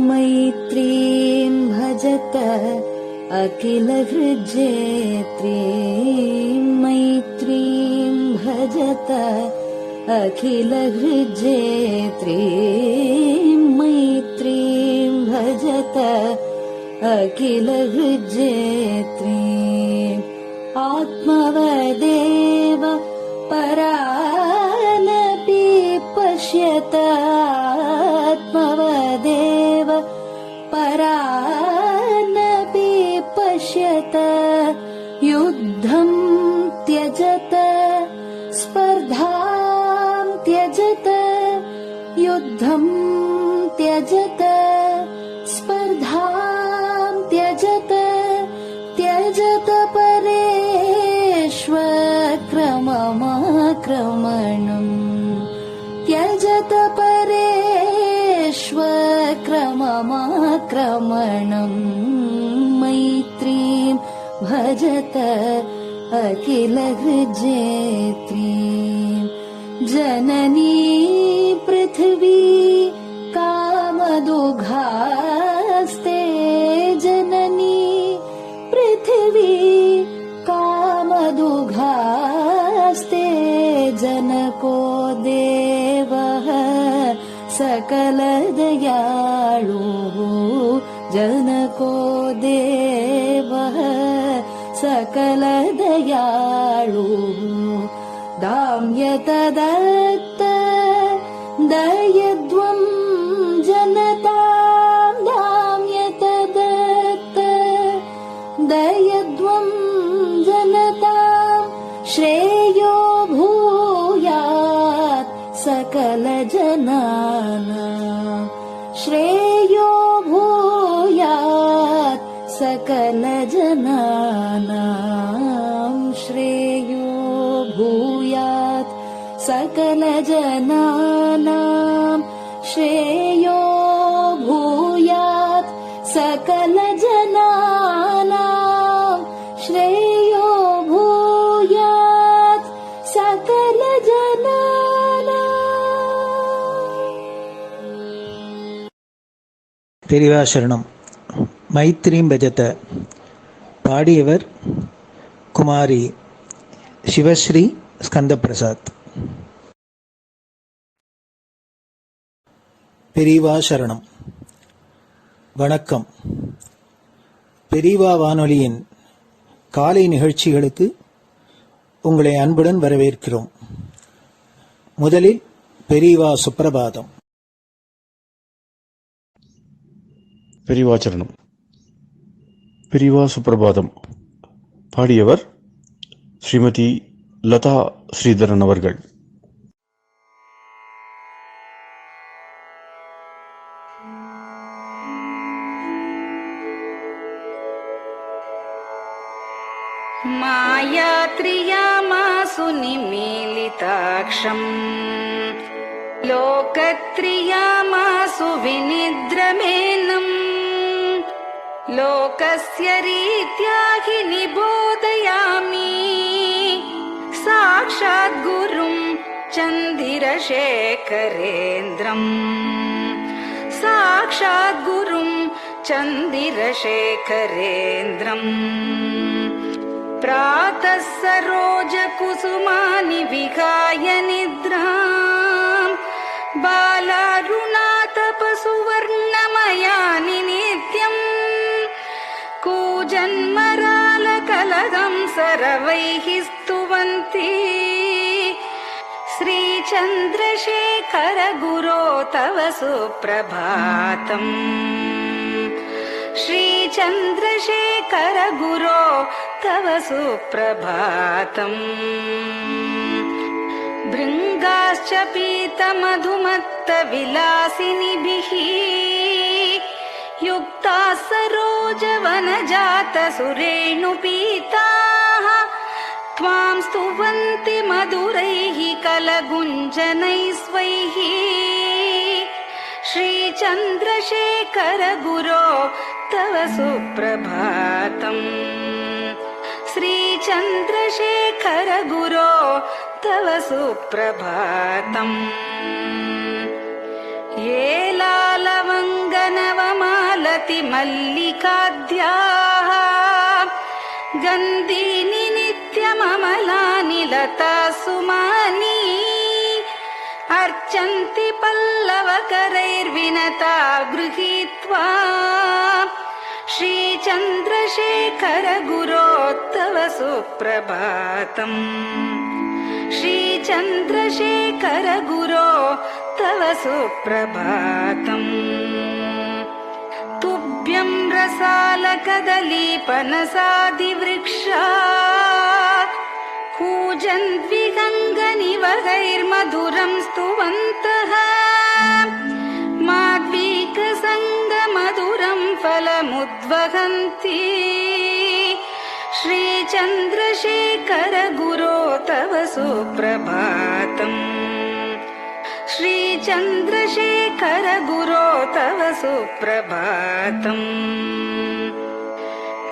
मैत्रीं भजत अखिलहृज्जेत्रीं, मैत्रीं भजत अखिलहृज्जेत्रीं, मैत्रीं भजत अखिलहृज्जेत्रीम्। आत्मवदेव परानपि पश्यत, आत्मवदेव परानपि पश्यत। युद्धं त्यजत स्पर्धां त्यजत, युद्धं त्यजत स्पर्धां त्यजत। त्यजत परेष्वक्रममाक्रमणम्, त्यजत परेष्वक्रममाक्रमणम्। मैत्रीं भजत अखिलहृज्जेत्रीं। जननी पृथिवी कामदुघास्ते, जननी पृथिवी कामदुघास्ते। जनको देवः सकलदयाळुः, जनको देवः सकलदयाळुः। दाम्यत दत्त दयध्वं जनतां, दाम्यत दत्त दयध्वं जनतां। श्रेयो भूयात् सकलजनानां, श्रेयो भूयात् सकलजनानां, श्रेयो भूयात् सकलजनानां, श्रेयो भूयात् सकलजनानां, श्रेयो भूयात् सकलजनानां। பெரியவா சரணம். மைத்ரீம் பஜத. பாடியவர் குமாரி சிவஸ்ரீ ஸ்கந்தபிரசாத். பெரியவா சரணம். வணக்கம். பெரியவா வானொலியின் காலை நிகழ்ச்சிகளுக்கு உங்களை அன்புடன் வரவேற்கிறோம். முதலில் பெரியவா சுப்பிரபாதம். பெரியவா சரணம். பெரியவா சுப்பிரபாதம். பாடியவர் ஸ்ரீமதி லதா ஸ்ரீதரன் அவர்கள். मायात्रियामासु निमीलिताक्षम्, लोकत्रियामासु विनिद्रमेनम्। लोकस्य रीत्या हि निबोधयामि, साक्षात् गुरुं चन्दिरशेखरेन्द्रम्, साक्षात् गुरुं चन्दिरशेखरेन्द्रम्। प्रातः सरोजकुसुमानि विहाय निद्राम्, बालारुणातपसुवर्णमयानि नित्यम्। कूजन्मरालकलहं सरवैः स्तुवन्ति, श्रीचन्द्रशेखर गुरो तव सुप्रभातम्, श्रीचन्द्रशेखर गुरो तव सुप्रभातम्। भृङ्गाश्च पीतमधुमत्तविलासिनिभिः युक्ताः सरोजवनजातसुरेणुपीताः, त्वां स्तुवन्ति मधुरैः कलगुञ्जनैः स्वैः। श्रीचन्द्रशेखर गुरो तव सुप्रभातम्, श्रीचन्द्रशेखर गुरो तव सुप्रभातम् ये लालवङ्गनवमालति मल्लिकाद्याः गन्धीनि नित्यममलानि लता सुमानि अर्चन्ति पल्लवकरैर्विनता गृहीत्वा श्रीचन्द्रशेखर गुरो तव सुप्रभातम् श्रीचन्द्रशेखर गुरो तव सुप्रभातम् तुभ्यं रसालकदलीपनसादिवृक्षा कूजन्द्विगङ्गनिवगैर्मधुरं स्तुवन्तः माद्वीकसङ्गमधुरं फलमुद्वहन्ति श्रीचन्द्रशेखर गुरो तव सुप्रभातम् श्रीचन्द्रशेखर गुरो तव सुप्रभातम्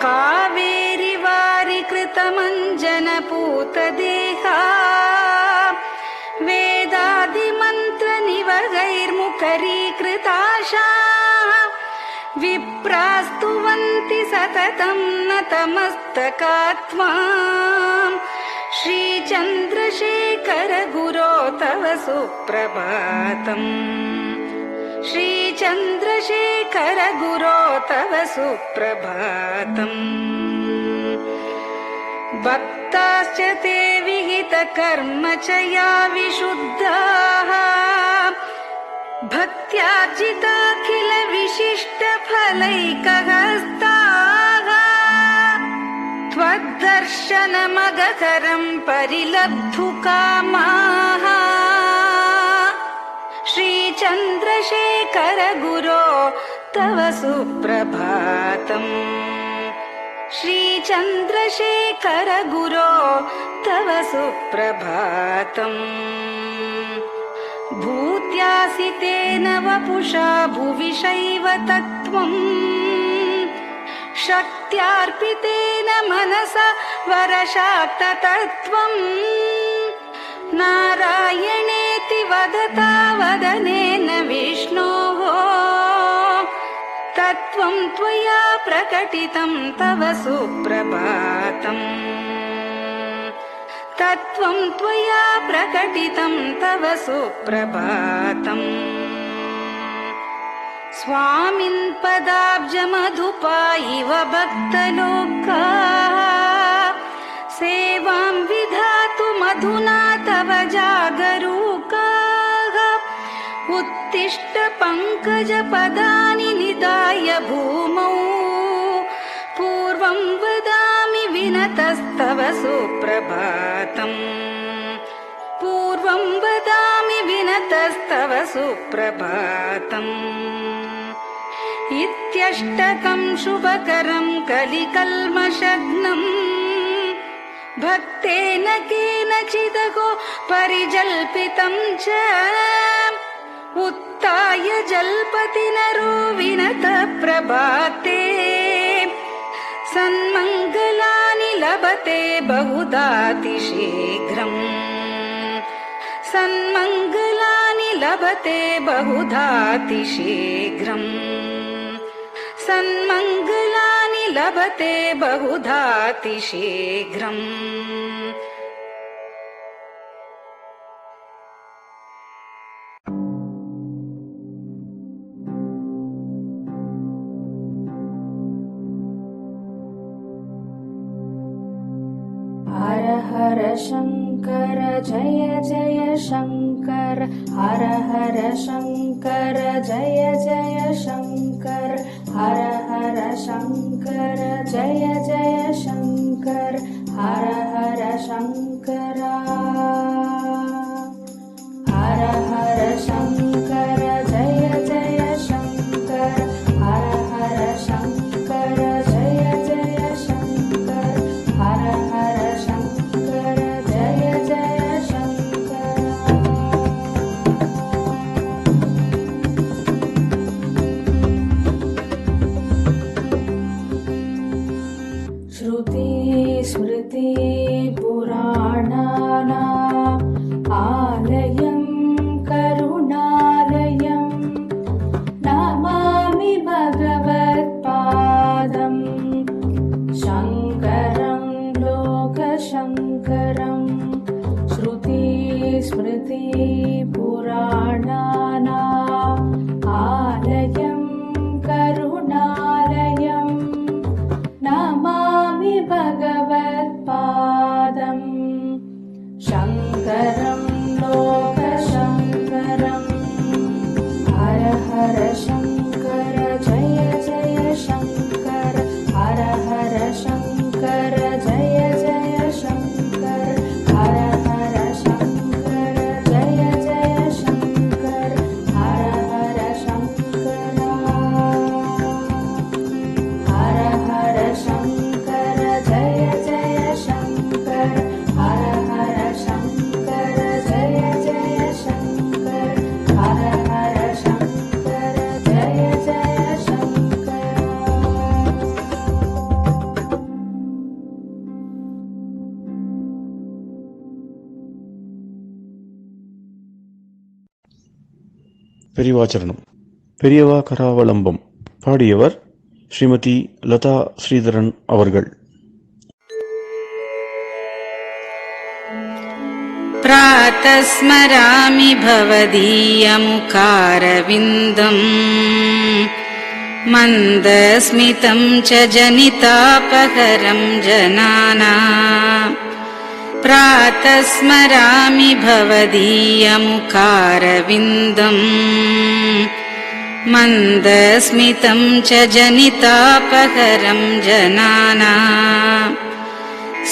कावेरि वारिकृतमञ्जनपूतदेहा वेदादिमन्त्रनिवगैर्मुखरीकृताशा विप्रास्तुवन्ति सततं नतमस्तकात्माम् श्रीचन्द्रशेखर गुरो तव सुप्रभातम् श्रीचन्द्रशेखर गुरो तव सुप्रभातम् भक्ताश्च ते विहितकर्मचया विशुद्धाः भक्त्यार्जिताखिल विशिष्टफलैकहस्ताः त्वद्दर्शनमगकरं परिलब्धुकामाः श्रीचन्द्रशेखर गुरो तव सुप्रभातम् श्रीचन्द्रशेखर गुरो तव सुप्रभातम् भूत्यासितेन वपुषा भुविशैव तत्त्वम् शक्त्यार्पितेन मनसा वरशाक्ततत्त्वम् नारायणेति वदता वदनेन विष्णोः तत्त्वं त्वया प्रकटितं तव सुप्रभातम् तत्त्वं त्वया प्रकटितं तव सुप्रभातम् स्वामिन् पदाब्जमधुपा इव भक्तलोकाः सेवां विधातुमधुना तव जागरूकाः उत्तिष्ठ पङ्कजपदानि निधाय भूमौ पूर्वं वदामि विनतस्तव सुप्रभातम् पूर्वं वदामि विनतस्तव सुप्रभातम् इत्यष्टकं शुभकरं कलिकल्मषघ्नम् भक्तेन केनचिदहो परिजल्पितं च उत्थाय जल्पति नरो विनत प्रभाते सन्मङ्गलानि लभते बहुधातिशीघ्रम् सन्मङ्गलानि लभते बहुधातिशीघ्रम् सन्मङ्गलानि लभते बहुधातिशीघ्रम् हर हर शङ्कर जय जय शङ्कर हर हर शङ्कर जय जय शङ्कर हर हर शङ्कर जय जय शङ्कर हर हर शङ्कर हर हर शङ्कर जय जय शङ्कर हर हर शङ्कर जय जय शङ्कर हर हर शङ्कर जय जय शङ्कर श्रुति स्मृति पुराणानाम् स्मृतिपुराणानाम् आलयं करुणालयं नमामि भगवत्पादम् शङ्करं लोकशङ्करम् हर हर शङ्कर जय जय शङ्कर हर हर शङ्कर जय जय शङ्कर हर हर शङ्कर जय जय शङ्कर हर हर शङ्कर हर हर शङ्कर जय जय शङ्कर हर हर शङ्कर जय जय शङ्कर हर हर शङ्कर जय जय शङ्कर பெரிவாச்சரணம். பெரியவா கராவலம்பம். பாடியவர் ஸ்ரீமதி லதா ஸ்ரீதரன் அவர்கள். प्रातः स्मरामि भवदीयमुखारविन्दम् मन्दस्मितं च जनितापहरं जनानाम् प्रातः स्मरामि भवदीयमुखारविन्दम् मन्दस्मितं च जनितापहरं जनानाम्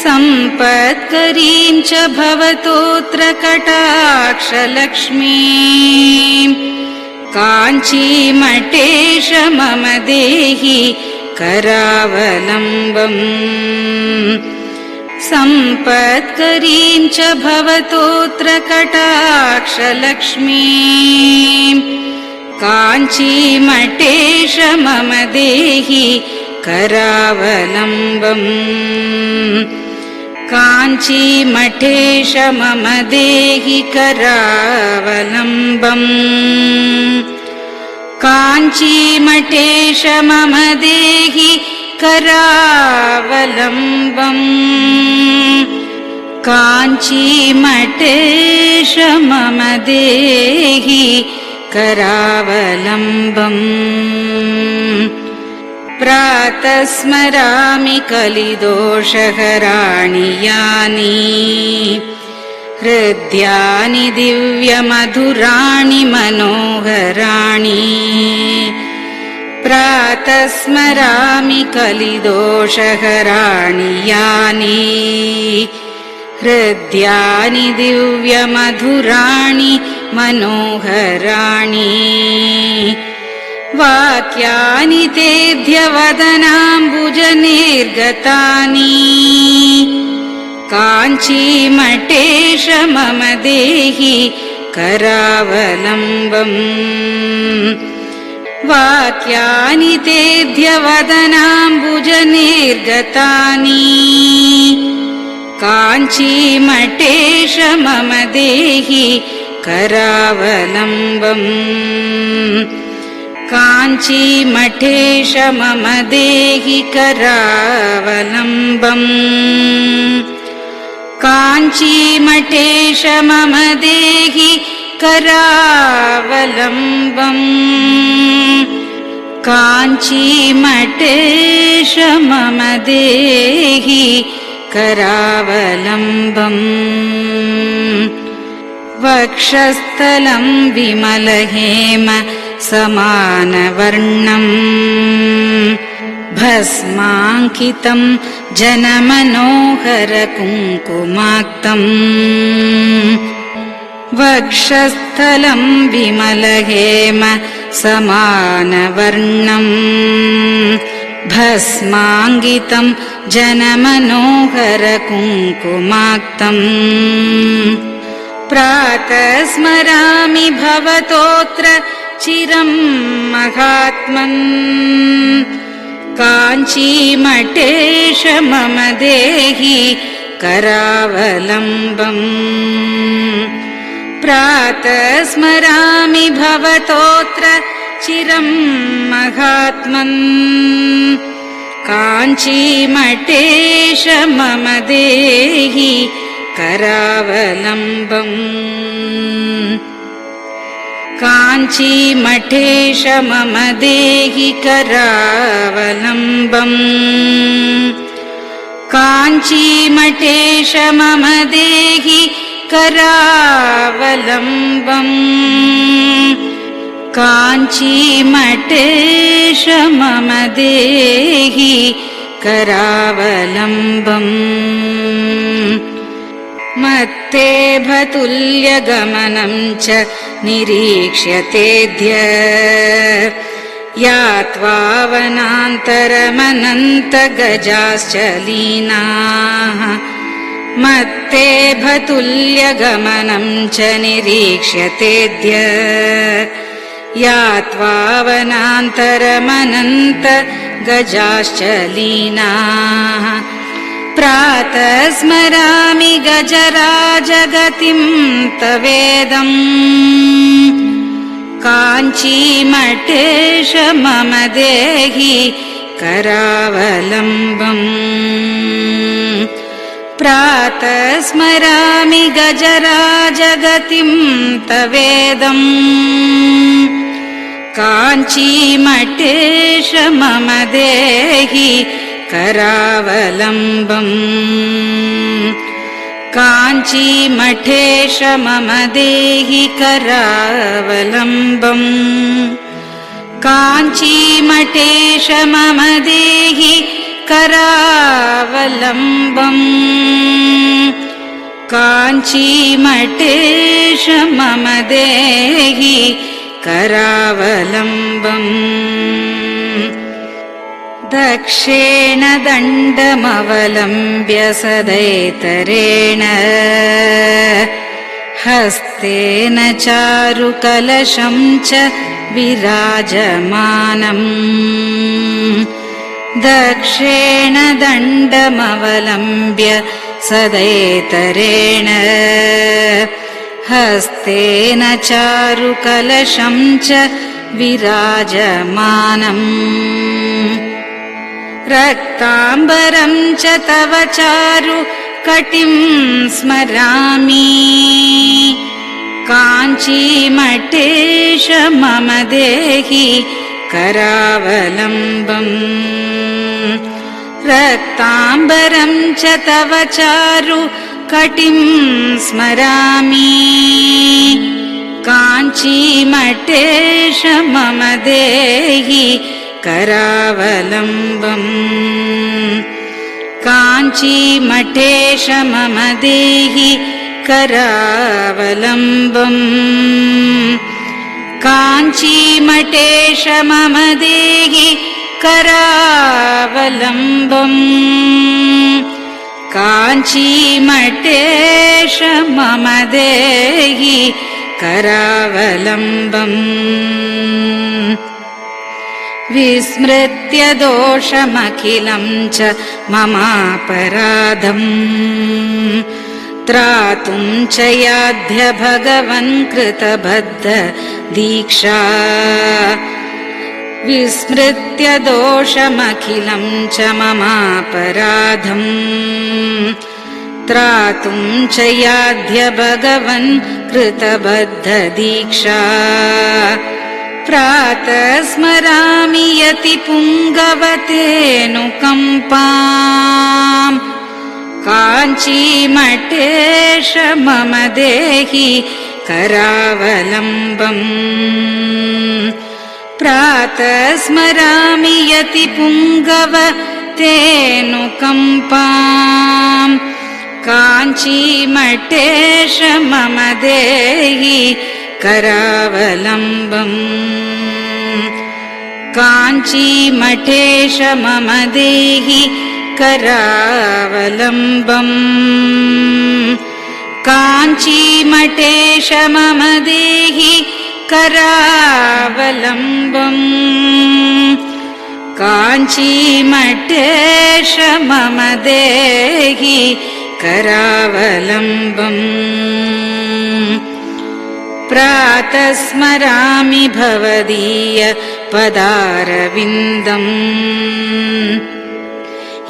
सम्पत्करीं च भवतोऽत्र कटाक्षलक्ष्मीं काञ्चीमठेश मम देहि करावलम्बम् सम्पत्करीं च भवतोऽत्र कटाक्षलक्ष्मीं काञ्चीमठेश मम देहि करावलम्बम् काञ्चीमठेश मम देहि करावलम्बम् काञ्चीमठेश मम देहि करावलम्बम् काञ्चीमठेश मम देहि करावलम्बम् प्रातः स्मरामि कलिदोषहराणि यानि हृद्यानि दिव्यमधुराणि मनोहराणि प्रातः स्मरामि कलिदोषहराणि यानि हृद्यानि दिव्यमधुराणि मनोहराणि वाक्यानि तेऽध्यवदनाम्बुजनिर्गतानि काञ्चीमठेश मम देहि करावलम्बम् वाक्यानि तेऽध्यवदनाम्बुजनिर्गतानि काञ्चीमठेश मम देहि करावलम्बम् काञ्चीमठेश मम देहि करावलम्बम् काञ्चीमठेश मम देहि करावलम्बम् काञ्चीमठेश मम देहि करावलम्बम् वक्षस्थलं विमलहेम समानवर्णम् भस्माङ्कितं जनमनोहर कुङ्कुमाक्तम् वक्षस्थलं विमलहेम समानवर्णम् भस्माङ्कितं जनमनोहर कुङ्कुमाक्तम् प्रातः स्मरामि भवतोऽत्र चिरं महात्मन् काञ्चीमठेश मम देहि करावलम्बम् प्रातः स्मरामि भवतोऽत्र चिरं महात्मन् काञ्चीमठेश मम देहि करावलम्बम् काञ्चीमठेश मम देहि करावलम्बम् काञ्चीमठेश मम देहि करावलम्बम् काञ्चीमठेश मम देहि करावलम्बम् मत्तेभतुल्यगमनं च निरीक्ष्यतेऽद्य यात्वा वनान्तरमनन्तगजाश्च लीनाः मत्तेभतुल्यगमनं च निरीक्ष्यतेऽद्य यात्वा वनान्तरमनन्तगजाश्च लीनाः प्रातः स्मरामि गजराजगतिं तवेदम् काञ्चीमठेश मम देहि करावलम्बम् प्रातः स्मरामि गजराजगतिं तवेदम् काञ्चीमठेश मम देहि करावलम्बम् काञ्चीमठेश मम देहि करावलम्बम् काञ्चीमठेश मम देहि करावलम्बम् काञ्चीमठेश मम देहि करावलम्बम् दक्षेण दण्डमवलम्ब्य सदैतरेण हस्तेन चारुकलशं च विराजमानम् दक्षेण दण्डमवलम्ब्य सदैतरेण हस्तेन चारुकलशं च विराजमानम् रक्ताम्बरं च तव चारु कटिं स्मरामि काञ्चीमठेश मम देहि करावलम्बम् रक्ताम्बरं च तव चारु कटिं स्मरामि काञ्चीमठेश मम देहि करावलम्बम् काञ्चीमठेश मम देहि करावलम्बम् काञ्चीमठेश मम देहि करावलम्बम् काञ्चीमठेश मम देहि करावलम्बम् विस्मृत्य दोषमखिलं च ममापराधम् त्रातुं च याध्य भगवन् कृतबद्ध दीक्षा विस्मृत्य दोषमखिलं च ममापराधम् त्रातुं च याध्य भगवन् कृतबद्ध दीक्षा प्रातः स्मरामि यतिपुङ्गवतेऽनुकम्पाम् काञ्चीमठेश मम देहि करावलम्बम् प्रातः स्मरामि यतिपुङ्गवतेऽनुकम्पाम् काञ्चीमठेश मम देहि करावलम्बम् काञ्चीमठेश मम देहि करावलम्बम् काञ्चीमठेश मम देहि करावलम्बम् काञ्चीमठेश मम देहि करावलम्बम् प्रातः स्मरामि भवदीय पदारविन्दम्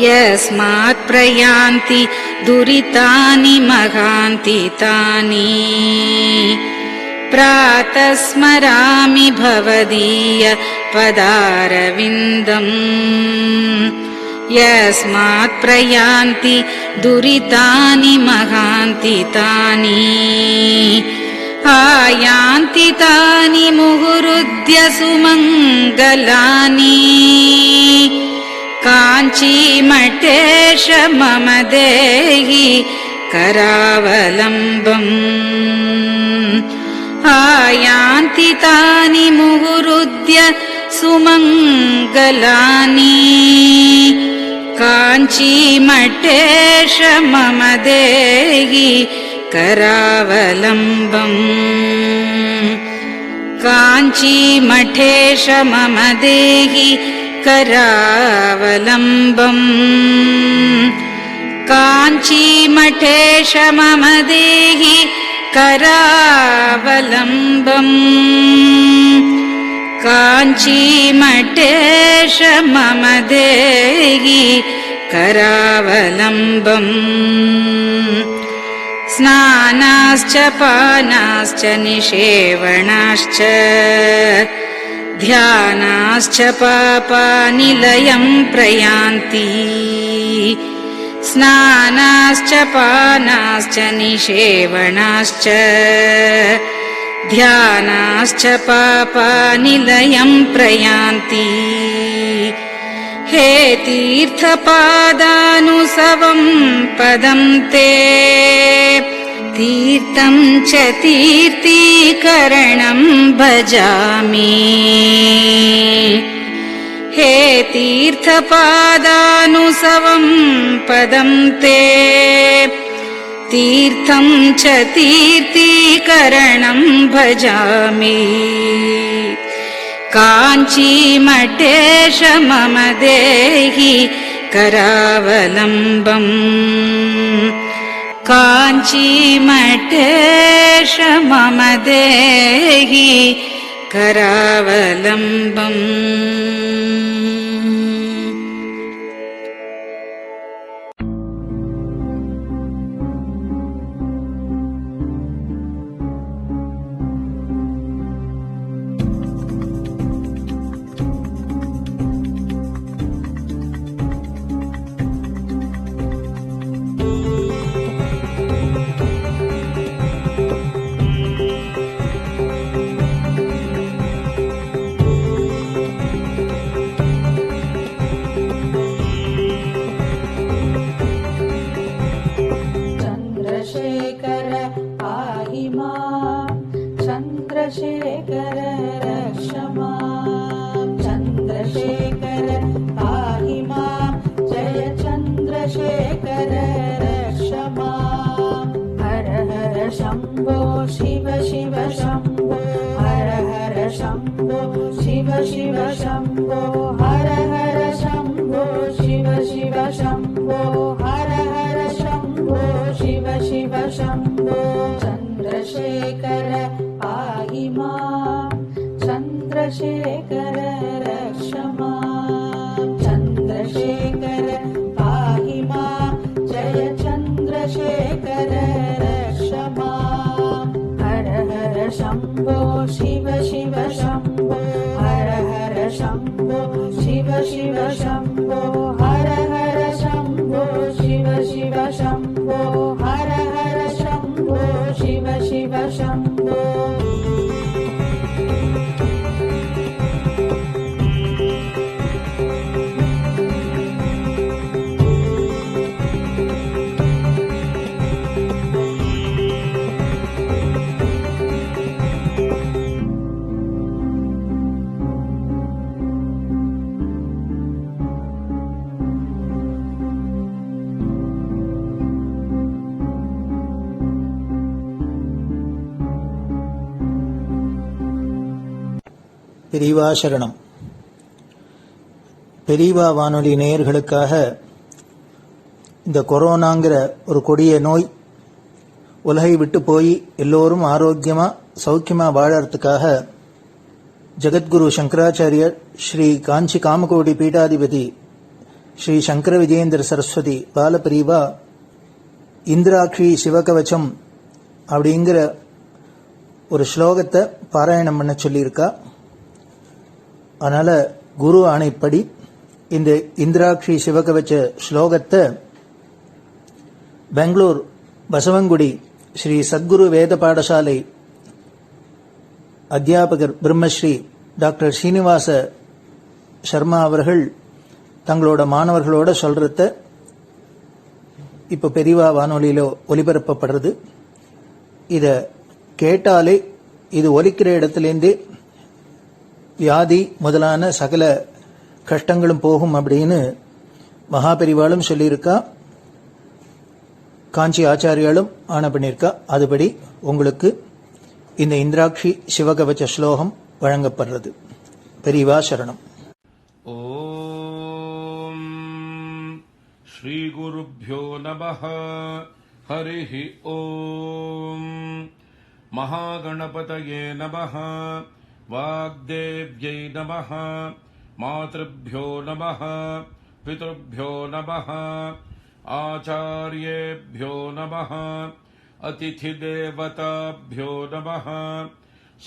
यस्मात् प्रयान्ति दुरितानि महान्ति तानि प्रातः स्मरामि भवदीय पदारविन्दम् यस्मात् प्रयान्ति दुरितानि महान्ति तानि आयान्ति तानि मुहुरुद्य सुमङ्गलानि काञ्चीमठेश मम देहि करावलम्बम् आयान्ति तानि मुहुरुद्य सुमङ्गलानि काञ्चीमठेश मम देहि करावलम्बम् काञ्चीमठेश मम देहि करावलम्बम् काञ्चीमठेश मम देहि करावलम्बम् काञ्चीमठेश मम देहि करावलम्बम् स्नानाश्च पानाश्च निषेवणाश्च ध्यानाश्च पापानिलयं प्रयान्ति स्नानाश्च पानाश्च निषेवणाश्च ध्यानाश्च पापानिलयं प्रयान्ति हे तीर्थपादानुसवं पदं ते तीर्थं च तीर्थीकरणं भजामि हे तीर्थपादानुसवं पदं ते तीर्थं च तीर्थीकरणं भजामि काञ्चीमठेश मम देहि करावलम्बम् काञ्चीमठेश मम देहि करावलम्बम् चन्द्रशेखर रक्ष मां चन्द्रशेखर पाहि मां जय चन्द्रशेखर रक्ष मां हर हर शम्भो शिव शिव शम्भो हर हर शम्भो शिव शिव शम्भो हर हर शम्भो शिव शिव शम्भो हर हर शम्भो शिव शिव शम्भो चन्द्रशेखर पाहि मां चन्द्रशेखर रक्ष मां चन्द्रशेखर पाहि मां जय चन्द्रशेखर रक्ष मां हर हर शम्भो शिव शिव शम्भो हर हर शम्भो शिव शिव शम्भो हर हर शम्भो शिव शिव शम्भो हर हर शम्भो शिव शिव शम्भो பெரியவா சரணம். பெரியவா வானொலி நேயர்களுக்காக இந்த கொரோனாங்கிற ஒரு கொடிய நோய் உலகை விட்டு போய் எல்லோரும் ஆரோக்கியமா சௌக்கியமா வாழறதுக்காக ஜெகத்குரு சங்கராச்சாரியர் ஸ்ரீ காஞ்சி காமகோடி பீட்டாதிபதி ஸ்ரீ சங்கர விஜயேந்திர சரஸ்வதி பாலபிரிவா இந்திராட்சி சிவகவச்சம் அப்படிங்கிற ஒரு ஸ்லோகத்தை பாராயணம் பண்ண சொல்லியிருக்கா. அதனால குரு ஆணைப்படி இந்த இந்திராட்சி சிவகவச்ச ஸ்லோகத்தை பெங்களூர் பசவங்குடி ஸ்ரீ சத்குரு வேத பாடசாலை அத்தியாபகர் பிரம்மஸ்ரீ டாக்டர் ஸ்ரீனிவாச சர்மா அவர்கள் தங்களோட மாணவர்களோட சொல்றத இப்போ பெரியவா வானொலியில ஒலிபரப்பப்படுறது. இதை கேட்டாலே இது ஒலிக்கிற இடத்துலேருந்தே வியாதி முதலான சகல கஷ்டங்களும் போகும் அப்படின்னு மகாபெரிவாளும் சொல்லியிருக்கா, காஞ்சி ஆச்சாரியாலும் ஆணை பண்ணியிருக்கா. அதுபடி உங்களுக்கு இந்த இந்திராட்சி சிவகவச்ச ஸ்லோகம் வழங்கப்படுறது. பெரியவா சரணம். ஓம் ஸ்ரீ குருப்யோ நமः. ஹரிः ஓம். மகாகணபதயே நமः. வாக்தேவ்யை நமः. மாத்ருभ्यो நமः. பித்ருभ्यो நமः. आचार्येभ्यो नमः. अतिथिदेवताभ्यो नमः.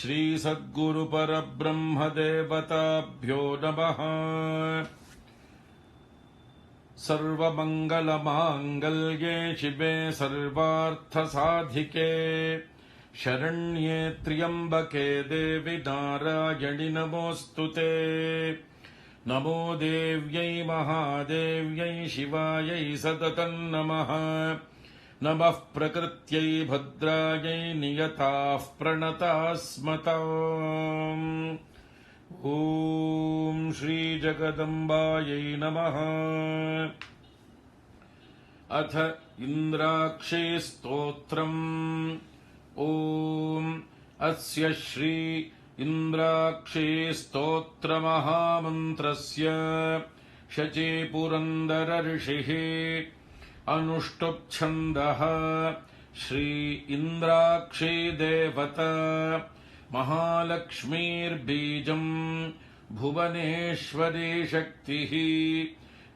श्रीसद्गुरुपरब्रह्मदेवताभ्यो नमः. सर्वमङ्गलमाङ्गल्ये शिवे सर्वार्थसाधिके शरण्ये त्र्यम्बके देवि नारायणि नमोऽस्तुते. नमो देव्यै महादेव्यै शिवायै सततं नमः. नमः प्रकृत्यै भद्रायै नियताः प्रणतास्मताम्. ॐ श्रीजगदम्बायै नमः. अथ इन्द्राक्षी स्तोत्रम्. ॐ अस्य श्री इन्द्राक्षी स्तोत्रमहामन्त्रस्य शचीपुरन्दर ऋषिः अनुष्टुप्छन्दः. श्री इन्द्राक्षी देवता महालक्ष्मीर्बीजम् भुवनेश्वरी शक्तिः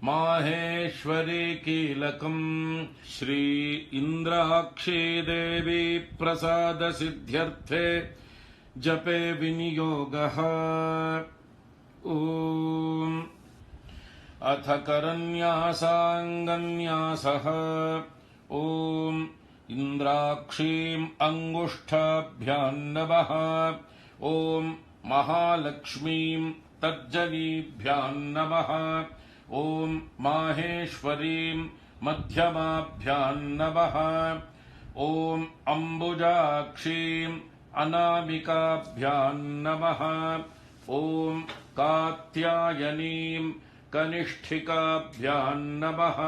माहेश्वरी कीलकम्. श्री इन्द्राक्षी देवी प्रसाद सिद्ध्यर्थे जपे विनियोगः. ॐ अथ करन्यासाङ्गन्यासः. ॐ इन्द्राक्षीम् अङ्गुष्ठाभ्यां नमः. ॐ महालक्ष्मीं तर्जनीभ्यां नमः. ॐ माहेश्वरीं मध्यमाभ्यां नमः. ॐ अम्बुजाक्षीम् अनामिकाभ्यां नमः. ॐ कात्यायनीं कनिष्ठिकाभ्यां नमः.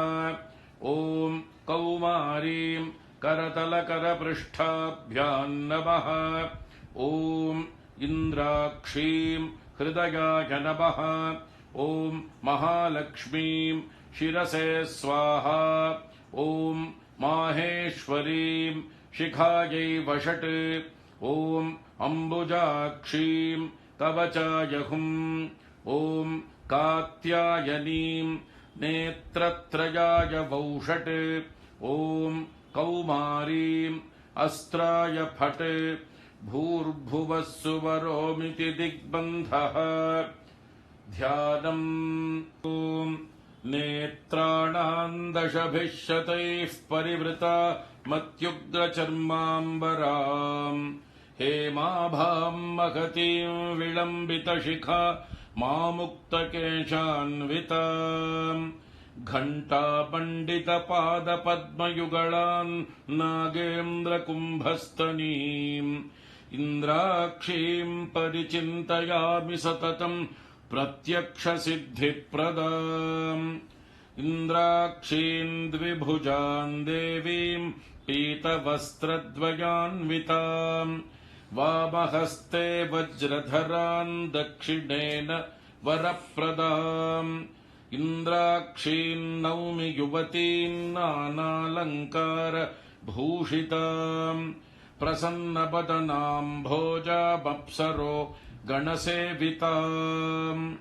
ॐ कौमारीं करतलकरपृष्ठाभ्यां नमः. ॐ इन्द्राक्षीं हृदयाय नमः. ॐ महालक्ष्मीं शिरसे स्वाहा. ॐ माहेश्वरीं शिखायै वषट्. ॐ अम्बुजाक्षीं कवचायहुम्. ॐ कात्यायनीं नेत्रत्रयाय वौषट्. ॐ कौमारीम् अस्त्राय फट्. भूर्भुवः सुवरोमिति दिग्बन्धः. ध्यानम्. ॐ नेत्राणाम् दशभिः शतैः परिवृता मत्युग्रचर्माम्बराम्. हेमाभाम् महतीम् विलम्बितशिखा मामुक्तकेशान्विताम्. घण्टापण्डितपादपद्मयुगलान् नागेन्द्रकुम्भस्तनीम्. इन्द्राक्षीम् परिचिन्तयामि सततम् प्रत्यक्षसिद्धिप्रदाम्. इन्द्राक्षीम् द्विभुजाम् देवीम् पीतवस्त्रद्वयान्विताम्. वामहस्ते वज्रधरान् दक्षिणेन वरप्रदाम्. इन्द्राक्षीम् नौमि युवतीम् नानालङ्कारभूषिताम्. प्रसन्नवदनाम् भोजामप्सरो गणसेविताम्.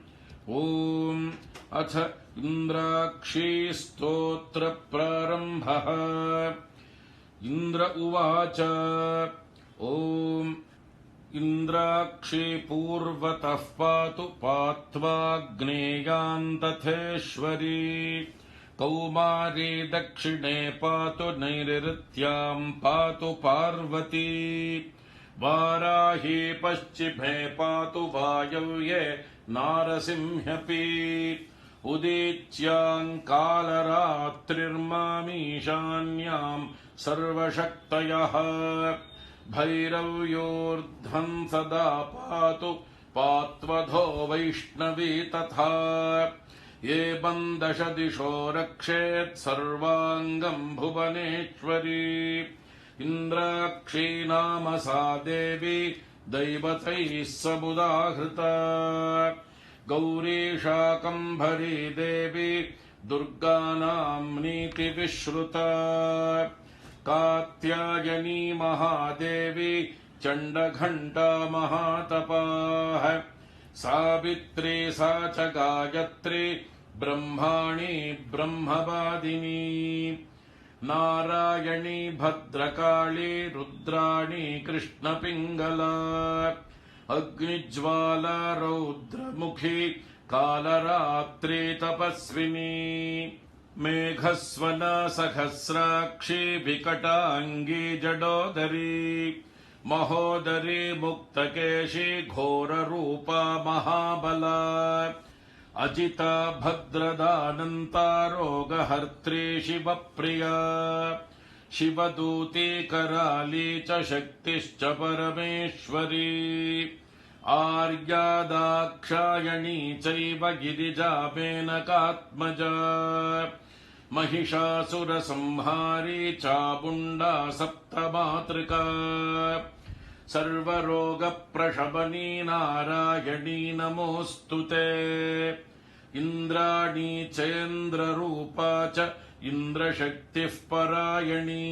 ॐ अथ इन्द्राक्षी स्तोत्रप्रारम्भः. इन्द्र उवाच. ॐ इन्द्राक्षी पूर्वतः पातु पात्वाग्नेयान्तथेश्वरी कौमारी दक्षिणे पातु नैऋत्याम् पातु पार्वती वाराही पश्चिमे पातु वायव्ये नारसिंह्यपि उदीच्याम् कालरात्रिर्मामीशान्याम् सर्वशक्तयः भैरव्योर्ध्वम् सदा पातु पात्वधो वैष्णवी तथा एवम् 10 दिशो रक्षेत् सर्वाङ्गम् भुवनेश्वरी इन्द्राक्षी नाम सा देवी दैवतैः समुदाहृता गौरी शाकम्भरी देवी दुर्गानाम् नीतिविश्रुता कात्यायनी महादेवी चण्डघण्टा महातपाः सावित्री सा च गायत्री ब्रह्माणी ब्रह्मवादिनी नारायणी भद्रकाली रुद्राणी कृष्णपिङ्गला अग्निज्वाला रौद्रमुखी कालरात्रि तपस्विनी मेघस्वना सहस्राक्षी विकटाङ्गी जडोदरी महोदरी मुक्तकेशी घोररूपा महाबला अजिता भद्रदानन्ता रोगहर्त्री शिवप्रिया शिवदूती कराली च शक्तिश्च परमेश्वरी आर्या दाक्षायणी चैव गिरिजा मेनकात्मजा महिषासुरसंहारी चामुण्डा सप्तमातृका सर्वरोगप्रशमनी नारायणी नमोऽस्तु ते इन्द्राणी चेन्द्ररूपा च इन्द्रशक्तिः परायणी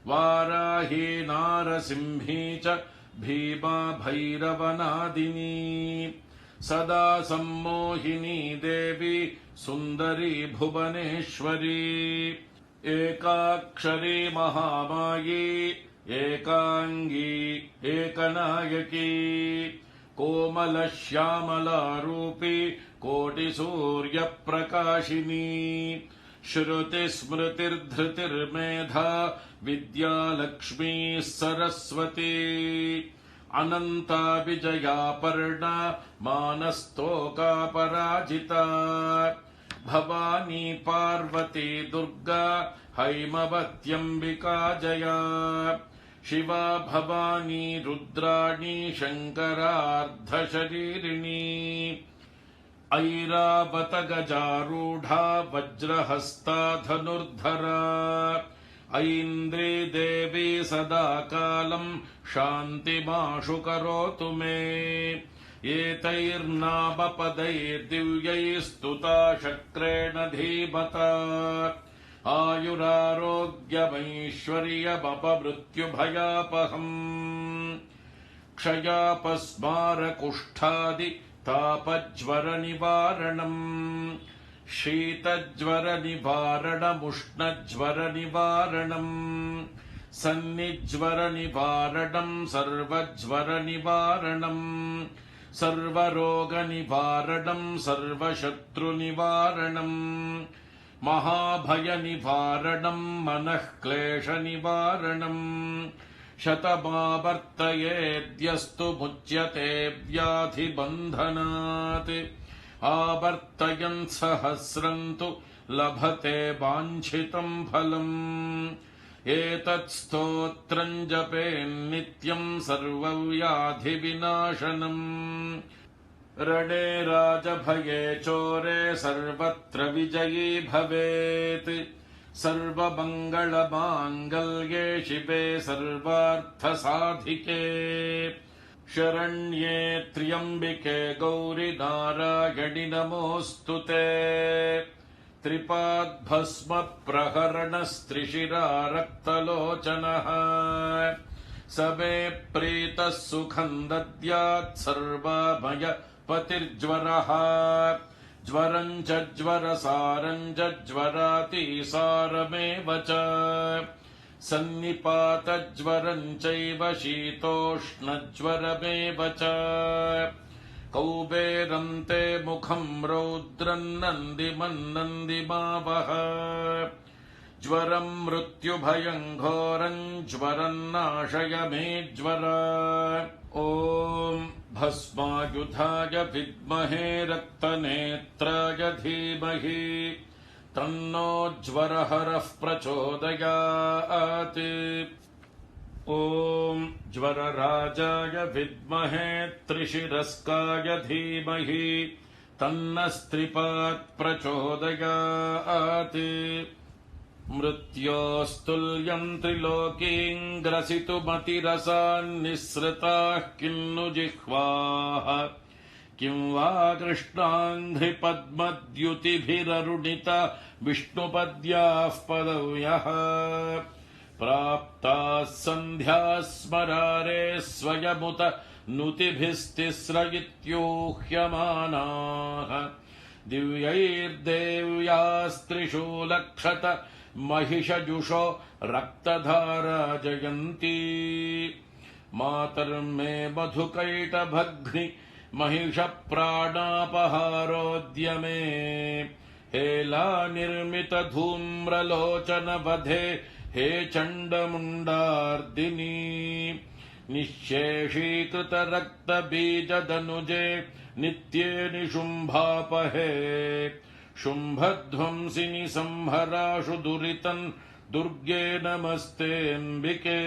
वाराही नारसिंही च भीमा भैरवनादिनी सदा सम्मोहिनी देवी सुन्दरी भुवनेश्वरी एकाक्षरी महामायी एकाङ्गी एकनायकी कोमलश्यामलारूपी कोटिसूर्यप्रकाशिनी श्रुतिस्मृतिर्धृतिर्मेधा विद्यालक्ष्मीः सरस्वती अनन्ता विजयापर्णा मानस्तोकापराजिता भवानी पार्वती दुर्गा हैमवत्यम्बिका जया शिवा भवानी रुद्राणी शङ्करार्धशरीरिणी ऐरावत गजारूढा वज्रहस्ता धनुर्धरा ऐन्द्री देवी सदा कालम् शान्तिमाशु करोतु मे एतैर्नामपदैर्दिव्यैस्तुता शक्रेण धीमता आयुरारोग्यमैश्वर्यमपमृत्युभयापहम् क्षयापस्मारकुष्ठादि तापज्वरनिवारणम् शीतज्वरनिवारणमुष्णज्वरनिवारणम् सन्निज्वरनिवारणम् सर्वज्वरनिवारणम् सर्वरोगनिवारणम् सर्वशत्रुनिवारणम् महाभयनिवारणम् मनःक्लेशनिवारणम् शतमावर्तयेद्यस्तु मुच्यते व्याधिबन्धनात् आवर्तयन् सहस्रम् तु लभते वाञ्छितम् फलम् एतत्स्तोत्रम् जपेन्नित्यम् सर्वव्याधिविनाशनम् रणे राजभये चोरे सर्वत्र विजयी भवेत् सर्वमङ्गलमाङ्गल्ये शिवे सर्वार्थसाधिके शरण्ये त्र्यम्बिके गौरि नारायणि नमोऽस्तु ते त्रिपाद्भस्म प्रहरणस्त्रिशिरा रक्तलोचनः स मे प्रीतः सुखम् दद्यात् सर्वाभय पतिर्ज्वरः ज्वरम् च ज्वरसारम् च ज्वरातिसारमेव च सन्निपातज्वरम् चैव शीतोष्णज्वरमेव च कौबेरन्ते मुखम् रौद्रम् नन्दिमन्नन्दिमावह ज्वरम् मृत्युभयम् घोरम् ज्वरम् नाशय मे ज्वर ॐ भस्मायुधाय विद्महे रक्तनेत्राय धीमहि तन्नो ज्वरहरः प्रचोदयात् ॐ ज्वरराजाय विद्महे त्रिशिरस्काय धीमहि तन्नस्त्रिपात् प्रचोदयात् मृत्योस्तुल्यम् त्रिलोकीम् ग्रसितुमतिरसान्निःसृताः किन्नु जिह्वाः किं वा कृष्णाङ्घ्रिपद्मद्युतिभिररुणिता विष्णुपद्याः पदव्यः प्राप्ताः सन्ध्याः स्मरारे स्वयमुत नुतिभिस्तिस्र इत्यूह्यमानाः दिव्यैर्देव्यास्त्रिशूलक्षत महिषजुषो रक्तधारा जयन्ती मातर्मे मधुकैटभग्नि महिषप्राणापहारोद्यमे हेला निर्मित धूम्रलोचन वधे हे चण्डमुण्डार्दिनी निःशेषीकृत रक्तबीजदनुजे नित्ये निशुम्भापहे शुम्भध्वंसिनि संहराशु दुरितम् दुर्गे नमस्तेऽम्बिके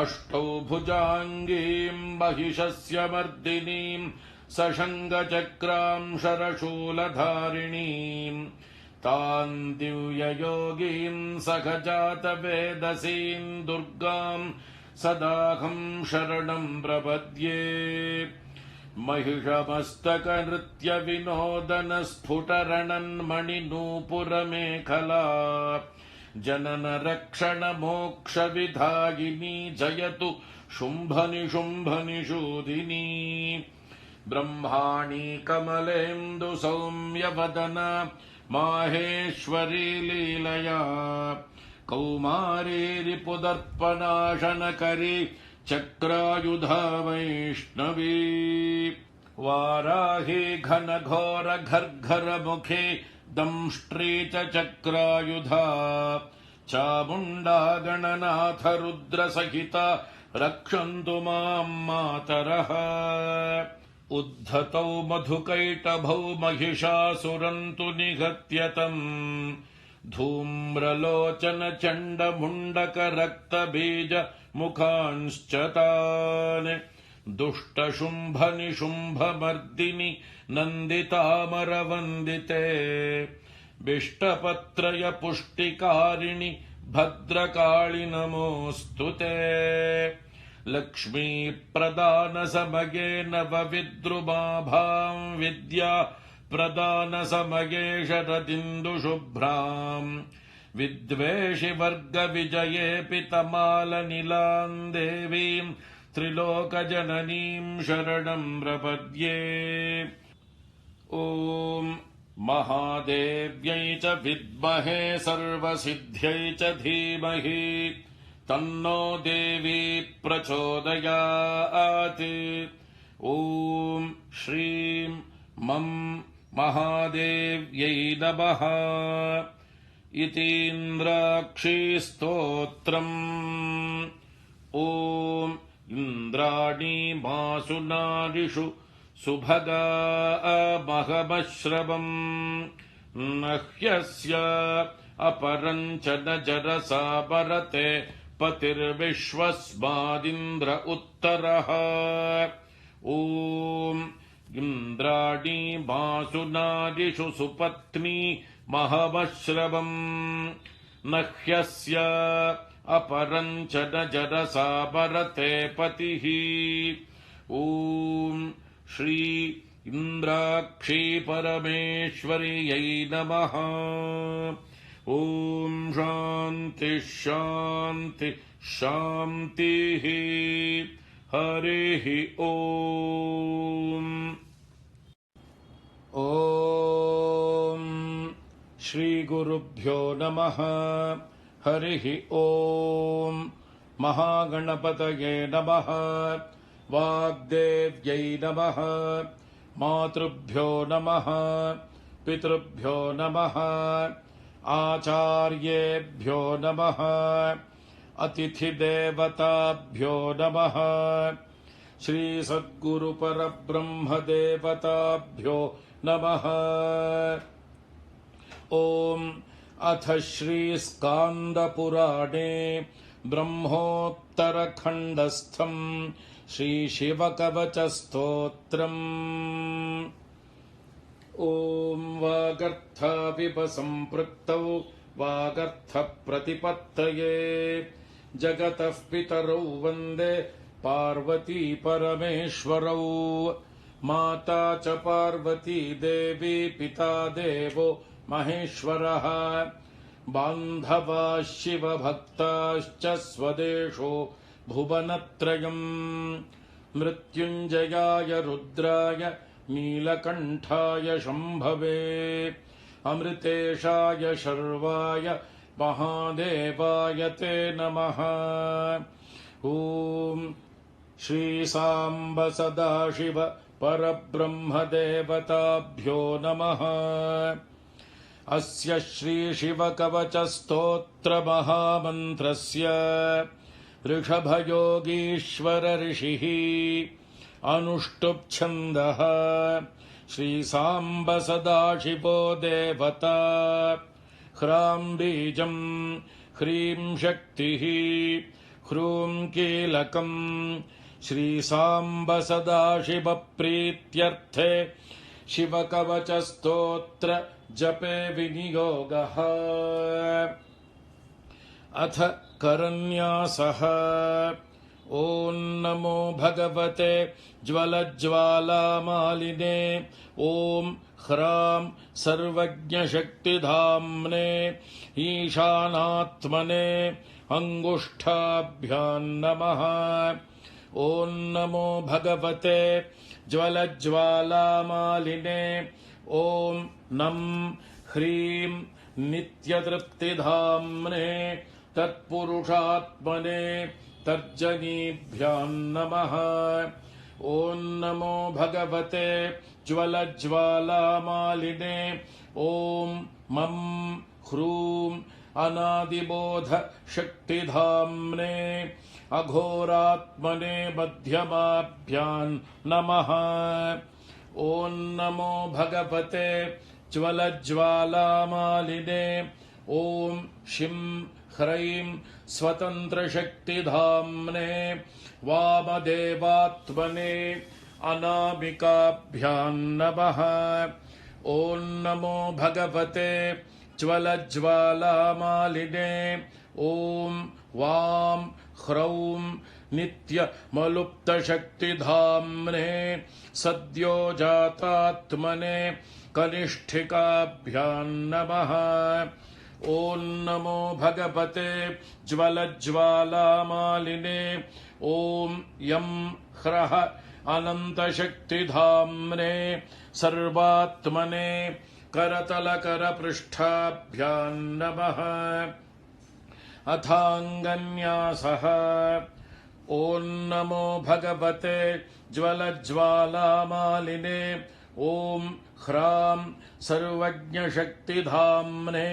अष्टौ भुजाङ्गीम् महिषस्य मर्दिनीम् सशङ्गचक्राम् शरशूलधारिणीम् तान् दिव्ययोगीम् सखजातवेदसीम् दुर्गाम् सदाहम् शरणम् प्रपद्ये महिषमस्तकनृत्यविनोदनस्फुटरणन्मणिनूपुरमेखला जननरक्षणमोक्षविधायिनी जयतु शुम्भनिशुम्भनिषूदिनी ब्रह्माणी कमलेन्दु सौम्यवदना माहेश्वरी लीलया कौमारी रिपुदर्पणाशनकरी चक्रायुधा वैष्णवी वाराही घनघोर घर्घरमुखी दंष्ट्री च चक्रायुधा चामुण्डा गणनाथ रुद्रसहिता रक्षन्तु माम् मातरः उद्धतौ मधुकैटभौ महिषासुरम् तु निहत्यतम् धूम्रलोचन चण्डमुण्डक रक्तबीज मुखांश्च तान् दुष्टशुम्भ निशुम्भमर्दिनि नन्दितामरवन्दिते बिष्टपत्रय पुष्टिकारिणि भद्रकाळि नमोऽस्तु ते लक्ष्मी प्रदान समये नवविद्रुमाभाम् विद्या प्रदान समये शरदिन्दुशुभ्राम् विद्वेषि वर्ग विजये पितमालनिलाम् देवीम् त्रिलोकजननीम् शरणम् प्रपद्ये ॐ महादेव्यै च विद्महे सर्वसिद्ध्यै च धीमहि तन्नो देवी प्रचोदयात् ॐ श्रीं मं महादेव्यै नमः इतीन्द्राक्षी स्तोत्रम् ॐ इन्द्राणी मासु नारिषु सुभगा महमश्रवम् नह्यस्य अपरम् च न जरसा परते पतिर्विश्वस्मादिन्द्र उत्तरः ॐ इन्द्राणी मासु नारिषु सुपत्नी महमश्रवम् नह्यस्य अपरम् च न जरसा परते पतिः ॐ श्री इन्द्राक्षी परमेश्वर्यै नमः ॐ शान्ति शान्ति शान्तिः हरिः ॐ ॐ श्रीगुरुभ्यो नमः हरिः ओम् महागणपतये नमः वाग्देव्यै नमः मातृभ्यो नमः पितृभ्यो नमः आचार्येभ्यो नमः अतिथिदेवताभ्यो नमः श्री सद्गुरु परब्रह्मदेवताभ्यो नमः। ओम अथ श्री स्कांदपुराणे ब्रह्मोत्तरखण्डस्थं श्री शिवकवचस्तोत्रम्। ओम वागर्थाविपसंपृक्तौ वागर्थप्रतिपत्तये जगतः पितरौ वन्दे पार्वती परमेश्वरौ। माता च पार्वती देवी पिता देवो महेश्वरः। बान्धवाः शिवभक्ताश्च स्वदेशो भुवनत्रयम्। मृत्युञ्जयाय रुद्राय नीलकण्ठाय शम्भवे अमृतेशाय शर्वाय महादेवाय ते नमः। ॐ श्री सांब सदाशिव परब्रह्मदेवताभ्यो नमः। अस्य श्री शिवकवचस्तोत्रमहामन्त्रस्य ऋषभयोगीश्वर ऋषिः अनुष्टुप्-छन्दः श्री सांब सदाशिवो देवता। ह्रां बीजम् ह्रीं शक्तिः ह्रूं कीलकम् श्री सांब सदाशिव प्रीत्यर्थे शिवकवचस्तोत्र जपे विनियोगः। अथ करन्यासः। ॐ नमो भगवते ज्वलज्ज्वालामालिने ॐ ह्रां सर्वज्ञशक्तिधाम्ने ईशानात्मने अंगुष्ठाभ्यां नमः। ॐ नमो भगवते ज्वलज्ज्वालामालिने ॐ नं ह्रीं नित्यतृप्तिधाम्ने तत्पुरुषात्मने तर्जनीभ्यां नमः। ॐ नमो भगवते ज्वलज्ज्वालामालिने ॐ मं ह्रूं अनादिबोध शक्तिधाम्ने अघोरात्मने मध्यमाभ्यां नमः। ॐ नमो भगवते ज्वलज्ज्वालामालिने ॐ शिं ह्रैं स्वतन्त्रशक्तिधाम्ने वामदेवात्मने अनामिकाभ्यां नमः। ॐ नमो भगवते ज्वलज्ज्वालामालिने ॐ वां ह्रौं नित्यमलुप्तशक्तिधाम्ने सद्योजातात्मने कनिष्ठिकाभ्यां नमः। ॐ नमो भगवते ज्वलज्ज्वालामालिने ॐ यं ह्रः अनन्तशक्तिधाम्ने सर्वात्मने करतलकरपृष्ठाभ्यां नमः। अथाङ्गन्यासः। ॐ नमो भगवते ज्वलज्ज्वालामालिने ॐ ह्रां सर्वज्ञशक्तिधाम्ने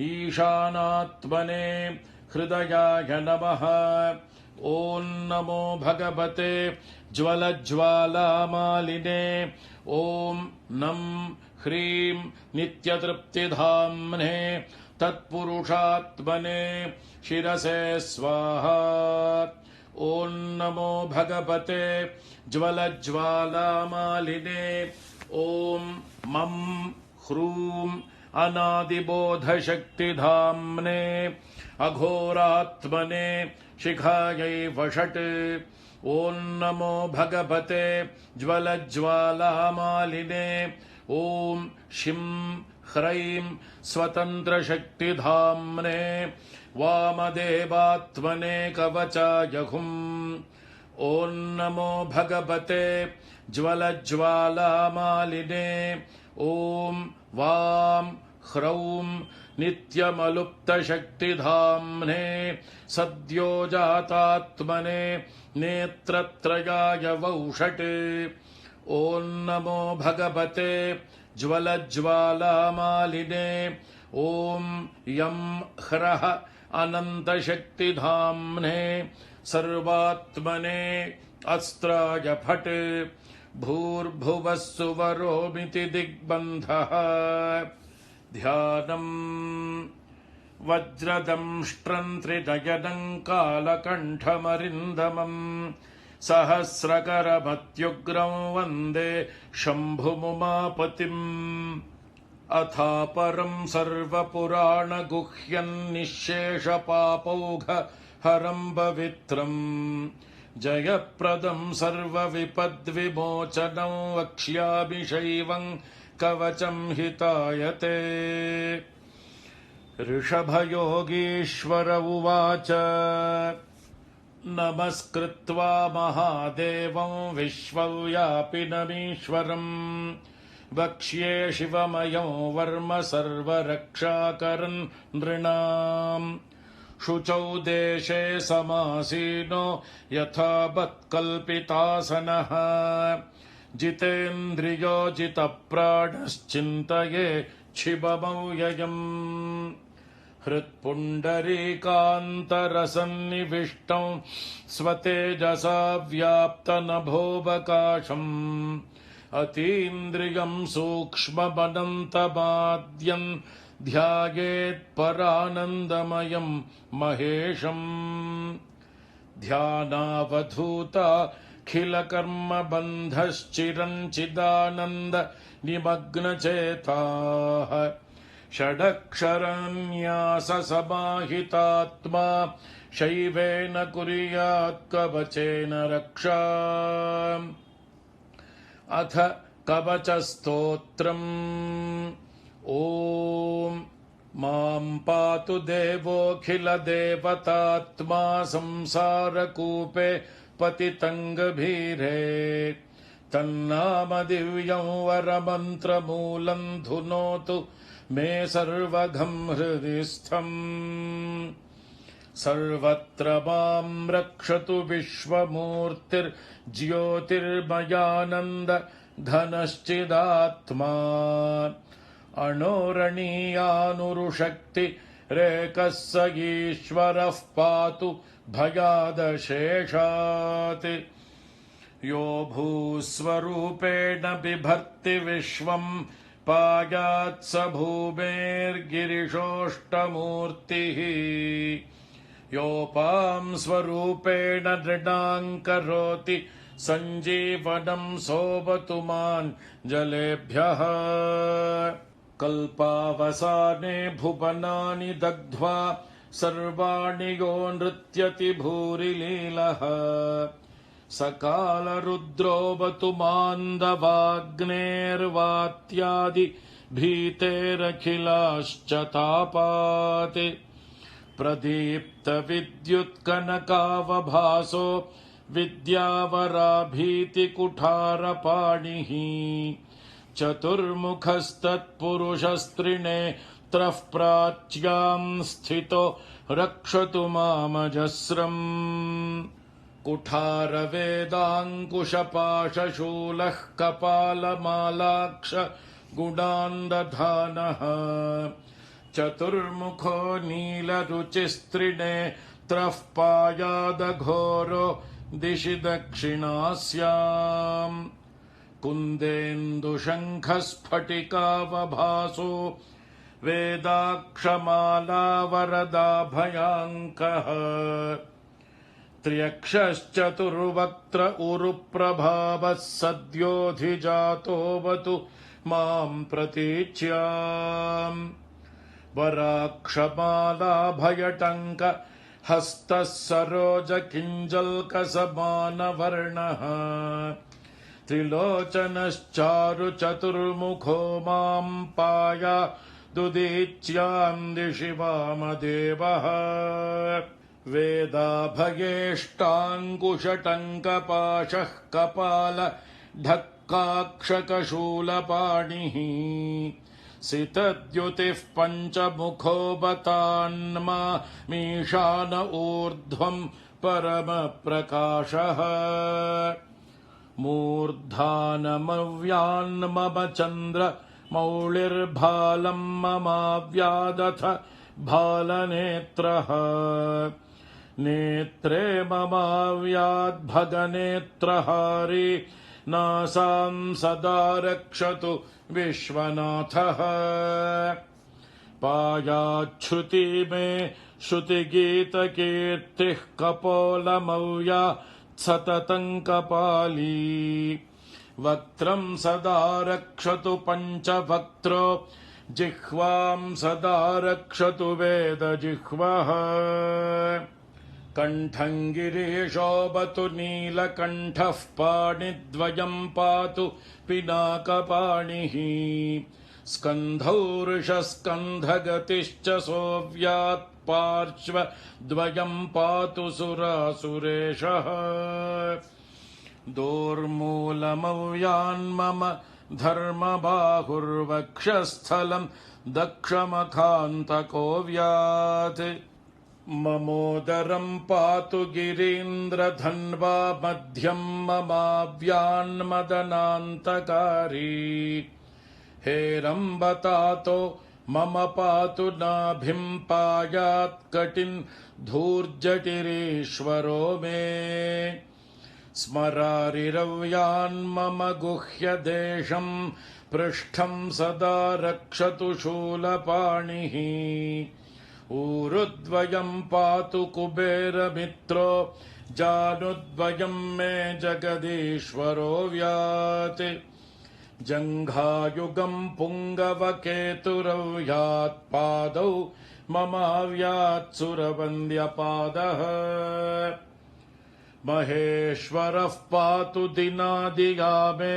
ईशानात्मने हृदयाय नमः। ॐ नमो भगवते ज्वलज्ज्वालामालिने ॐ नं ह्रीं नित्यतृप्तिधाम्ने तत्पुरुषात्मने शिरसे स्वाहा। ॐ नमो भगवते ज्वलज्ज्वालामालिने ॐ मं ह्रूं अनादिबोधशक्तिधाम्ने अघोरात्मने शिखायै वषट्। ॐ नमो भगवते ज्वलज्ज्वालामालिने ॐ शिं ह्रैं स्वतन्त्रशक्तिधाम्ने वामदेवात्मने कवचाय हुम्। ॐ नमो भगवते ज्वलज्ज्वालामालिने ॐ वां ह्रौं नित्यमलुप्तशक्तिधाम्ने सद्यो जातात्मने नेत्रत्रयाय वौषटे ॐ नमो भगवते ज्वलज्वालामालिने ॐ यं ह्रः अनन्तशक्तिधाम्ने सर्वात्मने अस्त्राय फट् भूर्भुवः सुवरोमिति दिग्बन्धः ध्यानम् वज्रदंष्ट्रं त्रिनयनं कालकण्ठमरिन्दमम् सहस्रकरमत्युग्रं वन्दे शम्भुमुमापतिम् अथापरं सर्वपुराणगुह्यं निःशेषपापौघहरं पवित्रम् जयप्रदं सर्वविपद्विमोचनं वक्ष्यामि शैवं कवचं हितायते। ऋषभयोगीश्वर उवाच नमस्कृत्वा महादेवं विश्वव्यापिनमीश्वरम् वक्ष्ये शिवमयं वर्म सर्वरक्षाकरन् नृणाम् शुचौ देशे समासीनो यथावत्कल्पितासनः जितेन्द्रियो जितप्राणश्चिन्तये शिवमव्ययम् हृत्पुण्डरीकान्तरसन्निविष्टं स्वतेजसा व्याप्तनभोऽवकाशम् अतीन्द्रियं सूक्ष्ममनन्तमाद्यन् ध्यायेत्परानन्दमयं महेशम् ध्यानावधूताखिलकर्मबन्धश्चिरञ्चिदानन्द निमग्नचेताः षडक्षरन्याससमाहितात्मा शैवेन कुर्यात् कवचेन रक्षा। अथ कवचस्तोत्रम् ॐ मां पातु देवोऽखिलदेवतात्मा संसारकूपे पतितं गभीरे तन्नामदिव्यं वरमन्त्रमूलं धुनोतु मे सर्वघं हृदि स्थम्। सर्वत्र मां रक्षतु विश्वमूर्तिर्ज्योतिर्मयानन्द घनश्चिदात्मा अणोरणीयानुरुशक्ति रेकः स ईश्वरः पातु भयादशेषात्। यो भूस्वरूपेण बिभर्ति विश्वं पायात् स भूमेर्गिरिशोष्टमूर्तिः। योपां स्वरूपेण नृणां करोति सञ्जीवनं सोऽवतु मां जलेभ्यः। कल्पावसाने भुवनानि दग्ध्वा सर्वाणि यो नृत्यति भूरिलीलः। सकालरुद्रोऽवतु मान्दवाग्नेर्वात्यादि भीतेरखिलाश्च तापात्। प्रदीप्तविद्युत्कनकावभासो विद्यावराभीतिकुठारपाणिः। चतुर्मुखस्तत्पुरुषस्त्रिनेत्रः प्राच्यां स्थितो रक्षतु मामजस्रम्। कुठारवेदाङ्कुशपाशशूलः कपालमालाक्ष गुणान्दधानः। चतुर्मुखो नीलरुचिस्त्रिनेत्रः पायादघोरो दिशि दक्षिणास्याम्। कुन्देन्दुशङ्खस्फटिकावभासो वेदाक्षमालावरदाभयाङ्कः। त्र्यक्षश्चतुर्वक्त्र उरुप्रभावः सद्योऽधिजातोऽवतु मां प्रतीच्याम्। वराक्षमालाभयटङ्क हस्तः सरोजकिञ्जल्कसमानवर्णः। त्रिलोचनश्चारुचतुर्मुखो मां पायादुदीच्यां दिशि वामदेवः। वेदाभयेष्टाङ्कुशटङ्कपाशः कपाल ढक्काक्षकशूलपाणिः। सितद्युतिः पञ्चमुखो बतान्मा मीशान ऊर्ध्वम् परमप्रकाशः मूर्धानमव्यान्मम चन्द्र मौळिर्भालम् ममाव्यादथ भालनेत्रः नेत्रे ममाव्याद्भगनेत्रहारी नासां सदा रक्षतु विश्वनाथः पायाच्छ्रुति मे श्रुतिगीतकीर्तिः कपोलमव्या सततं कपाली वक्त्रं सदा रक्षतु पञ्चवक्त्रो जिह्वां सदा रक्षतु वेदजिह्वः कण्ठं गिरीशोऽवतु नीलकण्ठः पाणिद्वयं पातु पिनाकपाणिः स्कन्धौ वृषस्कन्धगतिश्च सोऽव्यात् पार्श्वद्वयं पातु सुरासुरेशः दोर्मूलमव्यान्मम धर्मबाहुर्वक्षस्थलं दक्षमखान्तकोऽव्यात् ममोदरं पातु गिरीन्द्रधन्वा मध्यं ममाव्यान्मदनान्तकारी हेरम्बतातो मम पातु नाभिं पायात् कटिं धूर्जटिरीश्वरो मे स्मरारिरव्यान्मम गुह्यदेशं पृष्ठं सदा रक्षतु शूलपाणिः ऊरुद्वयं पातु कुबेरमित्रो जानुद्वयं मे जगदीश्वरो व्यात् जङ्घायुगं पुङ्गवकेतुरव्यात् पादौ ममाव्यात् सुरवन्द्यपादः महेश्वरः पातु दिनादिया मे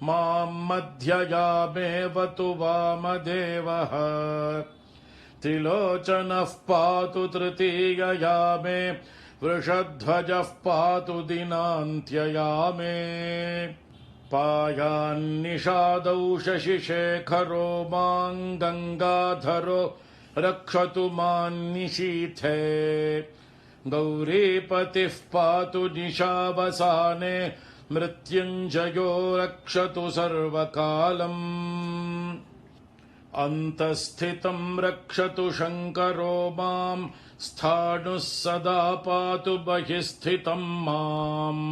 मां मध्ययामेवतु वामदेवः त्रिलोचनः पातु तृतीयया मे वृषध्वजः पातु दिनान्त्यया मे पायान्निषादौ शशिशेखरो मां गङ्गाधरो रक्षतु मान्निशीथे गौरीपतिः पातु निशावसाने मृत्युञ्जयो रक्षतु सर्वकालम् अन्तःस्थितं रक्षतु शङ्करो मां स्थाणुः सदा पातु बहिःस्थितं माम्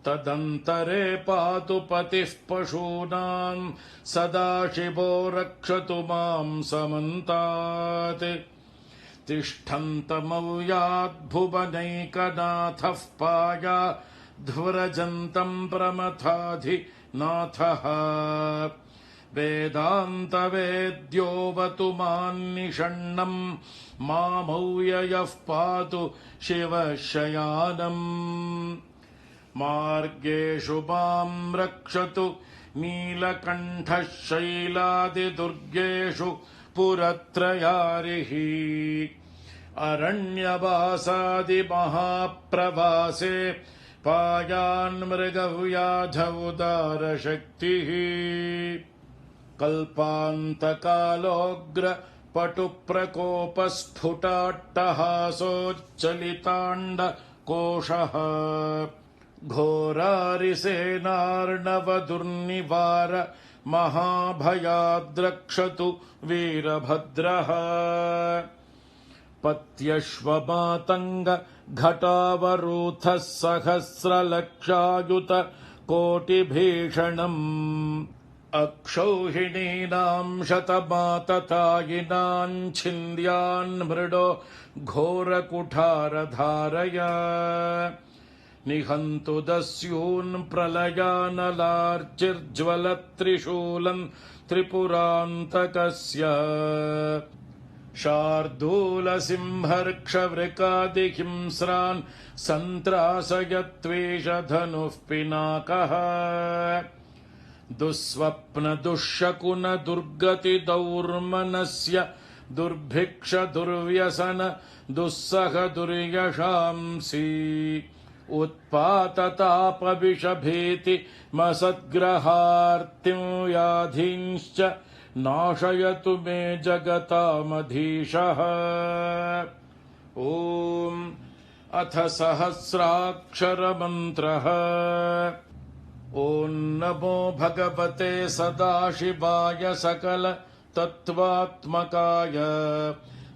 तदन्तरे पातु पतिः पशूनां सदाशिवो रक्षतु मां समन्तात् तिष्ठन्तमव्याद्भुवनैकनाथः पाया ध्वरजन्तं प्रमथाधिनाथः वेदान्तवेद्योऽवतु मान्निषण्णं मामव्ययः पातु शिवशयानम् मार्गेषु मां रक्षतु नीलकण्ठः शैलादिदुर्गेषु पुरत्रयारिः अरण्यवासादिमहाप्रवासे पायान्मृगव्याधौदारशक्तिः कल्पान्तकालोग्रपटुप्रकोपस्फुटाट्टहासोच्चलिताण्डकोशः घोरारिसेनार्णवदुर्निवार महाभयाद्रक्षतु वीरभद्रः पत्यश्वमातङ्ग घटावरूथः सहस्रलक्षायुत कोटिभीषणम् अक्षौहिणीनां शतमाततायिनां छिन्द्यान्मृडो घोरकुठारधारय निहन्तु दस्यून् प्रलयानलार्चिर्ज्वलत्रिशूलम् त्रिपुरान्तकस्य शार्दूलसिंहर्क्षवृकादिहिंस्रान् सन्त्रासयत्वेषधनुः पिनाकः दुःस्वप्नदुःशकुनदुर्गतिदौर्मनस्य दुर्भिक्षदुर्व्यसन दुस्सह दुर्यशांसि उत्पाततापविषभीति मसद्ग्रहार्तिं व्याधींश्च नाशयतु मे जगतामधीशः। ॐ अथ सहस्राक्षरमन्त्रः। ॐ नमो भगवते सदाशिवाय सकल तत्त्वात्मकाय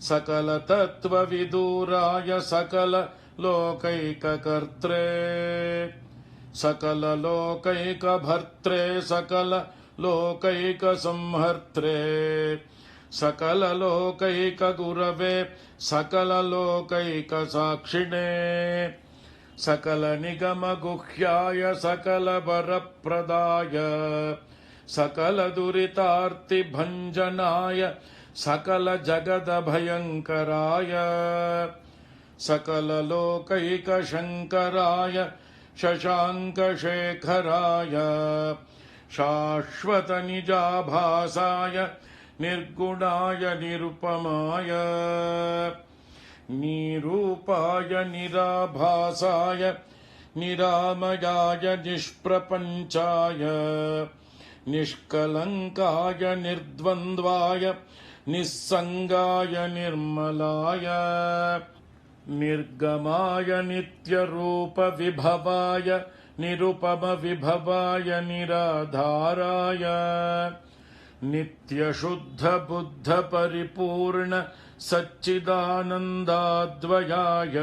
सकल तत्त्वविदुराय सकल लोकैककर्त्रे सकल लोकैकभर्त्रे सकल लोकैकसंहर्त्रे सकल लोकैकगुरवे सकल लोकैकसाक्षिणे सकल निगम गुह्याय सकल वरप्रदाय सकल दुरितार्तिभञ्जनाय सकल जगदभयङ्कराय सकल लोकैकशङ्कराय शशाङ्कशेखराय शाश्वत निजाभासाय निर्गुणाय निरुपमाय निरूपाय निराभासाय निरामयाय निष्प्रपञ्चाय निष्कलङ्काय निर्द्वन्द्वाय निस्सङ्गाय निर्मलाय निर्गमाय नित्यरूपविभवाय निरुपमविभवाय निराधाराय नित्यशुद्धबुद्धपरिपूर्ण सच्चिदानन्दाद्वयाय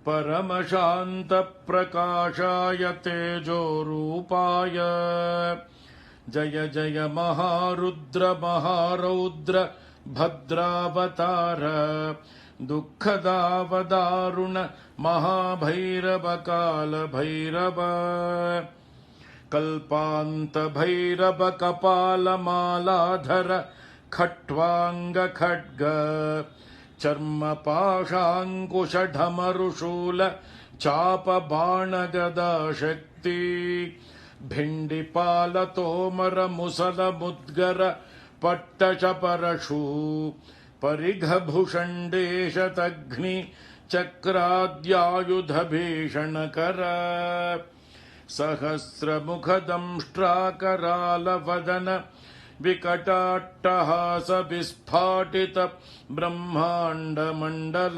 परमशान्तप्रकाशाय तेजोरूपाय जय जय महारुद्र महारौद्र भद्रावतार दुःखदावदारुण महाभैरव कालभैरव कल्पान्तभैरव कपालमालाधर खट्वाङ्गखड्ग चर्मपाशाङ्कुशढमरुशूल चापबाणगदाशक्ति भिण्डिपालतोमर मुसलमुद्गर पट्टशपरशू परिघभुषण्डेशतघ्नि चक्राद्यायुधभीषणकर सहस्रमुखदंष्ट्राकरालवदन विकटाट्टहास विस्फाटित ब्रह्माण्डमण्डल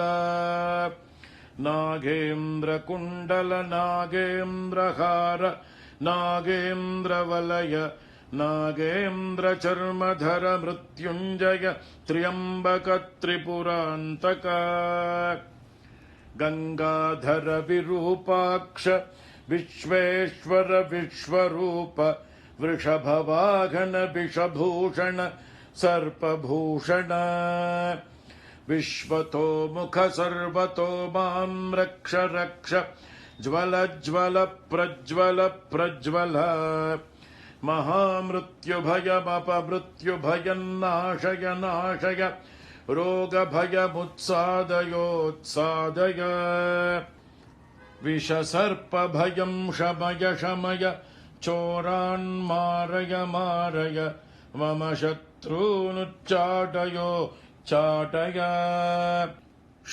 नागेन्द्रकुण्डल नागेन्द्रहार नागेन्द्रवलय नागेन्द्रचर्मधर मृत्युञ्जय त्र्यम्बक त्रिपुरान्तक गंगाधर विरूपाक्ष विश्वेश्वर विश्वरूप वृषभवाहन विषभूषण सर्पभूषण विश्वतो मुख सर्वतो मां रक्ष रक्ष ज्वल ज्वल प्रज्वल प्रज्वल महामृत्युभयमपमृत्युभयन्नाशय नाशय रोगभयमुत्सादयोत्सादय विषसर्पभयं शमय शमय चोरान्मारय मारय मम शत्रूनुच्चाटयो चाटय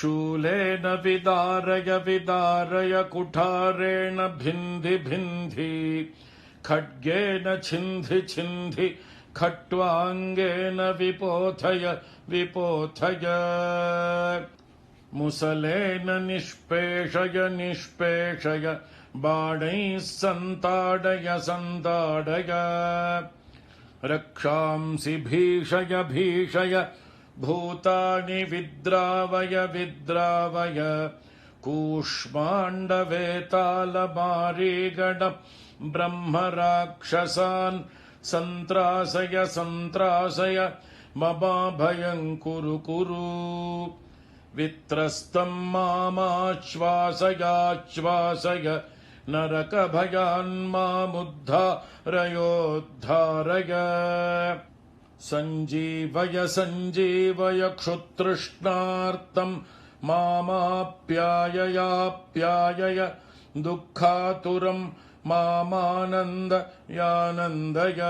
शूलेन विदारय विदारय कुठारेण भिन्धि भिन्धि खड्गेन छिन्धि छिन्धि खट्वाङ्गेन विपोथय विपोथय मुसलेन निष्पेषय निष्पेषय बाणैः सन्ताडय सन्ताडय रक्षांसि भीषय भीषय भूतानि विद्रावय विद्रावय कूष्माण्डवेतालमारीगण ब्रह्मराक्षसान् सन्त्रासय सन्त्रासय ममाभयं कुरु कुरु वित्रस्तं मामाश्वासयाश्वासय नरकभयान् मामुद्धारयोद्धारय सञ्जीवय सञ्जीवय क्षुतृष्णार्तं मामाप्याययाप्यायय दुःखातुरं मामानन्दयानन्दय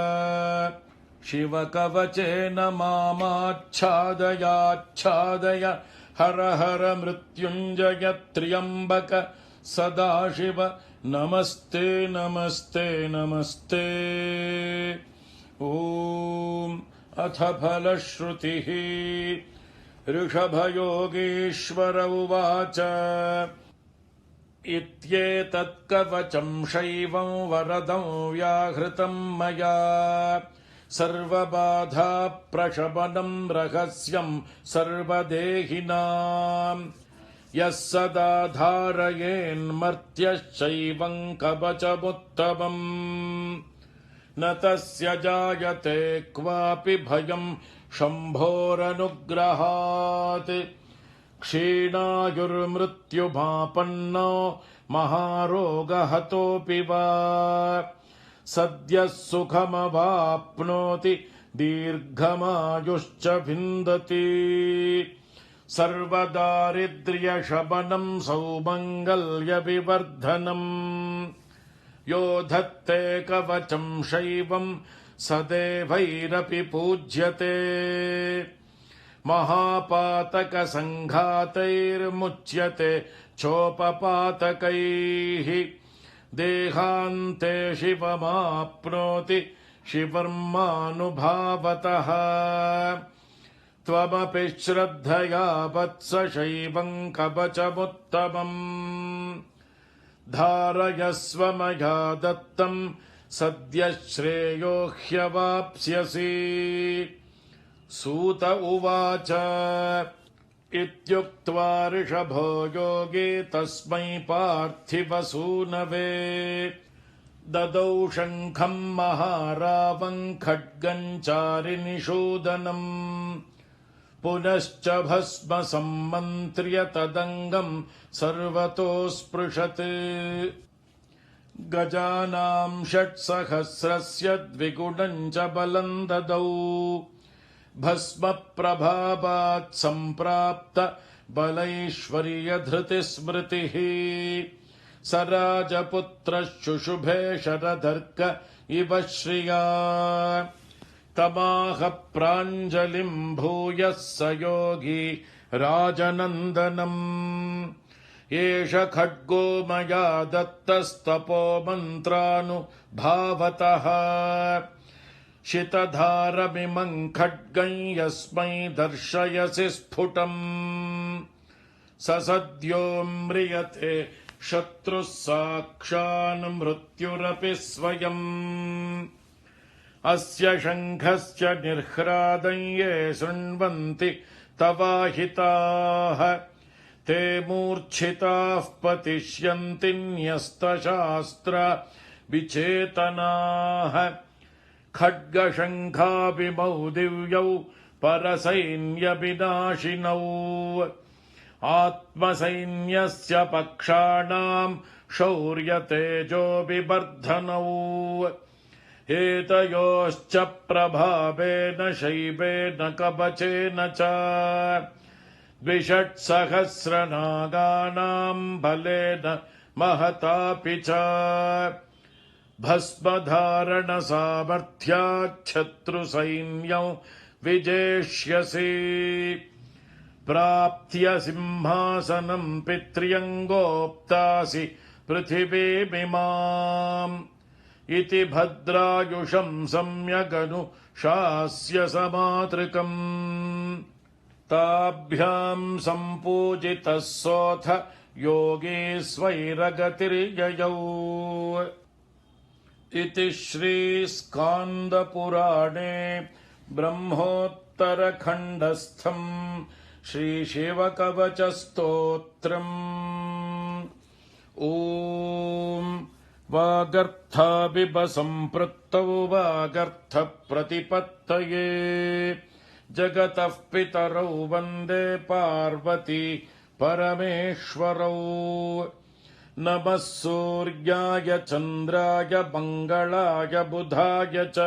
शिवकवचेन मामाच्छादयाच्छादय हर हर मृत्युञ्जय त्र्यम्बक सदाशिव नमस्ते नमस्ते नमस्ते। ॐ अथ फलश्रुतिः ऋषभयोगीश्वर उवाच इत्येतत्कवचं शैवं वरदं व्याहृतं मया सर्वबाधाप्रशमनं रहस्यं सर्वदेहिनां यः सदा धारयेन्मर्त्यश्चैवं कवचमुत्तमम् न तस्य जायते क्वापि भयं शम्भोरनुग्रहात् क्षीणायुर्मृत्युमापन्नो महारोगहतोऽपि वा सद्यः सुखमवाप्नोति दीर्घमायुश्च विन्दति सर्वदारिद्र्यशमनं सौमङ्गल्यविवर्धनम् यो धत्ते कवचं शैवं सदेवैरपि पूज्यते महापातकसङ्घातैर्मुच्यते चोपपातकैः देहान्ते शिवमाप्नोति शिवर्मानुभावतः त्वमपि श्रद्धया वत्स शैवं कवचमुत्तमम् धारयस्व मया दत्तं सद्यः श्रेयो ह्यवाप्स्यसि सूत उवाच इत्युक्त्वा ऋषभो योगी तस्मै पार्थिवसूनवे ददौ शङ्खं महारावं खड्गं चारिनिषूदनम् पुनश्च भस्म सम्मन्त्र्य तदङ्गं सर्वतो स्पृशत् गजानां 6,000 द्विगुणं च बलं ददौ भस्म प्रभावात् सम्प्राप्त बलैश्वर्यधृतिस्मृतिः स राजपुत्रः शुशुभे शरधर्क इव श्रिया तमाह प्राञ्जलिं भूयः स योगी राजनन्दनम् एष खड्गो मया दत्तस्तपो मन्त्रानुभावतः शितधारमिमं खड्गं यस्मै दर्शयसि स्फुटम् स सद्यो म्रियते शत्रुः साक्षान् मृत्युरपि स्वयम् अस्य शङ्खस्य निर्ह्रादं ये शृण्वन्ति तवाहिताः ते मूर्च्छिताः पतिष्यन्ति न्यस्तशास्त्र विचेतनाः खड्गशङ्खाभिमौ दिव्यौ परसैन्यविनाशिनौ आत्मसैन्यस्य पक्षाणां शौर्यतेजोविवर्धनौ एतयोश्च प्रभावेन शैवेन कवचेन च 2,600 बलेन महतापि च भस्मधारणसामर्थ्याच्छत्रुसैन्यं विजेष्यसि प्राप्त्य सिंहासनं पित्र्यङ्गोप्तासि पृथिवीमिमाम् इति भद्रायुषं सम्यगनुशास्य समातृकम् ताभ्यां सम्पूजितः सोऽथ योगी स्वैरगतिर्ययौ इति श्रीस्कान्दपुराणे ब्रह्मोत्तरखण्डस्थं श्रीशिवकवचस्तोत्रम् ॐ वागर्थाबिबसम्पृक्तौ वागर्थप्रतिपत्तये जगतः पितरौ वन्दे पार्वती परमेश्वरौ नमः सूर्याय चन्द्राय मङ्गलाय बुधाय च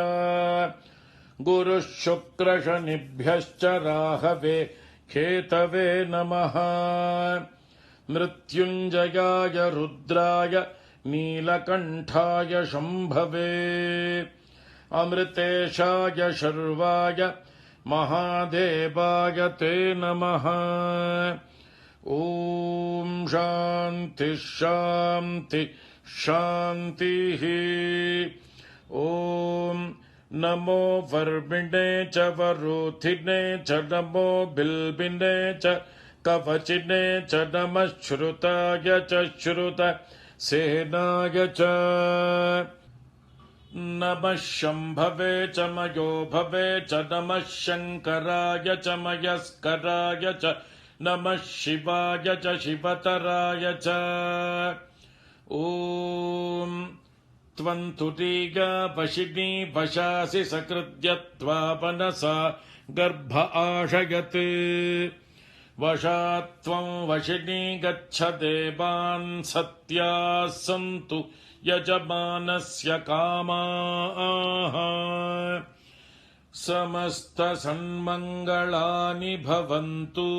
गुरुः शुक्रशनिभ्यश्च राहवे केतवे नमः मृत्युञ्जयाय रुद्राय नीलकण्ठाय शम्भवे अमृतेशाय शर्वाय महादेवाय ते नमः ॐ शान्ति शान्ति शान्तिः ॐ नमो वर्मिणे च वरोधिने च नमो बिल्बिने च कवचिने च नमः श्रुताय च श्रुत सेनाय च नमः शम्भवे च मयो भवे च नमः शङ्कराय च मयस्कराय च नमः शिवाय च शिवतराय च ॐ त्वं तुरीगा वशिनी वशासि सकृत्य त्वा मनसा गर्भ आशयत् वशात् त्वं वशिनी गच्छ देवान् सत्याः सन्तु यजमानस्य कामाः समस्तसन्मङ्गलानि भवन्तु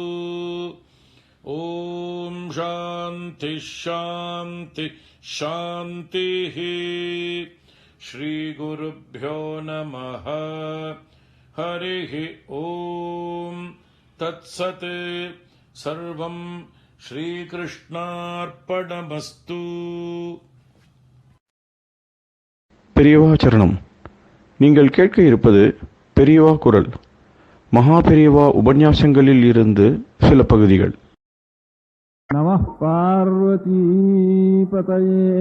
ॐ शान्ति शान्ति शान्तिः श्रीगुरुभ्यो नमः हरिः ॐ तत्सत् सर्वं श्रीकृष्णार्पणमस्तु பெரியவா சரணம். நீங்கள் கேட்க இருப்பது பெரியவா குரல். மகா பெரியவா உபன்யாசங்களில் இருந்து சில பகுதிகள். நமः பார்வதி பதயே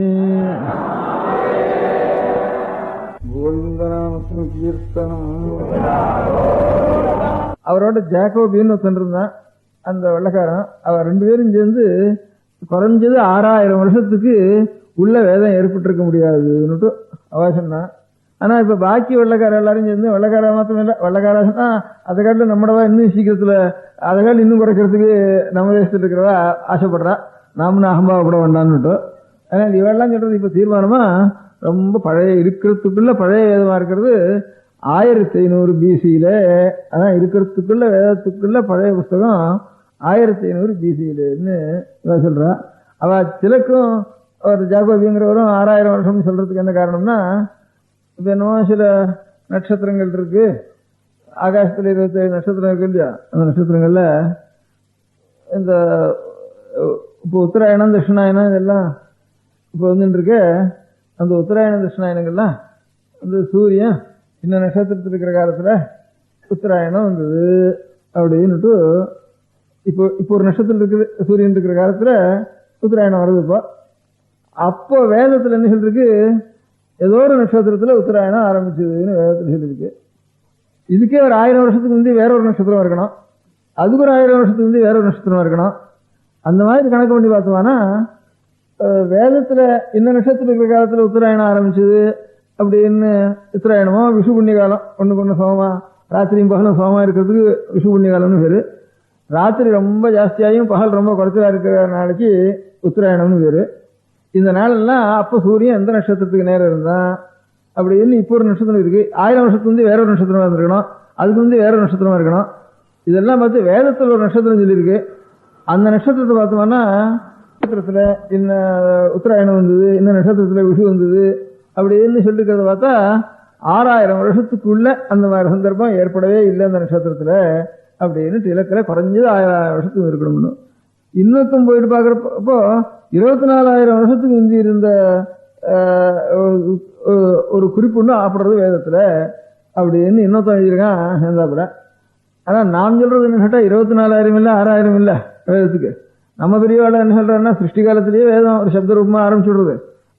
கோவிந்தநாம கீர்த்தனம். அவரோட ஜாக்கோபின்னு ஒருத்தன் இருந்தான், அந்த வெள்ளக்காரன். அவர் 2 பேரும் சேர்ந்து குறைஞ்சது 6000 வருஷத்துக்கு உள்ள வேதம் ஏற்பட்டிருக்க முடியாதுன்னுட்டு அவ சொன்னான். ஆனா இப்ப பாக்கி வெள்ளக்கார எல்லாரும் சேர்ந்து வெள்ளக்கார மாத்திரம் இல்ல, வெள்ளக்கார சொன்னா அதை காட்டில நம்மடவா இன்னும் சீக்கிரத்துல அதை காட்டில் இன்னும் குறைக்கிறதுக்கு நம்ம தேசத்துல இருக்கிறவா ஆசைப்படுறா. நாமளும் அகம்பாவப்பட வேண்டாம்னுட்டு. அதனால இவெல்லாம் சொல்றது இப்ப தீர்மானமா ரொம்ப பழைய இருக்கிறதுக்குள்ள பழைய வேதமா இருக்கிறது 1500 BC-ல. அதான் இருக்கிறதுக்குள்ள வேதத்துக்குள்ள பழைய புஸ்தகம் 1500 BC-லன்னு இவ சொல்றா. அவ சிலக்கும் ஒரு ஜாகோபிங்கிறவரும் 6000 வருஷம் சொல்றதுக்கு என்ன காரணம்னா, இப்ப என்னமோ சில நட்சத்திரங்கள் இருக்கு, ஆகாசத்துல 27 நட்சத்திரம் இருக்கு இல்லையா, அந்த நட்சத்திரங்கள்ல இந்த இப்போ உத்தராயணம் தட்சிணாயணம் இதெல்லாம் இப்போ வந்துட்டு இருக்கு. அந்த உத்தராயணம் தட்சிணாயனங்கள்லாம் அந்த சூரியன் இந்த நட்சத்திரத்தில் இருக்கிற காலத்துல உத்தராயணம் வந்தது அப்படின்னுட்டு இப்போ ஒரு நட்சத்திரம் இருக்குது, சூரியன் இருக்கிற காலத்துல உத்தராயணம் வருது. அப்போ வேதத்துல என்ன சொல்லிருக்கு, ஏதோ ஒரு நட்சத்திரத்துல உத்தராயணம் ஆரம்பிச்சதுன்னு வேதத்துல சொல்லியிருக்கு. இதுக்கே ஒரு 1000 வருஷத்துக்கு முந்தைய வேற ஒரு நட்சத்திரம் இருக்கணும், அதுக்கு ஒரு 1000 வருஷத்துக்கு முந்தைய வேற ஒரு நட்சத்திரம் இருக்கணும். அந்த மாதிரி கணக்கு பண்ணி பார்த்தோம்னா வேதத்துல இந்த நட்சத்திரம் இருக்கிற காலத்துல உத்தராயணம் ஆரம்பிச்சது அப்படின்னு, உத்தராயணமோ விஷு புண்ணிய காலம், ஒண்ணுக்கு ஒண்ணு சமமா ராத்திரியும் பகலும் சமமா இருக்கிறதுக்கு விஷு புண்ணிய காலம்னு பேரு. ராத்திரி ரொம்ப ஜாஸ்தியாயும் பகல் ரொம்ப குறைச்சலா இருக்கிற நாளைக்கு உத்தராயணம்னு பேரு. இந்த நாளெல்லாம் அப்ப சூரியன் எந்த நட்சத்திரத்துக்கு நேரம் இருந்தான் அப்படின்னு இப்போ ஒரு நட்சத்திரம் இருக்கு. 1000 வருஷத்துக்கு வந்து வேற ஒரு நட்சத்திரமா இருந்திருக்கணும், அதுக்கு வந்து வேற ஒரு நட்சத்திரமா இருக்கணும். இதெல்லாம் பார்த்து வேதத்துல ஒரு நட்சத்திரம் சொல்லியிருக்கு. அந்த நட்சத்திரத்தை பார்த்தோம்னா நட்சத்திரத்துல இன்ன உத்தராயணம் வந்தது, இன்ன நட்சத்திரத்துல விஷு வந்தது அப்படின்னு சொல்லிருக்கிறத பார்த்தா 6000 வருஷத்துக்குள்ள அந்த மாதிரி சந்தர்ப்பம் ஏற்படவே இல்லை அந்த நட்சத்திரத்துல அப்படின்னு இலக்கில குறைஞ்சது 1000 வருஷத்துக்கு இருக்கணும்னு. இன்னொருத்தம் போயிட்டு பாக்குறப்போ 24000 வருஷத்துக்கு முந்தி இருந்த ஒரு குறிப்பு ஒண்ணு ஆப்படுறது வேதத்துல அப்படின்னு இன்னொருத்தம் எழுதியிருக்கான் சேர்ந்தாப்புல. ஆனா நாம் சொல்றது என்ன கேட்டா 24000 இல்ல 6000 இல்ல வேதத்துக்கு. நம்ம பெரியவாள் என்ன சொல்றோம்னா சிருஷ்டி காலத்திலேயே வேதம் ஒரு சப்த ரூபமா ஆரம்பிச்சுடுறது,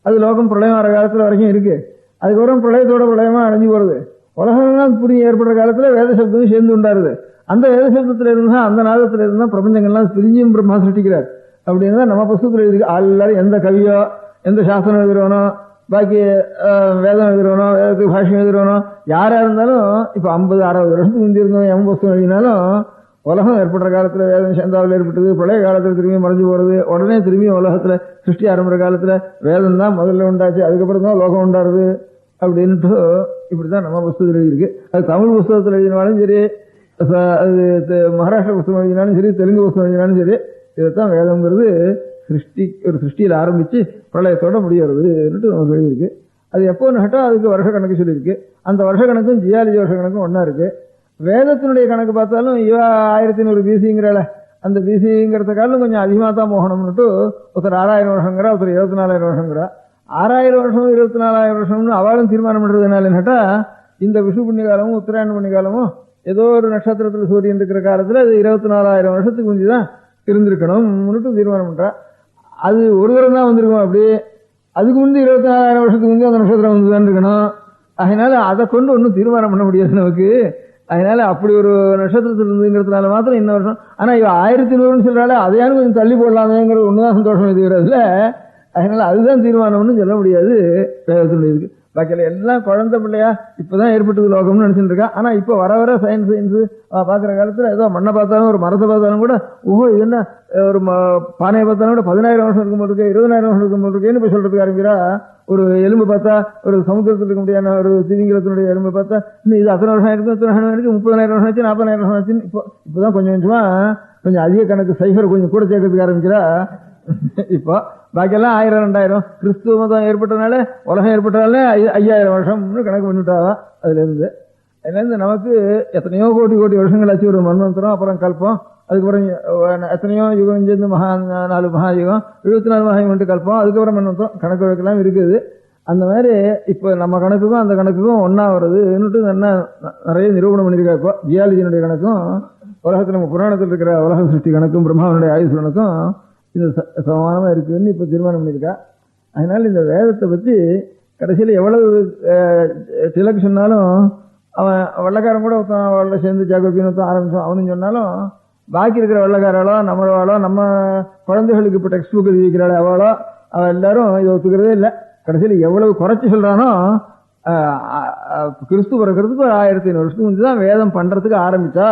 அது லோகம் பிரளயம் வர காலத்துல வரைக்கும் இருக்கு. அதுக்கப்புறம் பிரளயத்தோட பிரளயமா அடைஞ்சு போறது. உலகம்லாம் புரிய ஏற்படுற காலத்துல வேத சப்தம் சேர்ந்து உண்டாருது. அந்த வேத சப்தத்துல இருந்தா அந்த நாதத்துல இருந்தா பிரபஞ்சங்கள்லாம் பிரிஞ்சும் பிரம்மா சிருஷ்டிக்கிறார் அப்படின்னு தான் நம்ம புஸ்தகத்துல இருக்கு. எல்லாரும் எந்த கவியோ எந்த சாஸ்திரம் எழுதுறவனோ, பாக்கி வேதம் எழுதுறவனோ, வேதத்துக்கு பாஷ்யம் எழுதுறவனோ யாரா இருந்தாலும் இப்ப 50-60 வருஷத்துக்கு முந்தி இருந்தவங்க எம் புஸ்தகம் எழுதினாலும் உலகம் ஏற்படுற காலத்துல வேதம் சேந்தாவில் ஏற்பட்டது, பழைய காலத்துல திரும்பி மறைஞ்சு போறது, உடனே திரும்பி உலகத்துல சிருஷ்டி ஆரம்பிக்கிற காலத்துல வேதம் தான் முதல்ல உண்டாச்சு, அதுக்கப்புறம் தான் லோகம் உண்டாருது அப்படின்ட்டு இப்படிதான் நம்ம புஸ்தகத்தில் எழுதியிருக்கு. அது தமிழ் புஸ்தகத்தில் எழுதினாலும் சரி, அது மகாராஷ்டிரா புஸ்தகம் எழுதினாலும் சரி, தெலுங்கு புஸ்தகம் எழுதினாலும் சரி, இதைத்தான் வேதம்ங்கிறது ஒரு சிருஷ்டியில் ஆரம்பிச்சு பிரளயத்தோட முடியறதுன்னுட்டு நமக்கு எழுதியிருக்கு. அது எப்போன்னு கேட்டா அதுக்கு வருஷ கணக்கு சொல்லியிருக்கு. அந்த வருஷ கணக்கும் ஜியாலஜி வருஷ கணக்கும் ஒன்னா இருக்கு. வேதத்தினுடைய கணக்கு பார்த்தாலும் இவ 1500 பிசிங்கிறால, அந்த பிசிங்கிறத காலம் கொஞ்சம் அதிகமா தான் போகணும்னுட்டு ஒருத்தர் 6000 வருஷங்கிறா, ஒருத்தர் 24000 வருஷங்கிறா. 6000 வருஷம் 24000 வருஷம்னு அவளும் தீர்மானம் பண்றதுனால கேட்டா இந்த விஷு புண்ணிய காலமும் உத்தராயண புண்ணிய காலமும் ஏதோ ஒரு நட்சத்திரத்தில் சூரியன் இருக்கிற காலத்தில் அது 24,000 வருஷத்துக்கு முந்தி தான் இருந்திருக்கணும்னு தீர்மானம் பண்றா. அது ஒரு தரம் தான் வந்திருக்கும். அப்படியே அதுக்கு முந்தி 24,000 வருஷத்துக்கு முந்தி அந்த நட்சத்திரம் வந்து தான் இருக்கணும். அதனால அதை கொண்டு ஒன்றும் தீர்மானம் பண்ண முடியாது நமக்கு. அதனால அப்படி ஒரு நட்சத்திரத்தில் இருந்துங்கிறதுனால மாத்திரம் இன்ன வருஷம். ஆனா இவ 1100 சொல்றாள், அதையானு கொஞ்சம் தள்ளி போடலாமேங்கிறது ஒண்ணுதான் சந்தோஷம் இதுல. அதனால அதுதான் தீர்மானம்னு சொல்ல முடியாது வேதத்துல இருக்கு. பாக்கியில எல்லாம் குழந்தை பிள்ளையா இப்பதான் ஏற்பட்டது லோகம்னு நினைச்சுட்டு இருக்கா. ஆனா இப்ப வர வர சயின்ஸ் பாக்குற காலத்துல ஏதோ மண்ணை பார்த்தாலும் ஒரு மரத்தை பார்த்தாலும் கூட ஓஹோ இது என்ன ஒரு பானையை பார்த்தாலும் கூட 10,000 வருஷம் இருக்கும் போது இருக்கு, 20,000 வருஷம் இருக்கும் போது இருக்குன்னு இப்ப சொல்றதுக்கு ஆரம்பிக்கிறா. ஒரு எலும்பு பார்த்தா, ஒரு சமுத்திரத்தில் இருக்க முடியாத ஒரு திமிங்கலத்தினுடைய எலும்பு பார்த்தா இன்னும் இது அத்தனை வருஷம் இருக்கும், இத்தனை வருஷம் இருக்கு, 30,000 வருஷம் ஆச்சு, 40,000 வருஷம் ஆச்சுன்னு இப்பதான் கொஞ்சம் கொஞ்சமா கொஞ்சம் அதிக கணக்கு சைஃபர் கொஞ்சம் கூட சேர்க்கறதுக்கு ஆரம்பிக்கிறா. இப்போ பாக்கியெல்லாம் 1000, 2000 கிறிஸ்துவ மதம் ஏற்பட்டனால உலகம் ஏற்பட்டனால 5,000 வருஷம்னு கணக்கு பண்ணிவிட்டாவா. அதுல இருந்து நமக்கு எத்தனையோ கோடி கோடி வருஷங்கள் ஆச்சு. ஒரு மன்வந்தரம், அப்புறம் கல்பம், அதுக்கப்புறம் எத்தனையோ யுகம் சேர்ந்து 4 மகாயுகம், 74 மகாயுகம் கல்பம், அதுக்கப்புறம் மன்வந்தரம், கணக்கு வழக்கெல்லாம் இருக்குது. அந்த மாதிரி இப்ப நம்ம கணக்குக்கும் அந்த கணக்குக்கும் ஒன்னா வருதுன்னுட்டு நிறைய நிரூபணம் பண்ணியிருக்கா. இப்போ ஜியாலஜியினுடைய கணக்கும் உலகத்தில் நம்ம புராணத்தில் இருக்கிற உலக சிருஷ்டி கணக்கும் பிரம்மாவனுடைய ஆயுசு கணக்கும் இது சமானமா இருக்குன்னு இப்ப தீர்மானம் பண்ணியிருக்கா. அதனால இந்த வேதத்தை பத்தி கடைசியில எவ்வளவு திலக்கு சொன்னாலும் அவன் வெள்ளக்காரன் கூட அவளை சேர்ந்து ஜாகிரபின்னு ஆரம்பிச்சோம் அவனு சொன்னாலும் பாக்கி இருக்கிற வெள்ளக்காராளோ நம்மளவாளோ நம்ம குழந்தைகளுக்கு இப்ப டெக்ஸ்ட் புக் எழுதிக்கிறாள் அவளோ அவ எல்லாரும் இதை ஒத்துக்கிறதே இல்லை. கடைசியில் எவ்வளவு குறைச்சி சொல்றானோ கிறிஸ்து பிறக்கிறதுக்கு ஒரு 1500 வருஷத்துக்கு முந்தி தான் வேதம் பண்றதுக்கு ஆரம்பிச்சா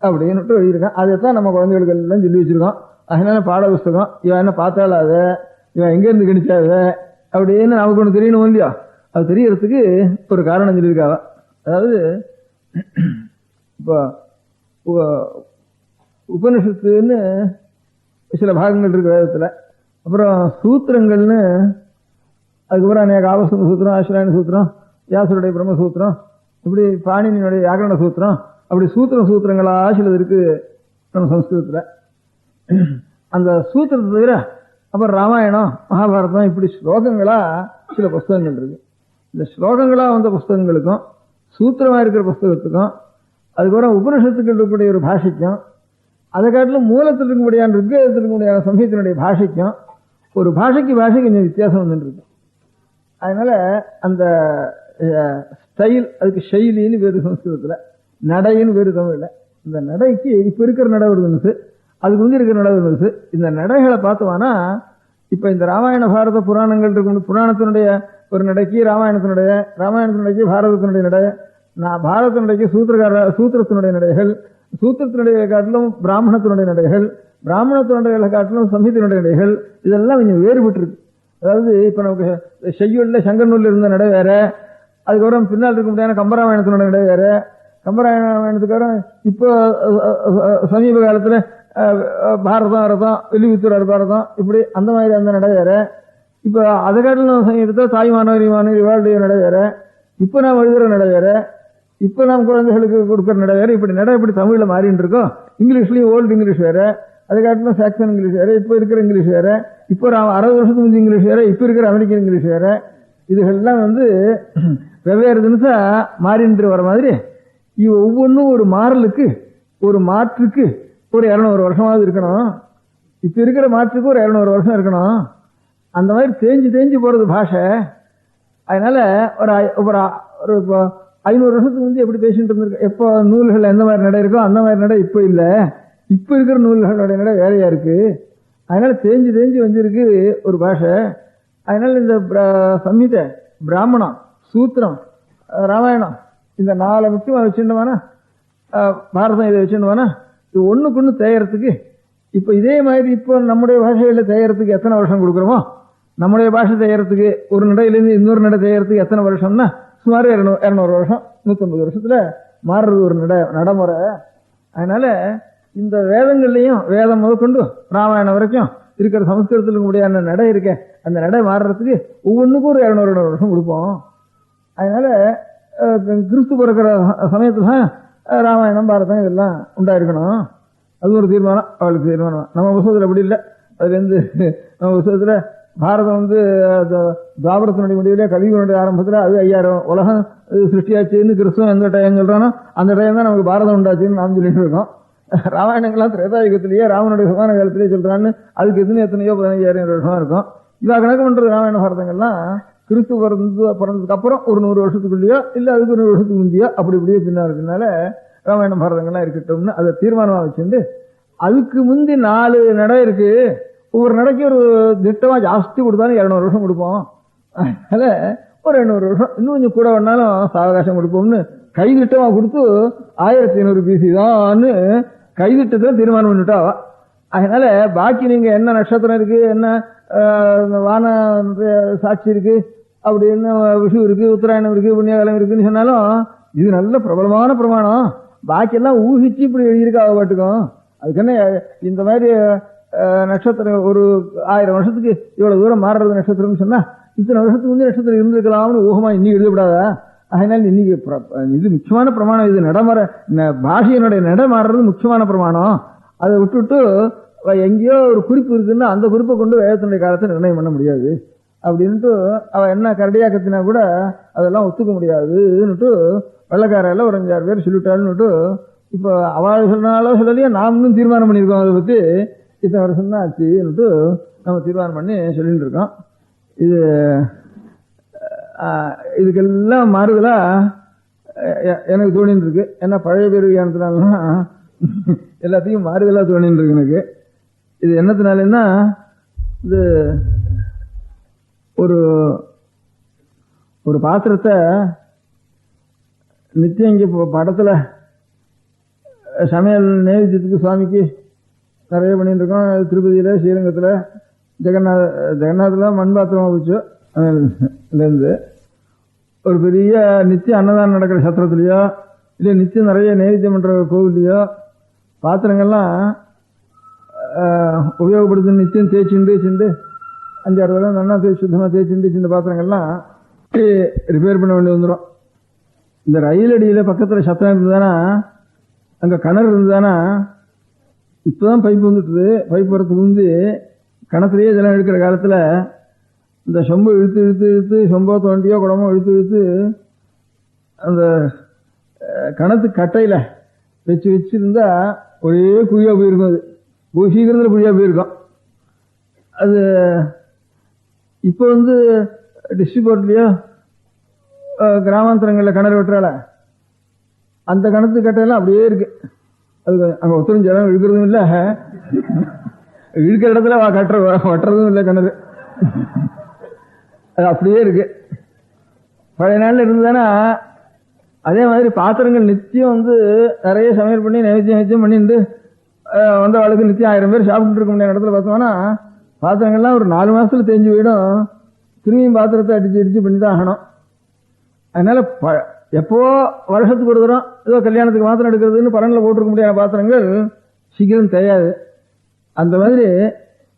அப்படின்னுட்டு எழுதியிருக்கேன். அதைத்தான் நம்ம குழந்தைகளுக்கு எல்லாம் சொல்லி வச்சிருக்கோம். அதனால பாட புஸ்தகம் இவன் என்ன பார்த்தால அத இவன் எங்க இருந்து கணிச்சாத அப்படின்னு நமக்கு ஒண்ணு தெரியணும் இல்லையா. அது தெரியறதுக்கு ஒரு காரணம் சொல்லியிருக்காவ. அதாவது இப்போ உபனிஷத்துன்னு சில பாகங்கள் இருக்கு வேதத்துல, அப்புறம் சூத்திரங்கள்னு அதுக்கப்புறம் அநேக ஆவசன சூத்திரம், ஆசிராயண சூத்திரம், வியாசருடைய பிரம்மசூத்திரம், இப்படி பாணினியுடைய வியாக்கரண சூத்திரம், அப்படி சூத்திரங்களா சிலது இருக்கு நம்ம சம்ஸ்கிருதத்துல. அந்த சூத்திரத்தை தவிர அப்புறம் ராமாயணம், மகாபாரதம், இப்படி ஸ்லோகங்களா சில புஸ்தகங்கள் இருக்கு. இந்த ஸ்லோகங்களா வந்த புஸ்தகங்களுக்கும் சூத்திரமா இருக்கிற புஸ்தகத்துக்கும் அதுக்கப்புறம் உபனிஷத்துக்கு இருக்கக்கூடிய ஒரு பாஷைக்கும் அதை காட்டிலும் மூலத்தில் இருக்கக்கூடியான ருக்கத்தில் இருக்கக்கூடிய சம்ஹிதனுடைய பாஷைக்கும் ஒரு பாஷைக்கு கொஞ்சம் வித்தியாசம் வந்துருக்கு. அதனால அந்த ஸ்டைல் அதுக்கு ஷைலின்னு பேரு சம்ஸ்கிருதத்துல, நடைன்னு பேரு தமிழ்ல. இந்த நடைக்கு இப்ப இருக்கிற நடை வருது, அதுக்கு வந்து இருக்கிற நடை வருது. இந்த நடைகளை பார்த்தோம்னா இப்ப இந்த ராமாயண பாரத புராணங்கள் இருக்கு. புராணத்தினுடைய ஒரு நடைக்கு ராமாயணத்தினுடைய பாரதத்தினுடைய நடை, பாரதத்தினுடைய சூத்திரத்தினுடைய நடைகள், சூத்திரத்தினுடைய காட்டிலும் பிராமணத்தினுடைய நடைகள், பிராமணத்தினுடைய காட்டிலும் சம்ஹிதனுடைய நடைகள், இதெல்லாம் கொஞ்சம் வேறுபட்டு இருக்கு. அதாவது இப்ப நமக்கு செய்யுள்ள சங்கநூல்ல இருந்த நடை வேற, அதுக்கப்புறம் பின்னால் இருக்க முடியாத கம்பராமாயணத்தினுடைய நடை வேற, கம்பராமாயணத்துக்காரம் இப்போ சமீப காலத்துல பாரதம், ரதம், வெளிவித்துறார் பாரதம், இப்படி அந்த மாதிரி அந்த நடை வேற. இப்ப அதை காட்டிலும் எடுத்தா தாய்மானவரிமான இவாளுடைய நடை வேற, இப்ப நாம் எழுதுற நடை வேற, இப்ப நாம் குழந்தைகளுக்கு கொடுக்குற நடை வேற. இப்படி நடை இப்படி தமிழ்ல மாறிட்டு இருக்கோம். இங்கிலீஷ்லயும் ஓல்டு இங்கிலீஷ் வேற, அதை காட்டிலும் சாக்சன் இங்கிலீஷ் வேற, இப்ப இருக்கிற இங்கிலீஷ் வேற, இப்போ 60 வருஷத்துக்கு முந்தைய இங்கிலீஷ் வேற, இப்ப இருக்கிற அமெரிக்கன் இங்கிலீஷ் வேற. இதுகள்லாம் வந்து வெவ்வேறு தினசா மாறிட்டு வர மாதிரி இவ ஒவ்வொன்றும் ஒரு மாறலுக்கு ஒரு மாற்றுக்கு ஒரு 200 வருஷமாவது இருக்கணும். இப்ப இருக்கிற மாற்றுக்கு ஒரு 200 வருஷம் இருக்கணும். அந்த மாதிரி தேஞ்சு போறது பாஷை. அதனால ஒரு 500 வருஷத்துக்கு முந்தைய எப்படி பேசிட்டு இருந்திருக்கு. எப்போ நூல்கள் எந்த மாதிரி நடை இருக்கோ அந்த மாதிரி நடை இப்ப இல்ல. இப்ப இருக்கிற நூல்களுடைய நடை வேறையா இருக்கு. அதனால தேஞ்சு வந்திருக்கு ஒரு பாஷை. அதனால இந்த சம்ஹித, பிராமணம், சூத்திரம், ராமாயணம், இந்த 4 முக்கியமா வச்சுட்டோம்னா, பாரதம் இதை வச்சுட்டோம்னா, இது ஒண்ணுக்கு ஒண்ணு தேயறதுக்கு இப்ப இதே மாதிரி இப்போ நம்முடைய பாஷையில தேயறதுக்கு எத்தனை வருஷம் கொடுக்குறோமோ, நம்முடைய பாஷை தேயறதுக்கு ஒரு நடையிலிருந்து இன்னொரு நடை தேயறதுக்கு எத்தனை வருஷம்னா சுமார் 200 வருஷம், 150 வருஷத்துல மாறுறது ஒரு நடைமுறை. அதனால இந்த வேதங்கள்லயும் வேதம் முதற்கொண்டு ராமாயணம் வரைக்கும் இருக்கிற சமஸ்கிருதத்துக்கு முடியாத நடை இருக்க, அந்த நடை மாறுறதுக்கு ஒவ்வொன்றுக்கும் ஒரு 200 வருஷம் கொடுப்போம். அதனால கிறிஸ்து பிறக்கிற சமயத்துல ராமாயணம், பாரதம் இதெல்லாம் உண்டாயிருக்கணும். அது ஒரு தீர்மானம், அவளுக்கு தீர்மானம். நம்ம புத்தகத்துல அப்படி இல்லை. அதுல இருந்து நம்ம புத்தகத்துல பாரதம் வந்து துவாபரத்தினுடைய முடிவிலே கலியுகனுடைய ஆரம்பத்தில் அது 5000 உலகம் சிருஷ்டியாச்சுன்னு கிறிஸ்துவம் எந்த டைம் சொல்றானோ அந்த டைம் தான் நமக்கு பாரதம் உண்டாச்சுன்னு நாம் சொல்லிட்டு இருக்கோம். ராமாயணங்கள்லாம் திரேதாயுகத்திலேயே ராமனுடைய சுகான காலத்திலேயே சொல்றான்னு அதுக்கு எத்தனையோ 15000 வருஷமா இருக்கும். இவா கணக்கு பண்றது ராமாயண பாரதங்கள்லாம் கிறிஸ்து பிறந்ததுக்கு அப்புறம் ஒரு 100 வருஷத்துக்குள்ளேயோ இல்ல அதுக்கு 100 வருஷத்துக்கு முந்தையோ அப்படி இப்படியே பின்னால ராமாயண பாரதங்கள்லாம் இருக்கட்டும்னு அதை தீர்மானமா வச்சிருந்து அதுக்கு முந்தி 4 நடை இருக்கு. ஒவ்வொரு நடைக்கு ஒரு திட்டமா ஜாஸ்தி கொடுத்தாலும் 200 வருஷம் கொடுப்போம். அதனால ஒரு 800 வருஷம் இன்னும் கொஞ்சம் கூட வேணாலும் சாவகாசம் கொடுப்போம்னு கைதிட்டமா கொடுத்து 1500 பிசி தான் கைதிட்டத்தை தீர்மானம் பண்ணிட்டா. அதனால பாக்கி நீங்க என்ன நட்சத்திரம் இருக்கு, என்ன வான சாட்சி இருக்கு, அப்படின்னு விஷு இருக்கு, உத்தராயணம் இருக்கு, புண்ணியகாலம் இருக்குன்னு சொன்னாலும் இது நல்ல பிரபலமான பிரமாணம். பாக்கி எல்லாம் ஊகிச்சு இப்படி எழுதியிருக்கா பாட்டுக்கும். அதுக்குன்னு இந்த மாதிரி நட்சத்திரம் ஒரு 1000 வருஷத்துக்கு இவ்வளவு தூரம் மாறுறது நட்சத்திரம்னு சொன்னா இத்தனை வருஷத்துக்கு முந்தைய நட்சத்திரம் இருந்திருக்கலாம்னு ஊகமா இன்னைக்கு எழுதப்படாதா? அதனால இன்னைக்கு இது முக்கியமான பிரமாணம். இது நடைமுறை பாஷையினுடைய நடை மாறுறது முக்கியமான பிரமாணம். அதை விட்டுவிட்டு எங்கேயோ ஒரு குறிப்பு இருக்குன்னா அந்த குறிப்பை கொண்டு வேதத்தினுடைய காலத்தை நிர்ணயம் பண்ண முடியாது அப்படின்ட்டு அவ என்ன கரடியாக்கத்தினா கூட அதெல்லாம் ஒத்துக்க முடியாதுன்னுட்டு வெள்ளக்காரெல்லாம் ஒரு 5-6 பேர் சொல்லிட்டாள்னுட்டு இப்போ அவள் சொன்னாலோ சொல்லலையே நாம் இன்னும் தீர்மானம் பண்ணியிருக்கோம். அதை பற்றி இத்தனை வருஷம் தான் ஆச்சுன்னுட்டு நம்ம தீர்மானம் பண்ணி சொல்லிட்டு இருக்கோம். இதுக்கெல்லாம் மாறுதலா எனக்கு தோணின்னு இருக்கு. ஏன்னா பழைய பேர் வியானத்தினாலாம் எல்லாத்தையும் மாறுதலா தோணின்னு இருக்கு எனக்கு. இது என்னத்தினாலன்னா இது ஒரு பாத்திரத்தை நித்தியம் இங்கே படத்துல சமையல் நைவேத்தியத்துக்கு சுவாமிக்கு நிறைய பண்ணிட்டு இருக்கோம். திருப்பதியில ஸ்ரீரங்கத்துல ஜெகநாத்தில் மண் பாத்திரம் வச்சு இருந்து ஒரு பெரிய நித்தியம் அன்னதானம் நடக்கிற சத்திரத்துலயோ இல்லை நித்தியம் நிறைய நைவேத்தியம் பண்ற கோவிலையோ பாத்திரங்கள்லாம் உபயோகப்படுத்த நித்தியம் தேய்ச்சிண்டு 5-6 தடவை நல்லா சுத்தமாக தேய்ச்சிண்டு சின்ன பாத்திரங்கள்லாம் ரிப்பேர் பண்ண வேண்டி வந்துடும். இந்த ரயில் அடியில் பக்கத்தில் சத்திரம் இருந்ததுன்னா அங்கே கிணறு இருந்ததுன்னா இப்போதான் பைப் வந்துட்டுது. பைப் வரத்துக்கு வந்து கிணத்துலேயே இதெல்லாம் எடுக்கிற காலத்தில் இந்த சொம்பு இழுத்து சொம்போ தோண்டியோ குடமோ இழுத்து அந்த கிணத்து கட்டையில் வச்சிருந்தா ஒரே குழியாக போயிருக்கும். அது சீக்கிரத்தில் குழியாக போயிருக்கும். அது இப்போ வந்து டிஸ்ட்ரிக்ட்லேயோ கிராமாந்தரங்களில் கிணறு வெட்டுறால அந்த கிணத்து கட்டையெல்லாம் அப்படியே இருக்கு. அது அங்கே ஒத்தரும் ஜலம் இழுக்கிறதும் இல்லை, இழுக்கிற இடத்துல வெட்டுறதும் இல்லை கிணறு. அது அப்படியே இருக்கு. பழைய நாளில் இருந்ததுன்னா அதே மாதிரி பாத்திரங்கள் நித்தியம் வந்து நிறைய சமையல் பண்ணி நைவேத்தியம் பண்ணிட்டு வந்த வாழ்க்கை நித்தியம் 1000 பேர் சாப்பிட்டு இருக்க முடியாத இடத்துல பார்த்தோம்னா பாத்திரங்கள்லாம் ஒரு 4 மாசத்துல தேஞ்சு போயிடும். திரும்பியும் பாத்திரத்தை அடிச்சு பண்ணி தான் ஆகணும். அதனால எப்போ வருஷத்துக்கு ஒரு தரம் ஏதோ கல்யாணத்துக்கு மாத்திரம் எடுக்கிறதுன்னு பரனில் போட்டிருக்க முடியாத பாத்திரங்கள் சீக்கிரம் தேயாது. அந்த மாதிரி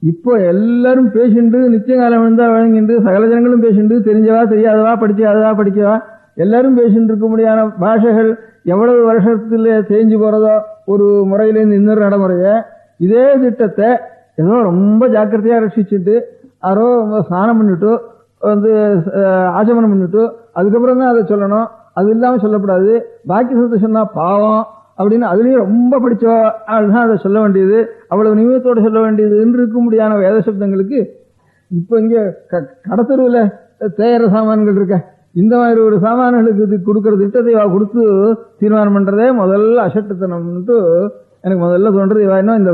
இப்போ எல்லாரும் பேசிண்டு நிச்சயகாலம் விழுந்தா வழங்கிண்டு சகல ஜனங்களும் பேசிண்டு தெரிஞ்சவா தெரியாதவா படிக்காதவா படிக்கவா எல்லாரும் பேசிட்டு இருக்க முடியாத பாஷைகள் எவ்வளவு வருஷத்துல தேஞ்சு போறதோ ஒரு முறையிலேருந்து இன்னொரு நடைமுறைய இதே திட்டத்தை ஏதோ ரொம்ப ஜாக்கிரதையா ரட்சிச்சுட்டு யாரோ ஸ்நானம் பண்ணிட்டு வந்து ஆச்சமனம் பண்ணிட்டு அதுக்கப்புறம் தான் அதை சொல்லணும். அது இல்லாம சொல்லக்கூடாது. பாக்கி சொல்ல சொன்னா பாவம் அப்படின்னு அதுலயும் ரொம்ப படிச்சோ அதுதான் அதை சொல்ல வேண்டியது, அவ்வளவு நிமிடத்தோட சொல்ல வேண்டியது என்று இருக்க முடியாத வேத சப்தங்களுக்கு இப்ப இங்க கடத்தருவில் தேயிற சாமான்கள் இருக்க இந்த மாதிரி ஒரு சாமான்களுக்கு கொடுக்கற திட்டத்தை கொடுத்து தீர்மானம் பண்றதே முதல்ல அசட்டுத்தனம்ட்டு எனக்கு முதல்ல தோன்றது. இன்னும் இந்த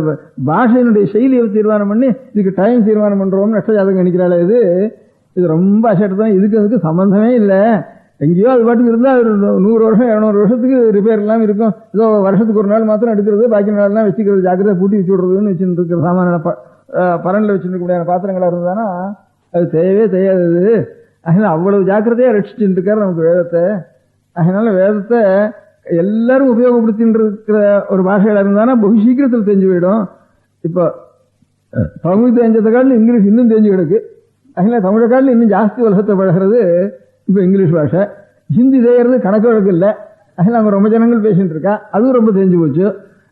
பாஷையினுடைய செயலியை தீர்மானம் பண்ணி இதுக்கு டைம் தீர்மானம் பண்றோம்னு நஷ்டஜாதகம் நினைக்கிறாள். இது ரொம்ப அசட்டுத்தான். இதுக்கு சம்பந்தமே இல்லை. எங்கேயோ அது பாட்டுக்கு இருந்தா 100 வருஷம் 200 வருஷத்துக்கு ரிப்பேர் எல்லாம் இருக்கும். ஏதோ வருஷத்துக்கு ஒரு நாள் மாத்திரம் எடுக்கிறது, பாக்கி நாள்லாம் வச்சுக்கிறது, ஜாக்கிரதை பூட்டி வச்சு விடுறதுன்னு வச்சுட்டு இருக்கிற சாமான பரன்ல வச்சுருக்க முடியாத பாத்திரங்களா இருந்தானா அது தேவையே தெரியாது. அதனால அவ்வளவு ஜாக்கிரதையா ரட்சிச்சுட்டு இருக்காரு நமக்கு வேதத்தை. அதனால வேதத்தை எல்லாரும் உபயோகப்படுத்திட்டு இருக்கிற ஒரு பாஷையில இருந்தானா பகு சீக்கிரத்தில் தெரிஞ்சு போயிடும். இப்போ தமிழ் தெரிஞ்சதை காட்டில் இங்கிலீஷ் இன்னும் தெரிஞ்சு கிடக்கு. அதனால தமிழை காட்டில் இன்னும் ஜாஸ்தி உலகத்தை பழகிறது இப்போ இங்கிலீஷ் பாஷை. ஹிந்தி தேயறது கணக்கு வழக்கு இல்லை. அதனால அவங்க ரொம்ப ஜனங்கள் பேசிட்டு இருக்கா, அதுவும் ரொம்ப தெரிஞ்சு போச்சு.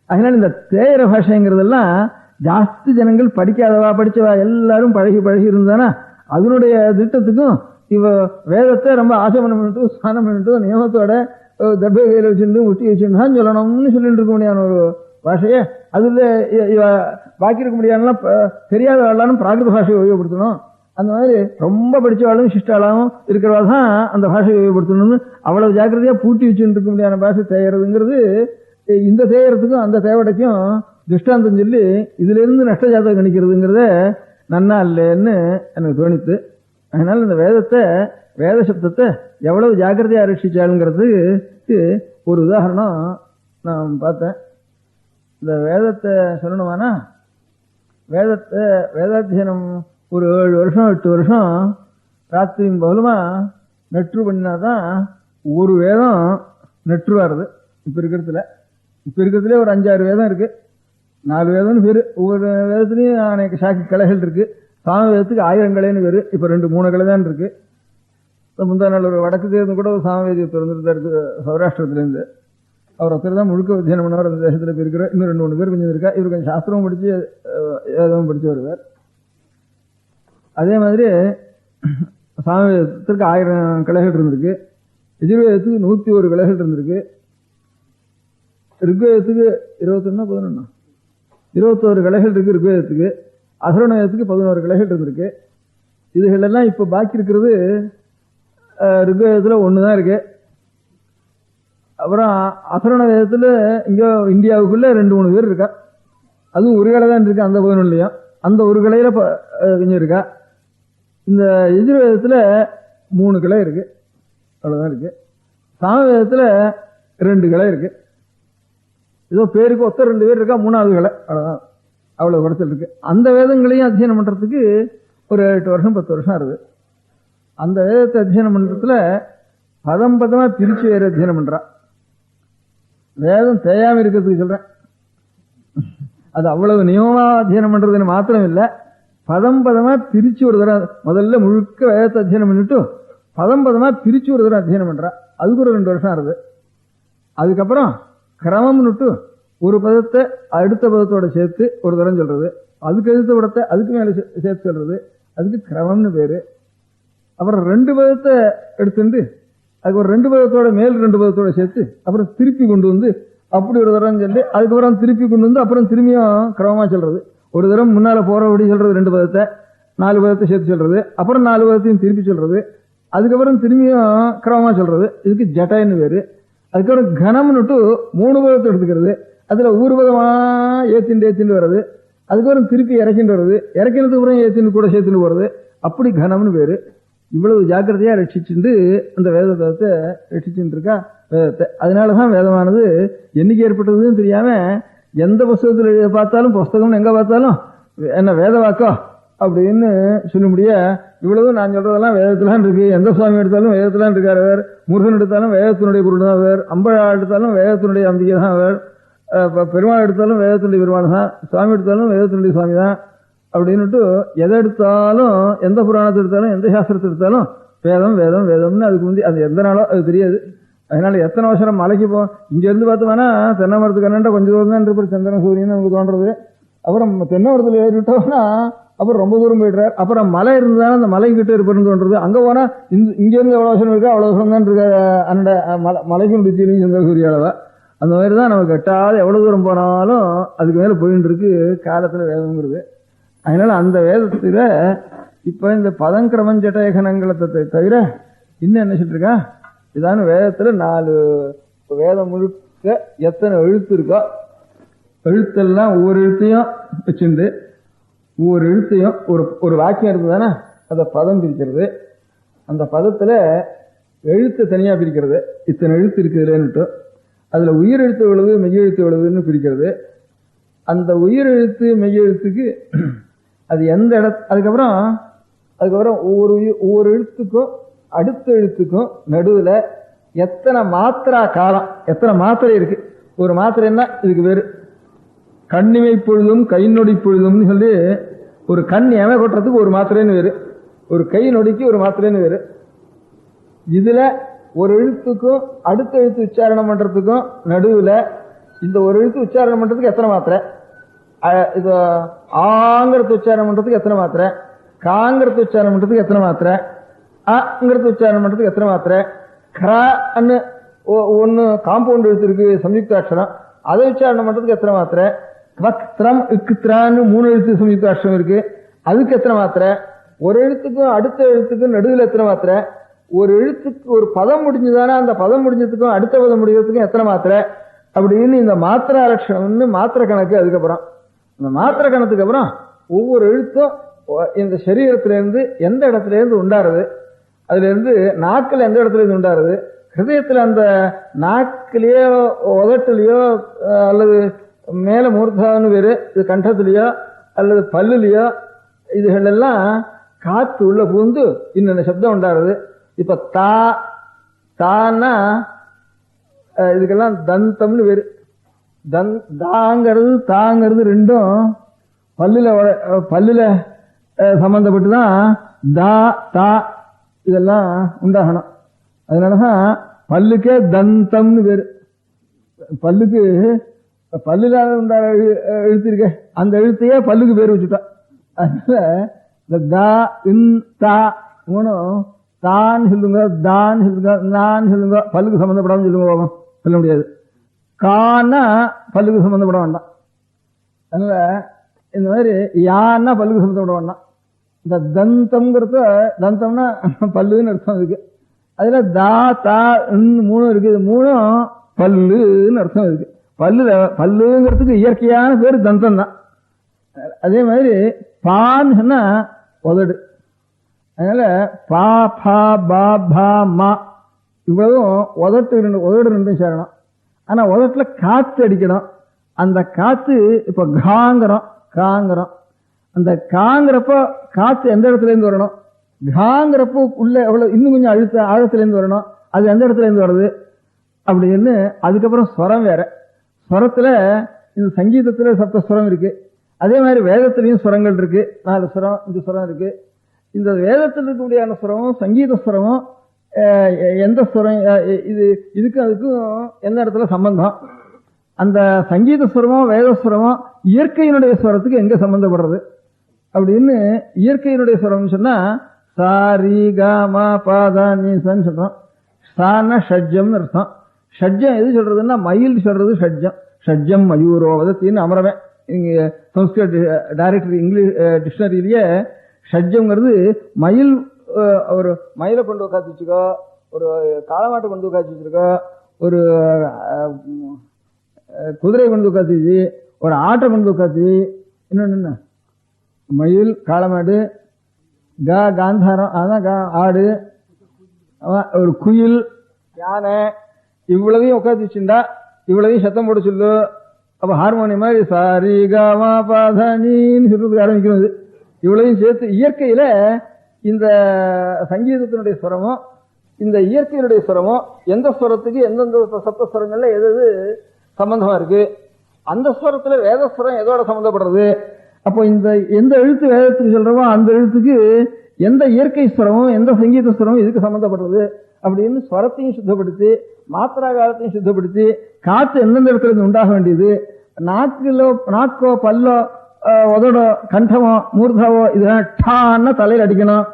அதனால இந்த தேயிற பாஷைங்கிறதெல்லாம் ஜாஸ்தி ஜனங்கள் படிக்காதவா படிச்சவா எல்லாரும் பழகி இருந்தானா அதனுடைய திட்டத்துக்கும் இவ வேதத்தை ரொம்ப ஆசமனம் பண்ணிட்டு ஸ்நானம் பண்ணிட்டு நியமத்தோட தர்பை கையில் வச்சுட்டு முட்டி வச்சுட்டு தான் சொல்லணும்னு சொல்லிட்டு இருக்க முடியாத ஒரு பாஷையை அதுல பாக்கி இருக்க முடியாதுலாம் தெரியாத வாழாலும் பிராகிருத பாஷையை உபயோகப்படுத்தணும். அந்த மாதிரி ரொம்ப படிச்சவாளும் சிஷ்டாலும் இருக்கிறவா தான் அந்த பாஷையை உபயோகப்படுத்தணும்னு அவ்வளவு ஜாக்கிரதையா பூட்டி வச்சுட்டு இருக்க முடியாத பாஷை தேயறதுங்கிறது இந்த தேயறதுக்கும் அந்த தேவடைக்கும் திருஷ்டாந்தம் சொல்லி இதுல இருந்து நஷ்ட ஜாதகம் கணிக்கிறதுங்கிறத நன்னா இல்லைன்னு எனக்கு தோணித்து. அதனால இந்த வேத சப்தத்தை எவ்வளவு ஜாக்கிரதையா ரட்சிச்சாளுங்கிறதுக்கு ஒரு உதாரணம் நான் பார்த்தேன். இந்த வேதத்தை சொல்லணுமானா வேதாத்தியனம் ஒரு 7 வருஷம் 8 வருஷம் ராத்திரியும் பகலுமா நெற்று பண்ணினாதான் ஒரு வேதம் நெற்றுவாருது. இப்ப இருக்கிறதுல ஒரு 5-6 வேதம் இருக்கு. 4 வேதம்னு பேரு. ஒவ்வொரு வேதத்துலயும் அநேக சாக்கி கலைகள் இருக்கு. சாம வேதத்துக்கு 1000 கலைன்னு பேரு. இப்ப 2-3 கலை தான் இருக்கு. முந்தா நாள் ஒரு வடக்கு இருந்து கூட ஒரு சாமவேதியை திறந்துட்டு இருக்கு சௌராஷ்டிரத்துல இருந்து. அவர் ஒருத்தர் தான் முழுக்க அத்தியனம் பண்ணவர் அந்த தேசத்துல இருக்கிற. இன்னும் 2-3 பேர் கொஞ்சம் இருக்கா. இவர் கொஞ்சம் சாஸ்திரமும் படிச்சு வேதமும் படிச்சு வருவார். அதே மாதிரி சாமவேதத்திற்கு 1000 கலைகள் இருந்திருக்கு. எஜுர்வேதத்துக்கு 101 கலைகள் இருந்திருக்கு. ரிக்வேதத்துக்கு 21 கலைகள் இருக்கு. ரிக்வேதத்துக்கு அசுரணவேதத்துக்கு 11 கலைகள் இருந்திருக்கு. இதுகளெல்லாம் இப்ப பாக்கி இருக்கிறது ரிக்வேதத்துல 1 தான் இருக்கு. அப்புறம் அசுரண வேதத்துல இங்க இந்தியாவுக்குள்ள 2-3 பேர் இருக்கா. அதுவும் ஒரு கலை தான் இருக்கு. அந்த 11லயும் அந்த ஒரு கலையில கொஞ்சம் இருக்கா. இந்த எஜுர்வேதத்துல 3 கலை இருக்கு. அவ்வளவுதான் இருக்கு. சாமவேதத்துல 2 கலை இருக்கு. ஏதோ பேருக்கு ஒத்த 2 பேர் இருக்கா. 3வது கலை அவ்வளவுதான். அவ்வளவு குறைச்சல் இருக்கு. அந்த வேதங்களையும் அத்தியனம் பண்றதுக்கு ஒரு 8 வருஷம் 10 வருஷம் ஆகுது. அந்த வேதத்தை அத்தியனம் பண்றதுல பதமா பிரிச்சு வேற அத்தியனம் பண்றா. வேதம் தேயாம இருக்கிறதுக்கு சொல்றேன். அது அவ்வளவு நியமமா அத்தியனம் பண்றதுன்னு மாத்திரம் இல்ல, பதமா பிரிச்சு ஒரு தடவை முதல்ல முழுக்க வேதத்தை அத்தியனம் பண்ணிட்டு பதமா பிரிச்சு ஒரு தடவை அத்தியனம் பண்றா. அதுக்கு ஒரு 2 வருஷம் ஆகுது. அதுக்கப்புறம் கிரமம்னுட்டு ஒரு பதத்தை அடுத்த பதத்தோட சேர்த்து ஒரு தரம் சொல்றது, அதுக்கு எதிர்த்த படத்தை அதுக்கு மேல சேர்த்து சொல்றது, அதுக்கு கிரமம்னு பேரு. அப்புறம் 2 பதத்தை எடுத்துட்டு அதுக்கு ஒரு 2 பதத்தோட மேல் 2 பதத்தோட சேர்த்து அப்புறம் திருப்பி கொண்டு வந்து அப்படி ஒரு தரம் சொல்லி அதுக்கப்புறம் திருப்பி கொண்டு வந்து அப்புறம் திரும்பியும் கிரமமா சொல்றது. ஒரு தரம் முன்னால போறபடி சொல்றது 2 பதத்தை, 4 பதத்தை சேர்த்து சொல்றது, அப்புறம் 4 பதத்தையும் திருப்பி சொல்றது, அதுக்கப்புறம் திரும்பியும் கிரமமா சொல்றது. இதுக்கு ஜட்டைன்னு பேரு. அதுக்கப்புறம் கனம்னுட்டு 3 பதத்தை எடுத்துக்கிறது, அதுல ஊர்வதமா ஏத்திண்டு வர்றது, அதுக்கப்புறம் திருப்பி இறக்கிட்டு வருது, இறக்கினதுக்கு அப்புறம் ஏத்தின்னு கூட சேர்த்துன்னு போறது, அப்படி கனம்னு பேரு. இவ்வளவு ஜாக்கிரதையா ரட்சிச்சுட்டு அந்த வேதத்தை ரட்சிச்சுட்டு இருக்கா வேதத்தை. அதனாலதான் வேதமானது என்னைக்கு ஏற்பட்டதுன்னு தெரியாம எந்த புஸ்தகத்துல பார்த்தாலும் புஸ்தகம்னு எங்க பார்த்தாலும் என்ன வேத வாக்கோ அப்படின்னு சொல்ல முடிய இவ்வளவு நான் சொல்றதெல்லாம் வேதத்துலாம் இருக்கு. எந்த சுவாமி எடுத்தாலும் வேதத்துலாம் இருக்காரு அவர், முருகன் எடுத்தாலும் வேதத்தினுடைய பொருள் தான் அவர், அம்பழா எடுத்தாலும் வேதத்தினுடைய அம்பிகை தான் அவர், பெருமாள் எடுத்தாலும் வேதத்தினுடைய பெருமாள் தான், சுவாமி எடுத்தாலும் வேதத்தினுடைய சுவாமி தான் அப்படின்னுட்டு எதை எடுத்தாலும் எந்த புராணத்தை எடுத்தாலும் எந்த சாஸ்திரத்தை எடுத்தாலும் வேதம் வேதம் வேதம்னு அதுக்கு முந்தி அது எந்த நாளோ அது தெரியாது. அதனால எத்தனை அவசரம் மலைக்கு போ இங்க இருந்து பார்த்தோம்னா தென்னை மரத்துக்கு என்னண்டா கொஞ்சம் தூரம் தான் இருப்பார் சந்திரன் சூரியன் நமக்கு தோன்றது. அப்புறம் தென்னை மரத்துல ஏறிட்டோம்னா அப்புறம் ரொம்ப தூரம் போயிடுறாரு. அப்புறம் மலை இருந்தாலும் அந்த மலை கிட்ட இருப்பாருன்னு தோன்றது. அங்க போனா இங்க இருந்து எவ்வளவு அவசரம் இருக்கா அவ்வளவு அவசரம் தான் இருக்க அந்த மலைக்கு முடிச்சு சந்திரன் சூரிய அளவா. அந்த மாதிரிதான் நமக்கு எட்டாத எவ்வளவு தூரம் போனாலும் அதுக்கு மேல போயிட்டு இருக்கு காலத்துல வேதம்ங்கிறது. அதனால அந்த வேதத்துல இப்ப இந்த பதங்கிரமம் ஜட்டயகனங்களை தவிர இன்னும் என்ன சொல்லிருக்கா, இதான வேதத்துல 4 வேதம் முழுக்க எத்தனை எழுத்து இருக்கோ எழுத்தெல்லாம் ஒவ்வொரு எழுத்தையும் வச்சுண்டு ஒவ்வொரு எழுத்தையும் ஒரு வாக்கியம் இருக்குதானே அதை பதம் பிரிக்கிறது. அந்த பதத்துல எழுத்து தனியா பிரிக்கிறது, இத்தனை எழுத்து இருக்குதுலன்னுட்டு அதுல உயிர் எழுத்து எவ்வளவு மெய் எழுத்து எவ்வளவுன்னு பிரிக்கிறது. அந்த உயிர் எழுத்து மெய் எழுத்துக்கு அது எந்த அதுக்கப்புறம் ஒவ்வொரு எழுத்துக்கும் அடுத்த எழுத்துக்கும் நடுவுல எத்தனை மாத்திரா காலம் எத்தனை மாத்திரை இருக்கு. ஒரு மாத்திரைன்னா இதுக்கு வேறு கண்ணிமை பொழுதும் கை நொடி பொழுதும்னு சொல்லி ஒரு கண் எமை கொட்டுறதுக்கு ஒரு மாத்திரைன்னு வேறு, ஒரு கை நொடிக்கு ஒரு மாத்திரைன்னு வேறு. இதுல ஒரு எழுத்துக்கும் அடுத்த எழுத்து உச்சாரணம் பண்றதுக்கும் நடுவுல இந்த ஒரு எழுத்து உச்சாரணம் பண்றதுக்கு எத்தனை மாத்திரை, இது ஆங்கிறது உச்சாரம் பண்றதுக்கு எத்தனை மாத்திரை, காங்கிறது உச்சாரம் பண்றதுக்கு எத்தனை மாத்திரை, அங்கிறது உச்சாரம் பண்றதுக்கு எத்தனை மாத்திரை, கிரான்னு ஒன்னு காம்பவுண்ட் எழுத்து இருக்கு சம்யுக்தாட்சரம், அதை உச்சாரணம் பண்றதுக்கு எத்தனை மாத்திரை, த்ரம் இக்குத்ரான்னு 3 எழுத்து சம்யுக்தாட்சரம் இருக்கு, அதுக்கு எத்தனை மாத்திரை, ஒரு எழுத்துக்கும் அடுத்த எழுத்துக்கும் நடுவில் எத்தனை மாத்திரை, ஒரு எழுத்துக்கு ஒரு பதம் முடிஞ்சுதானே அந்த பதம் முடிஞ்சதுக்கும் அடுத்த பதம் முடிஞ்சதுக்கும் எத்தனை மாத்திரை அப்படின்னு இந்த மாத்திரை லட்சணம்னு மாத்திரை கணக்கு. அதுக்கப்புறம் இந்த மாத்திரை கணக்குக்கு அப்புறம் ஒவ்வொரு எழுத்தும் இந்த சரீரத்திலேருந்து எந்த இடத்துல இருந்து உண்டாருது, அதுல இருந்து நாக்கில் எந்த இடத்துல இருந்து உண்டாருது, ஹிருதயத்தில் அந்த நாக்கிலேயோ உதட்டிலேயோ அல்லது மேல மூர்த்தான்னு வேறு இது கண்டத்திலேயோ அல்லது பல்லுலையோ இதுகள் எல்லாம் காத்து உள்ள பூந்து இன்னொன்னு சப்தம் உண்டாருது. இப்ப தான்னா இதுக்கெல்லாம் தந்தம்னு வேறு. தாங்கிறது ரெண்டும் பல்லுல சம்பந்தப்பட்டுதான் தா இதெல்லாம் உண்டாகணும். அதனாலதான் பல்லுக்கே தந்தம்னு பேரு. பல்லுக்கு பல்லுல உண்டான எழுத்து இருக்க அந்த எழுத்தையே பல்லுக்கு பேர் வச்சுட்டா. அதனால இந்த தா இன் தா மூணும் தான் சொல்லுங்க, தான் சொல்லுங்க, நான் சொல்லுங்க, பல்லுக்கு சம்பந்தப்படாம சொல்லுங்க போகும், சொல்ல முடியாது. கான்னா பல்லுக்கு சம்பந்தப்பட வேண்டாம். அதனால இந்த மாதிரி யான்னா பல்லுக்கு சம்பந்தப்பட வேண்டாம். இந்த தந்தம்ங்கிறத தந்தம்னா பல்லுன்னு அர்த்தம் இருக்கு. அதுல தா தா மூணும் இருக்குது, மூணும் பல்லுன்னு அர்த்தம் இருக்கு. பல்லுங்கிறதுக்கு இயற்கையான பேர் தந்தம் தான். அதே மாதிரி பான்னு சொன்னா உதடு. அதனால பா பா பா பா மா இவ்வளவும் உதடு ரெண்டும் சேரணும். ஆனா உதட்டுல காத்து அடிக்கணும். அந்த காத்து இப்ப காங்கிறோம். அந்த காங்கிறப்ப காத்து எந்த இடத்துல இருந்து வரணும், காங்கிறப்போ உள்ள எவ்வளவு இன்னும் கொஞ்சம் ஆழத்துல இருந்து வரணும், அது எந்த இடத்துல இருந்து வருது அப்படின்னு. அதுக்கப்புறம் ஸ்வரம் வேற. ஸ்வரத்துல இந்த சங்கீதத்துல சப்தஸ்வரம் இருக்கு. அதே மாதிரி வேதத்திலையும் ஸ்வரங்கள் இருக்கு, 4 ஸ்வரம் 5 ஸ்வரம் இருக்கு. இந்த வேதத்தில் இருக்கக்கூடிய ஸ்வரமும் சங்கீத ஸ்வரமும் எந்த ஸ்வரம் இதுக்கும் அதுக்கும் எந்த இடத்துல சம்பந்தம், அந்த சங்கீத ஸ்வரமோ வேதஸ்வரமோ இயற்கையினுடைய ஸ்வரத்துக்கு எங்க சம்பந்தப்படுறது அப்படின்னு. இயற்கையினுடைய ஸ்வரம் சொன்னா சாரி காமா பாதா நீசன்னு சொல்றோம். சான ஷட்ஜம்னு அர்த்தம். ஷட்ஜம் எது சொல்றதுன்னா மயில் சொல்றது ஷட்ஜம். ஷட்ஜம் மயூரோ வதத்தின்னு அமரவன் இங்க சம்ஸ்கிருத் டைரக்டரி இங்கிலீஷ் டிக்ஷனரியிலேயே ஷட்ஜம்ங்கிறது மயில். ஒரு மயிலை கொண்டு உட்காந்து வச்சுக்கோ, ஒரு காளமாட்டை கொண்டு உட்காந்து வச்சிருக்கோ, ஒரு குதிரையை கொண்டு உட்காந்து வச்சு, ஒரு ஆட்டை கொண்டு உட்காந்து, இன்னொன்னு மயில் காளமாடு காந்தாரம் அதான் ஆடு, ஒரு குயில் யானை இவ்வளவையும் உட்காந்து வச்சுட்டா இவ்வளவையும் சத்தம் போட சொல்லு. அப்ப ஹார்மோனியம் மாதிரி சாரி காமா பாதானின்னு சொல்றதுக்கு ஆரம்பிக்கிறது. இவ்வளவையும் சேர்த்து இயற்கையில இந்த சங்கீதத்தினுடைய ஸ்வரமும் இந்த இயற்கையினுடைய ஸ்வரமும் எந்த ஸ்வரத்துக்கு எந்தெந்த சப்த ஸ்வரங்கள்ல எது சம்பந்தமா இருக்கு, அந்த ஸ்வரத்துல வேதஸ்வரம் எதோட சம்பந்தப்படுறது. அப்போ இந்த எந்த எழுத்து வேதத்துக்கு சொல்றோமோ அந்த எழுத்துக்கு எந்த இயற்கை ஸ்வரமும் எந்த சங்கீத ஸ்வரமும் இதுக்கு சம்பந்தப்படுறது அப்படின்னு ஸ்வரத்தையும் சுத்தப்படுத்தி மாத்திரா காலத்தையும் சுத்தப்படுத்தி காற்று எந்தெந்த இடத்துல இருந்து உண்டாக வேண்டியது, நாக்கோ பல்லோ உதடோ கண்டமோ மூர்தாவோ இதெல்லாம் டான்னா தலையில் அடிக்கணும்.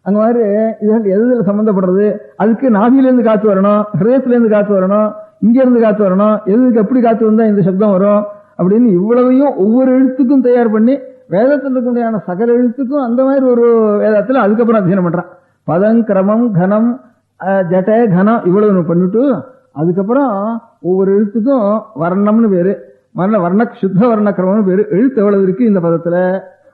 அந்த மாதிரி இதெல்லாம் எதுல சம்பந்தப்படுறது, அதுக்கு நாவிலிருந்து காத்து வரணும், ஹிருதயத்திலிருந்து காத்து வரணும், இங்க இருந்து காத்து வரணும், எதுக்கு எப்படி காத்து வந்தா இந்த சப்தம் வரும் அப்படின்னு இவ்வளவையும் ஒவ்வொரு எழுத்துக்கும் தயார் பண்ணி வேதத்தில் இருக்கக்கூடிய சகல எழுத்துக்கும் அந்த மாதிரி ஒரு வேதத்துல அதுக்கப்புறம் அத்தியனம் பண்றான். பதம் கிரமம் கனம் ஜட கனம் இவ்வளவு பண்ணிட்டு அதுக்கப்புறம் ஒவ்வொரு எழுத்துக்கும் வர்ணம்னு பேரு, வர்ண சுத்த வர்ண கிரமம்னு பேரு. எழுத்து எவ்வளவு இருக்கு இந்த பதத்துல,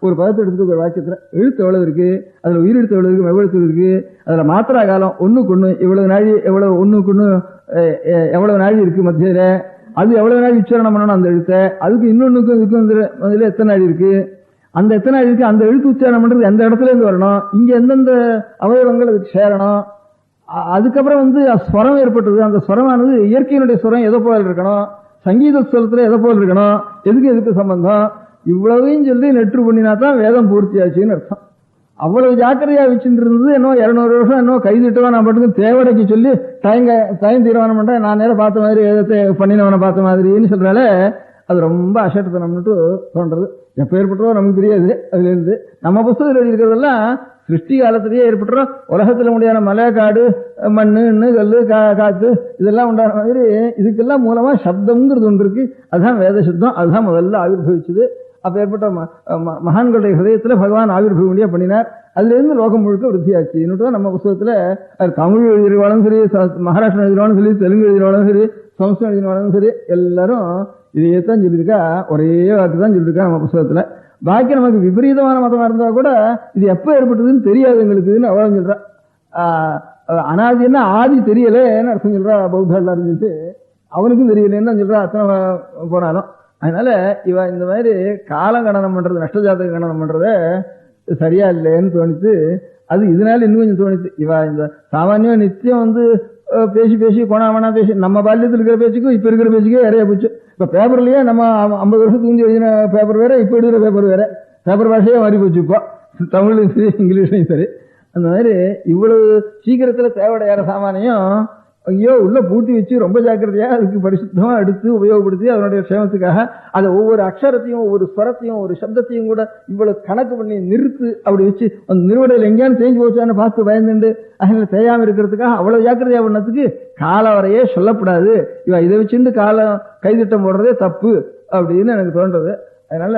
ஒரு பதத்தை எடுத்துக்க ஒரு வாக்கியத்துல எழுத்து எவ்வளவு இருக்கு, அதுல உயிரெழுத்து எவ்வளவு இருக்கு, எவ்வளவு இருக்கு, அதுல மாத்திரா காலம் ஒண்ணுக்கு ஒண்ணு இவ்வளவு நாழி, எவ்வளவு ஒண்ணுக்கு ஒண்ணு எவ்வளவு நாழி இருக்கு மத்தியில, அது எவ்வளவு நாள் உச்சாரணம் பண்ணணும் அந்த எழுத்தை, அதுக்கு இன்னொன்னுக்கும் இதுக்கும் அதுல எத்தனை நாள் இருக்கு, அந்த எத்தனை நாள் இருக்கு, அந்த எழுத்து உச்சாரணம் பண்றது எந்த இடத்துல இருந்து வரணும், இங்க எந்தெந்த அவயவங்கள் அதுக்கு சேரணும். அதுக்கப்புறம் ஸ்வரம் ஏற்பட்டது. அந்த ஸ்வரமானது இயற்கையினுடைய ஸ்வரம் எதை போல இருக்கணும், சங்கீத ஸ்வரத்துல எதை போல இருக்கணும், எதுக்கு சம்பந்தம், இவ்வளவையும் சொல்லி நெற்று பண்ணினா தான் வேதம் பூர்த்தியாச்சுன்னு அர்த்தம். அவ்வளவு ஜாக்கிரதையா வச்சுட்டு இருந்தது இன்னும் 200 வருஷம் இன்னும் கைதிட்டவா நான் பாட்டுக்கு தேவடைக்கு சொல்லி தயம் தீர்மானம் பண்றேன், நான் நேரம் பார்த்த மாதிரி வேதத்தை பண்ணினவனை பார்த்த மாதிரின்னு சொல்றால அது ரொம்ப அசட்டத்தனம்னுட்டு தோன்றது. எப்போ ஏற்பட்டோ நமக்கு தெரியாது. அதுலேருந்து நம்ம புஸ்தகத்தில் எழுதியிருக்கிறதெல்லாம் சிருஷ்டி காலத்திலேயே ஏற்பட்டுறோம். உலகத்தில் முடியான மலை, காடு, மண், கல், காற்று இதெல்லாம் உண்டான மாதிரி இதுக்கெல்லாம் மூலமாக சப்தம்ங்கிறது ஒன்று இருக்கு. அதுதான் வேத சப்தம். அதுதான் முதல்ல ஆவிர்வவிச்சது. அப்போ ஏற்பட்ட மகான்களுடைய ஹதயத்தில் பகவான் ஆவிர்வவியா பண்ணினார். அதுலேருந்து லோகம் முழுக்க விருத்தியாச்சு. இன்னும் தான் நம்ம புத்தகத்தில் அது தமிழ் எழுதினாலும் சரி, மகாராஷ்டிரா எழுதினாலும் சரி, தெலுங்கு எழுதினாலும் சரி, சம்ஸ்கிருதம் எழுதினாலும் சரி, எல்லாரும் இதையே தான் சொல்லியிருக்கா. ஒரே வாக்கு தான் சொல்லியிருக்கா நம்ம புத்தகத்தில். பாக்கி நமக்கு விபரீதமான மதமாக இருந்தால் கூட இது எப்போ ஏற்பட்டதுன்னு தெரியாது எங்களுக்குன்னு அவளும் சொல்றா. அனாதின்னா ஆதி தெரியலேன்னு அர்த்தம் சொல்றா பௌத்தா எல்லாரும் சொல்லிட்டு. அவனுக்கும் தெரியலேன்னு சொல்றா அத்தனை போனாலும். அதனால இவ இந்த மாதிரி காலம் கணனம் பண்றது, நஷ்டஜாதக கணனம் பண்றத சரியா இல்லைன்னு தோணித்து. அது இதனால இன்னும் கொஞ்சம் தோணித்து. இவ இந்த சாமானியம் நித்தியம் பேசி பேசி கொணாமனா பேசி நம்ம பால்யத்தில் இருக்கிற பேச்சுக்கும் இப்ப இருக்கிற பேச்சுக்கே நிறைய போச்சு. இப்ப பேப்பர்லயே நம்ம 50 வருஷத்துக்கு முந்தி எழுதின பேப்பர் வேற, இப்ப எழுதுற பேப்பர் வேற. பேப்பர் பாஷையே மாறி போச்சு. இப்போ தமிழ்லையும் சரி, இங்கிலீஷ்லையும் சரி. அந்த மாதிரி இவ்வளவு சீக்கிரத்துல தேவையான சாமானியம் ஐயோ உள்ள பூட்டி வச்சு ரொம்ப ஜாக்கிரதையா அதுக்கு பரிசுத்தமா எடுத்து உபயோகப்படுத்தி அதனுடைய க்ஷேமத்துக்காக அதை ஒவ்வொரு அக்ஷரத்தையும், ஒவ்வொரு ஸ்வரத்தையும், ஒரு சப்தத்தையும் கூட இவ்வளவு கணக்கு பண்ணி நிறுத்து அப்படி வச்சு அந்த நிறுவடையில் எங்கேயானு தேஞ்சு போச்சான்னு பார்த்து பயந்துண்டு அதனால தேயாம இருக்கிறதுக்காக அவ்வளவு ஜாக்கிரதையா பண்ணதுக்கு கால வரையே சொல்லப்படாது. இவ இதை வச்சுட்டு காலம் கைதிட்டம் போடுறதே தப்பு அப்படின்னு எனக்கு தோன்றது. அதனால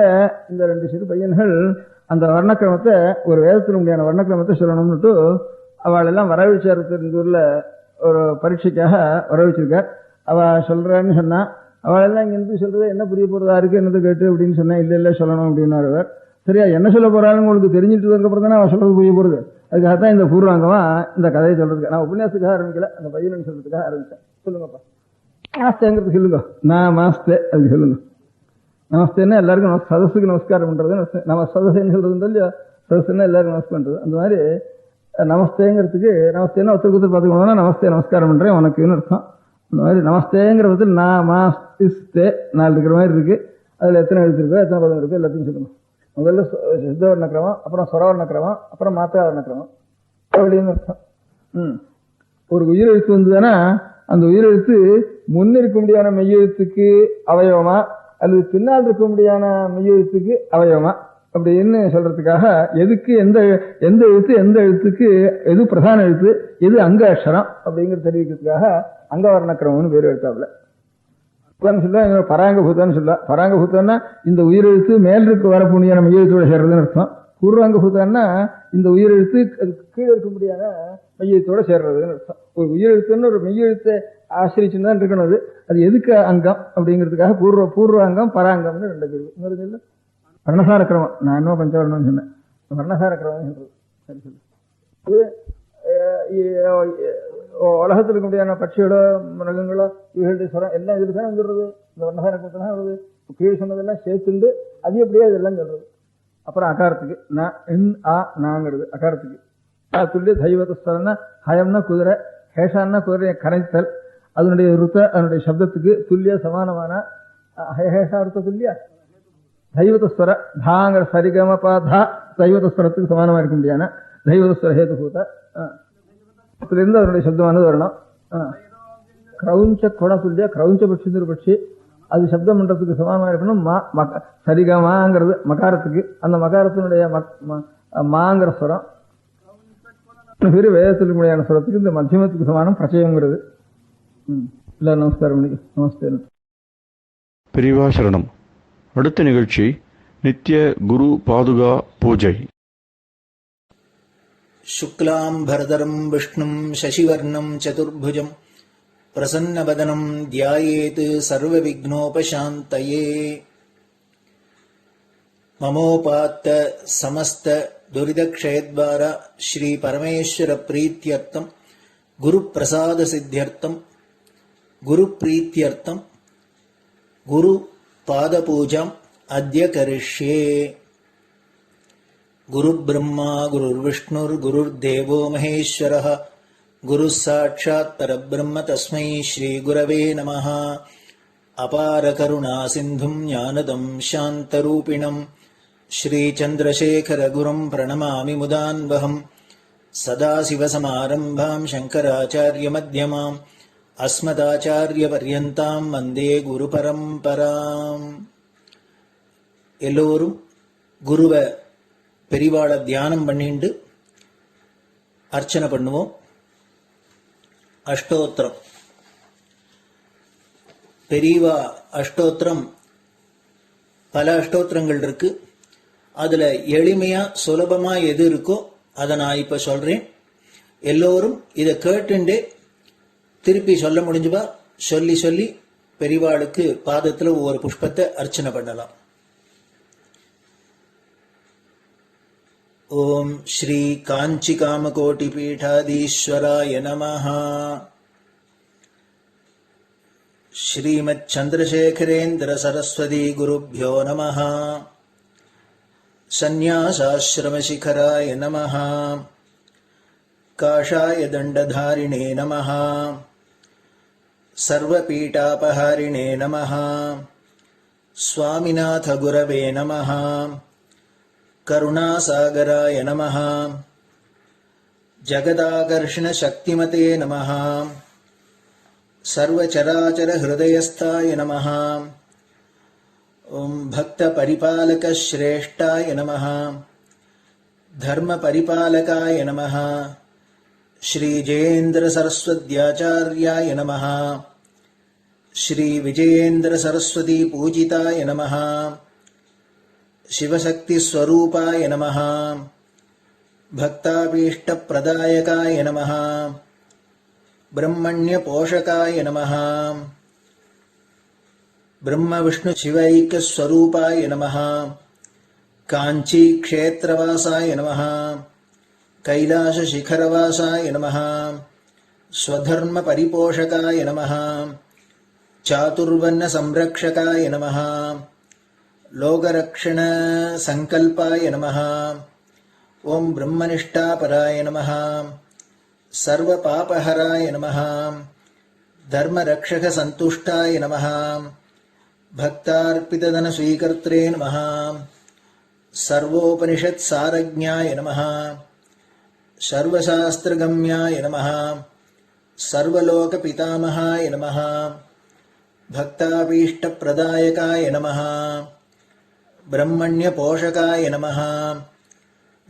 இந்த 2 சிறு பையன்கள் அந்த வர்ணக்கிரமத்தை, ஒரு வேதத்தின் முடியான வர்ணக்கிரமத்தை சொல்லணும்னுட்டு அவளெல்லாம் வரவழைச்சாரு. இந்த ஊர்ல ஒரு பரீட்சைக்காக வர வச்சிருக்கார். அவ சொல்றான்னு சொன்னா, அவளெல்லாம் இங்க இருந்து சொல்றது என்ன புரிய போறதா இருக்கு என்னது கேட்டு அப்படின்னு சொன்னா, இல்ல சொல்லணும் அப்படின்னாரு. சரியா என்ன சொல்ல போறான்னு உங்களுக்கு தெரிஞ்சுட்டு அப்புறம் தானே அவ சொல்றது புரிய போறது. அதுக்காகத்தான் இந்த பூர்வாங்கமா இந்த கதையை சொல்றதுக்கு. நான் உபன்யாசத்துக்காக ஆரம்பிக்கல, அந்த பையன் சொல்றதுக்காக ஆரம்பிச்சேன். சொல்லுங்கப்பா. நமஸ்தேங்கிறது சொல்லுங்க. நமஸ்தே அது சொல்லுங்க. நமஸ்தேன்னா எல்லாருக்கும் சதஸுக்கு நமஸ்காரம் பண்றது. நம்ம சதசேன்னு சொல்றது இல்லையா, சதசுன்னா எல்லாருக்கும் நமஸ்காரம் பண்றது. அந்த மாதிரி நமஸ்தேங்கிறதுக்கு நமஸ்தேன்னா ஒருத்தருக்கு பார்த்துக்கணும்னா நமஸ்தே நமஸ்காரம் பண்றேன் உனக்குன்னு அர்த்தம். அந்த மாதிரி நமஸ்தேங்கிற பத்தி நாமஸ்தே 4 இருக்கிற மாதிரி இருக்கு. அதுல எத்தனை எழுத்து இருக்கோ, எத்தனை பதம் இருக்கோ எல்லாத்தையும் சொல்லணும். முதல்ல சித்தவர்ண கிரமம், அப்புறம் சொரவர்ண கிரமம், அப்புறம் மாத்திராவர்ண கிரமம் அப்படின்னு அர்த்தம். ஒரு உயிரெழுத்து வந்ததுன்னா அந்த உயிரெழுத்து முன்னிருக்க முடியாத மெய்யெழுத்துக்கு அவயவமா அல்லது பின்னால் இருக்க முடியாத மெய்யெழுத்துக்கு அவயவமா அப்படின்னு சொல்றதுக்காக எதுக்கு எந்த எழுத்து, எந்த எழுத்துக்கு எது பிரதான எழுத்து, எது அங்க அக்ஷரம் அப்படிங்கிறது தெரிவிக்கிறதுக்காக அங்கவர்ணக்கிரமம்னு பேர் எடுத்தாப்புல. சொல்ல பராங்கபூத்தான்னு சொல்ல. பராங்கபூத்தம்னா இந்த உயிரெழுத்து மேல் இருக்க வரக்கூடிய மெய்யெழுத்தோட சேர்றதுன்னு அர்த்தம். பூர்வாங்கபூத்தான்னா இந்த உயிரெழுத்து கீழே இருக்க முடியாத மெய்யெழுத்தோட சேர்றதுன்னு அர்த்தம். ஒரு உயிரெழுத்துன்னு ஒரு மெய்யெழுத்தை ஆசிரிச்சுன்னு தான் இருக்கணும். அது எதுக்கு அங்கம் அப்படிங்கிறதுக்காக பூர்வாங்கம் பராங்கம்னு 2 பேர். இன்னொரு சொல்லு வர்ணசார கிரமம். நான் இன்னும் பஞ்சவர்ணம்னு சொன்னேன். வர்ணசார கிரமம் சொல்றது. சரி சொல்லு. உலகத்தில் இருக்க முடியாத பட்சிகளோ மிருகங்களோ இவர்களுடைய சுரம் எல்லாம் இதுக்கு தான் வந்துடுறது. இந்த வர்ணசார கிரமத்தை தான் வருது. கீழ் சொன்னதெல்லாம் சேர்த்துண்டு அது எப்படியா இதெல்லாம் சொல்றது. அப்புறம் அகாரத்துக்கு நாங்கிறது அகாரத்துக்கு. துல்லிய தெய்வத்தஸ்தலம்னா ஹயம்னா குதிரை, ஹேஷான்னா குதிரையை கரைத்தல். அதனுடைய ருத்த அதனுடைய சப்தத்துக்கு துல்லிய சமானமான ஹேஷா ருத்த துல்லியா தெய்வத்தஸ்வர தாங்கிற சரிகம பாதா தெய்வத்தஸ்வரத்துக்கு சமானமா இருக்க முடியாது. தெய்வத்தஸ்வர ஹேதுபூத இருந்து அதனுடைய சப்தமானது வரணும். கிரௌஞ்ச கொட துல்லியா கிரௌஞ்ச பட்சி பட்சி அது சப்தம் பண்றதுக்கு சமானமா இருக்கணும். சரிகமாங்கிறது மகாரத்துக்கு. அந்த மகாரத்தினுடைய மாங்கிற ஸ்வரம் பேரு வேதத்திற்கு முடியான ஸ்வரத்துக்கு இந்த மத்தியமத்துக்கு சமானம் பிரச்சயங்கிறது. இல்ல நமஸ்காரம். நமஸ்தே. பெரியவா சரணம். அடுத்த நிகழ்ச்சி நித்திய குரு பாதுகா பூஜை. சுக்லாம் பரதரம் விஷ்ணும் சசிவர்ணம் சதுர்புஜம் பிரசன்னவதனம் தியாயேத் சர்வவிக்னோபசாந்தயே. மமோபாத்த சமஸ்த துரிதக்ஷயத்வார ஸ்ரீ பரமேஸ்வர பிரீத்யர்த்தம் குரு பிரசாத சித்தியர்த்தம் குரு பிரீத்யர்த்தம் குரு பாதபூஜாம் அத்ய கரிஷ்யே. குரு பிரம்மா குருர்விஷ்ணுர் குருர்தேவோ மகேஸ்வரः குரு சாட்சாத் பரபிரம்ம தஸ்மை ஸ்ரீ குரவே நமः. அபார கருணா சிந்தும் ஞானதம் சாந்தரூபிணம் ஸ்ரீச்சந்திரசேகர குரும் பிரணமாமி முதான்வகம். சதாசிவசமாரம்பாம் சங்கராச்சார்ய மத்யமாம் அஸ்மதாச்சாரியபர்யந்தாம் வந்தே குரு பரம்பராம். எல்லோரும் குருவை பெரிவாளை தியானம் பண்ணிண்டு அர்ச்சனை பண்ணுவோம். அஷ்டோத்திரம். பெரியவா அஷ்டோத்திரம் பல அஷ்டோத்திரங்கள் இருக்கு. அதுல எளிமையா சுலபமா எது இருக்கோ அதை நான் இப்ப சொல்றேன். எல்லோரும் இதை கேட்டுண்டே திருப்பி சொல்ல முடிஞ்சுபா சொல்லி சொல்லி பெரிவாளுக்கு பாதத்துல ஒவ்வொரு புஷ்பத்தை அர்ச்சனை பண்ணலாம். ஓம் ஸ்ரீ காஞ்சி காமகோட்டி பீடாதீஸ்வராய நமஹ. ஸ்ரீமத் சந்திரசேகரேந்திர சரஸ்வதி குருभ्यो நமஹ. சந்நியாசாஸ்ரமசிகராய நமஹ. காஷாய தண்டதாரிணே நமஹ. சர்வபீடாபஹாரிணே நமஹ. ஸ்வாமிநாத குரவே நமஹ. கருணாசாகராய நமஹ. ஜகதாகர்ஷண சக்திமதே நமஹ. சர்வச்சராச்சர ஹிருதயஸ்தாய நமஹ. ஓம் பக்த பரிபாலக ஸ்ரேஷ்டாய நமஹ. தர்ம பரிபாலகாய நமஹ. ஸ்ரீ ஜெயேந்திர சரஸ்வத்யாச்சார்யாய நமஹ. ஸ்ரீ விஜயேந்திர சரஸ்வதி பூஜிதாய நமஹ. சிவசக்தி ஸ்வரூபாய நமஹ. பக்தாபீஷ்ட பிரதாயகாய நமஹ. பிரம்மண்ய போஷகாய நமஹ. பிரம்ம விஷ்ணு சிவைக்க ஸ்வரூபாய நமஹ. காஞ்சி க்ஷேத்ரவாசாய நமஹ. கைலாச சிகரவாசாய நமஹ. ஸ்வதர்ம பரிபோஷகாய நமஹ. சாதுர்வர்ண சம்ரக்ஷகாய நமஹ. லோகரக்ஷண சங்கல்பாய நமஹ. ஓம் பிரம்மனிஷ்டாபராய நமஹ. சர்வ பாபஹராய நமஹ. தர்மரக்ஷக சந்துஷ்டாய நமஹ. பக்தார்ப்பிததன ஸ்வீகர்த்ரே நமஹ. சர்வோபனிஷத் சாரஜ்ஞாய நமஹ. சர்வசாஸ்திரகம்யாய நமஹ. சர்வலோக பிதாமகாய நமஹ. பக்தாபீஷ்ட பிரதாயகாய நமஹ. பிரம்மண்ய போஷகாய நமஹ.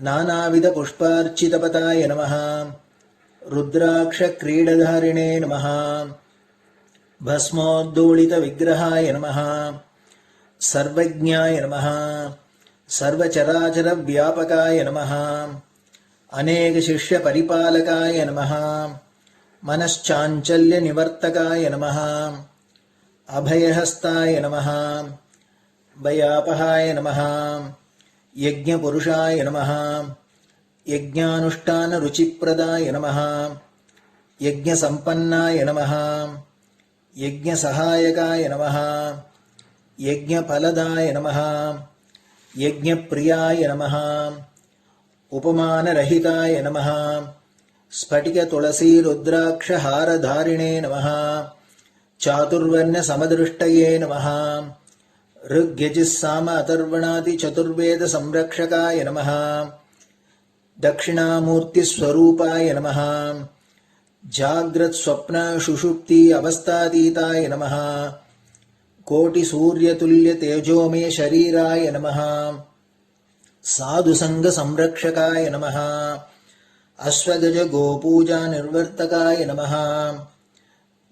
நானாவித புஷ்பார்ச்சிதபதாய நமஹ. ருத்ராக்ஷ கிரீடதாரிணே நமஹ. பஸ்மோத்தூளித விக்கிரகாய நமஹ. சர்வஜ்ஞாய நமஹ. சர்வச்சராச்சர வியாபகாய நமஹ. அநேக சிஷ்ய பரிபாலகாய நமஹ. மனச்சாஞ்சல்ய நிவர்த்தகாய நமஹ. அபயஹஸ்தாய நமஹ. பயாபகாய நமஹ. யஜ்ஞபுருஷாய நமஹ. யஜ்ஞானுஷ்டான ருச்சிப்ரதாய நமஹ. யஜ்ஞசம்பன்னாய நமஹ. யஜ்ஞசகாயகாய நமஹ. யஜ்ஞபலதாய நமஹ. யஜ்ஞப்ரியாய நமஹ. உபமானரஹிதாய நமஹ. ஸ்படிக துளசி ருத்ராக்ஷ ஹாரதாரிணே நமஹ. சாதுர்வர்ண சமதிருஷ்டயே நமஹ. ऋग्यजिस्साम अथर्वणादि चतुर्वेद संरक्षकाय नमः. दक्षिणामूर्तिस्वरूपाय नमः. जाग्रत् स्वप्न सुषुप्ति अवस्थातीताय नमः. कोटिसूर्यतुल्य तेजोमे शरीराय नमः. साधुसंग संरक्षकाय नमः. अश्वगज गोपूजा निर्वर्तकाय नमः.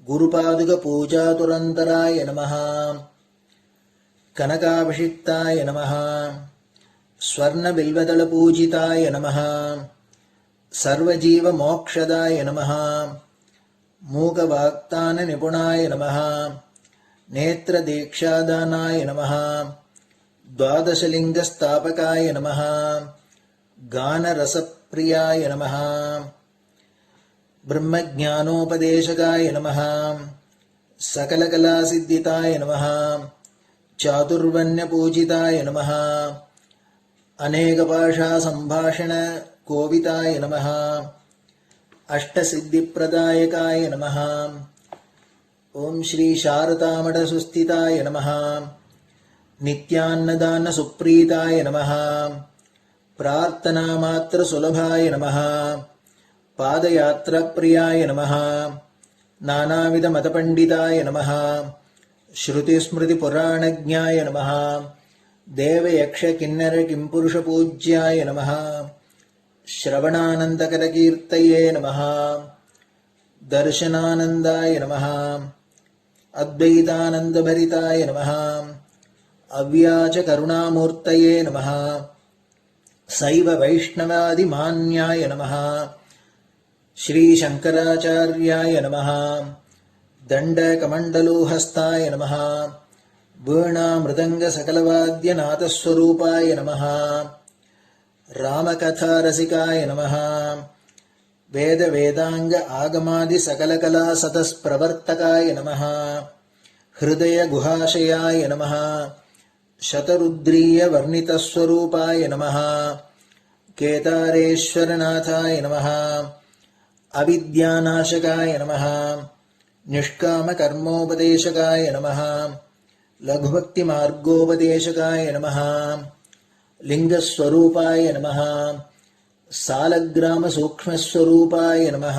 गुरुपादुक पूजातुरन्तराय नमः. कनकाभिषिक्ताय नमः. स्वर्णबिल्वदलपूजिताय नमः. सर्वजीवमोक्षदाय नमः. मूकवाक्ताननिपुणाय नमः. नेत्रदीक्षादानाय नमः. द्वादशलिङ्गस्थापकाय नमः. गानरसप्रियाय नमः. ब्रह्मज्ञानोपदेशकाय नमः. सकलकलासिद्धिताय नमः. चातुर्वण्यपूजिताय नमः. अनेकभाषा संभाषण कोविताय नमः. अष्टसिद्धिप्रदायकाय नमः. ओम श्री शारदामठ सुस्थिताय नमः. नित्यान्नदान सुप्रीताय नमः. प्रार्थना मात्र सुलभाय नमः. पादयात्रा प्रियाय नमः. नानाविधमतपण्डिताय नमः श्रुतिस्मृतिपुराणज्ञाय नमः देवयक्षकिन्नरकिम्पुरुषपूज्याय नमः श्रवणानन्दकरकीर्तये नमः दर्शनानन्दाय नमः अद्वैतानन्दभरिताय नमः अव्याजकरुणामूर्तये नमः शैव वैष्णवादिमान्याय नमः श्रीशङ्कराचार्याय नमः दण्डकमण्डलोहस्ताय नमः वीणामृदङ्गसकलवाद्यनाथस्वरूपाय नमः रामकथारसिकाय नमः वेदवेदाङ्ग आगमादिसकलकलासतस्प्रवर्तकाय नमः हृदयगुहाशयाय नमः शतरुद्रीयवर्णितस्वरूपाय नमः केदारेश्वरनाथाय नमः अविद्यानाशकाय नमः निष्कामकर्मोपदेशकाय नमः लघुभक्तिमार्गोपदेशकाय नमः लिङ्गस्वरूपाय नमः सालग्रामसूक्ष्मस्वरूपाय नमः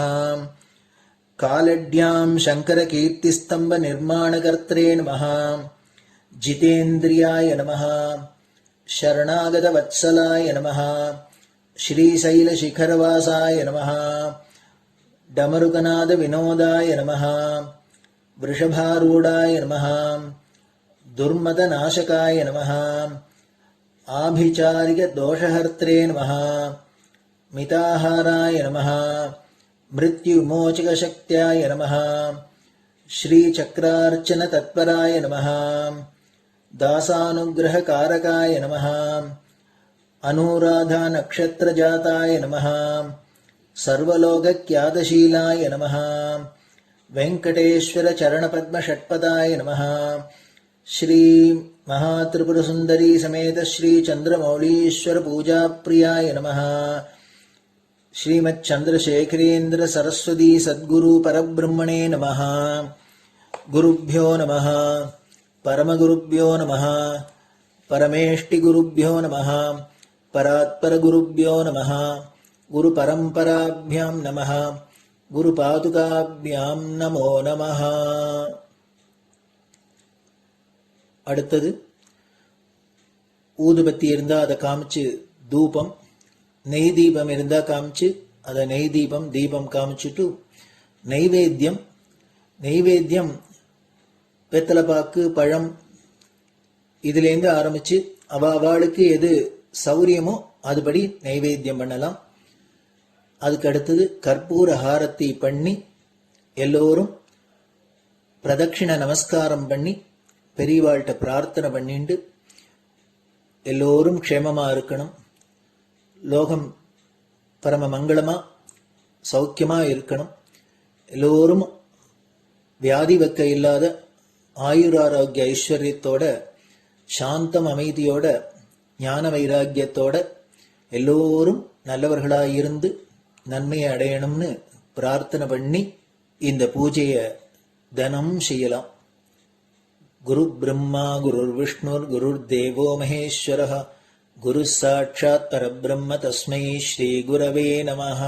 कालड्यां शङ्करकीर्तिस्तम्भनिर्माणकर्त्रे नमः जितेन्द्रियाय नमः शरणागतवत्सलाय नमः श्रीशैलशिखरवासाय नमः डमरुकनादविनोदाय नमः वृषभारूढाय नमः दुर्मदनाशकाय नमः आभिचारिकदोषहर्त्रे नमः मिताहाराय नमः मृत्युविमोचकशक्त्याय नमः श्रीचक्रार्चनतत्पराय नमः दासानुग्रहकारकाय नमः अनुराधानक्षत्रजाताय नमः सर्वलोकख्यातशीलाय नमः वेङ्कटेश्वरचरणपद्मषट्पदाय नमः श्री महात्रिपुरसुन्दरी समेत श्रीचन्द्रमौलीश्वर पूजाप्रियाय नमः श्रीमच्चन्द्रशेखरेन्द्र सरस्वती सद्गुरु परब्रह्मणे नमः गुरुभ्यो नमः परमगुरुभ्यो नमः परमेष्टिगुरुभ्यो नमः परात्परगुरुभ्यो नमः गुरुपरम्पराभ्यां नमः गुरुपादुकाभ्यां नमो नमः. அடுத்தது ஊதுபத்தி இருந்தா அதை காமிச்சு தூபம், நெய் தீபம் இருந்தா காமிச்சு அதை நெய் தீபம் தீபம் காமிச்சுட்டு நைவேத்தியம் வெத்தலைப்பாக்கு பழம் இதுலேருந்து ஆரம்பிச்சு அவளுக்கு எது சௌரியமோ அதுபடி நைவேத்தியம் பண்ணலாம். அதுக்கு அடுத்தது கற்பூர ஹாரத்தி பண்ணி எல்லோரும் பிரதட்சிண நமஸ்காரம் பண்ணி பெரியவாள்கிட்ட பிரார்த்தனை பண்ணிண்டு எல்லோரும் க்ஷேமமா இருக்கணும், லோகம் பரம மங்களமா சௌக்கியமா இருக்கணும், எல்லோரும் வியாதி வெக்க இல்லாத ஆயுராரோக்கிய ஐஸ்வர்யத்தோட சாந்தம் அமைதியோட ஞான வைராக்கியத்தோட எல்லோரும் நல்லவர்களாயிருந்து நன்மையை அடையணும்னு பிரார்த்தனை பண்ணி இந்த பூஜையை தினம் செய்யலாம். குரு பிரம்மா குருர் விஷ்ணுர் குருர் தேவோ மகேஸ்வரः குரு சாட்சாத் பரபிரம்ம தஸ்மை ஸ்ரீ குரவே நமः.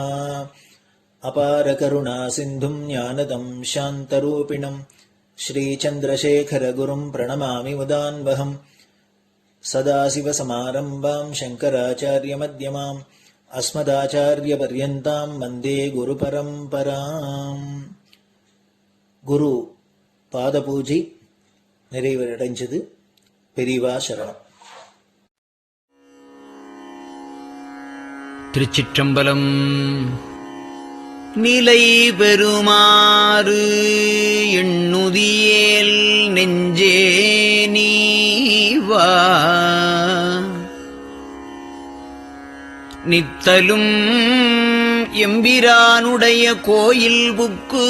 அபார கருணா சிந்தும் ஞானதம் சாந்தரூபிணம் ஸ்ரீச்சந்திரசேகர குரும் பிரணமாமி முதான்வகம். சதாசிவசமாரம்பாம் சங்கராச்சார்யமத்யமாம் அஸ்மதாச்சார்யபர்யந்தாம் வந்தே குருபரம்பராம். குரு பாதபூஜை நிறைவடைஞ்சது. பெரியவா சரணம். திருச்சிற்றம்பலம். நிலை பெறுமாறு எண்ணுதியேல் நெஞ்சே நீவா, நித்தலும் எம்பிரானுடைய கோயில் புக்கு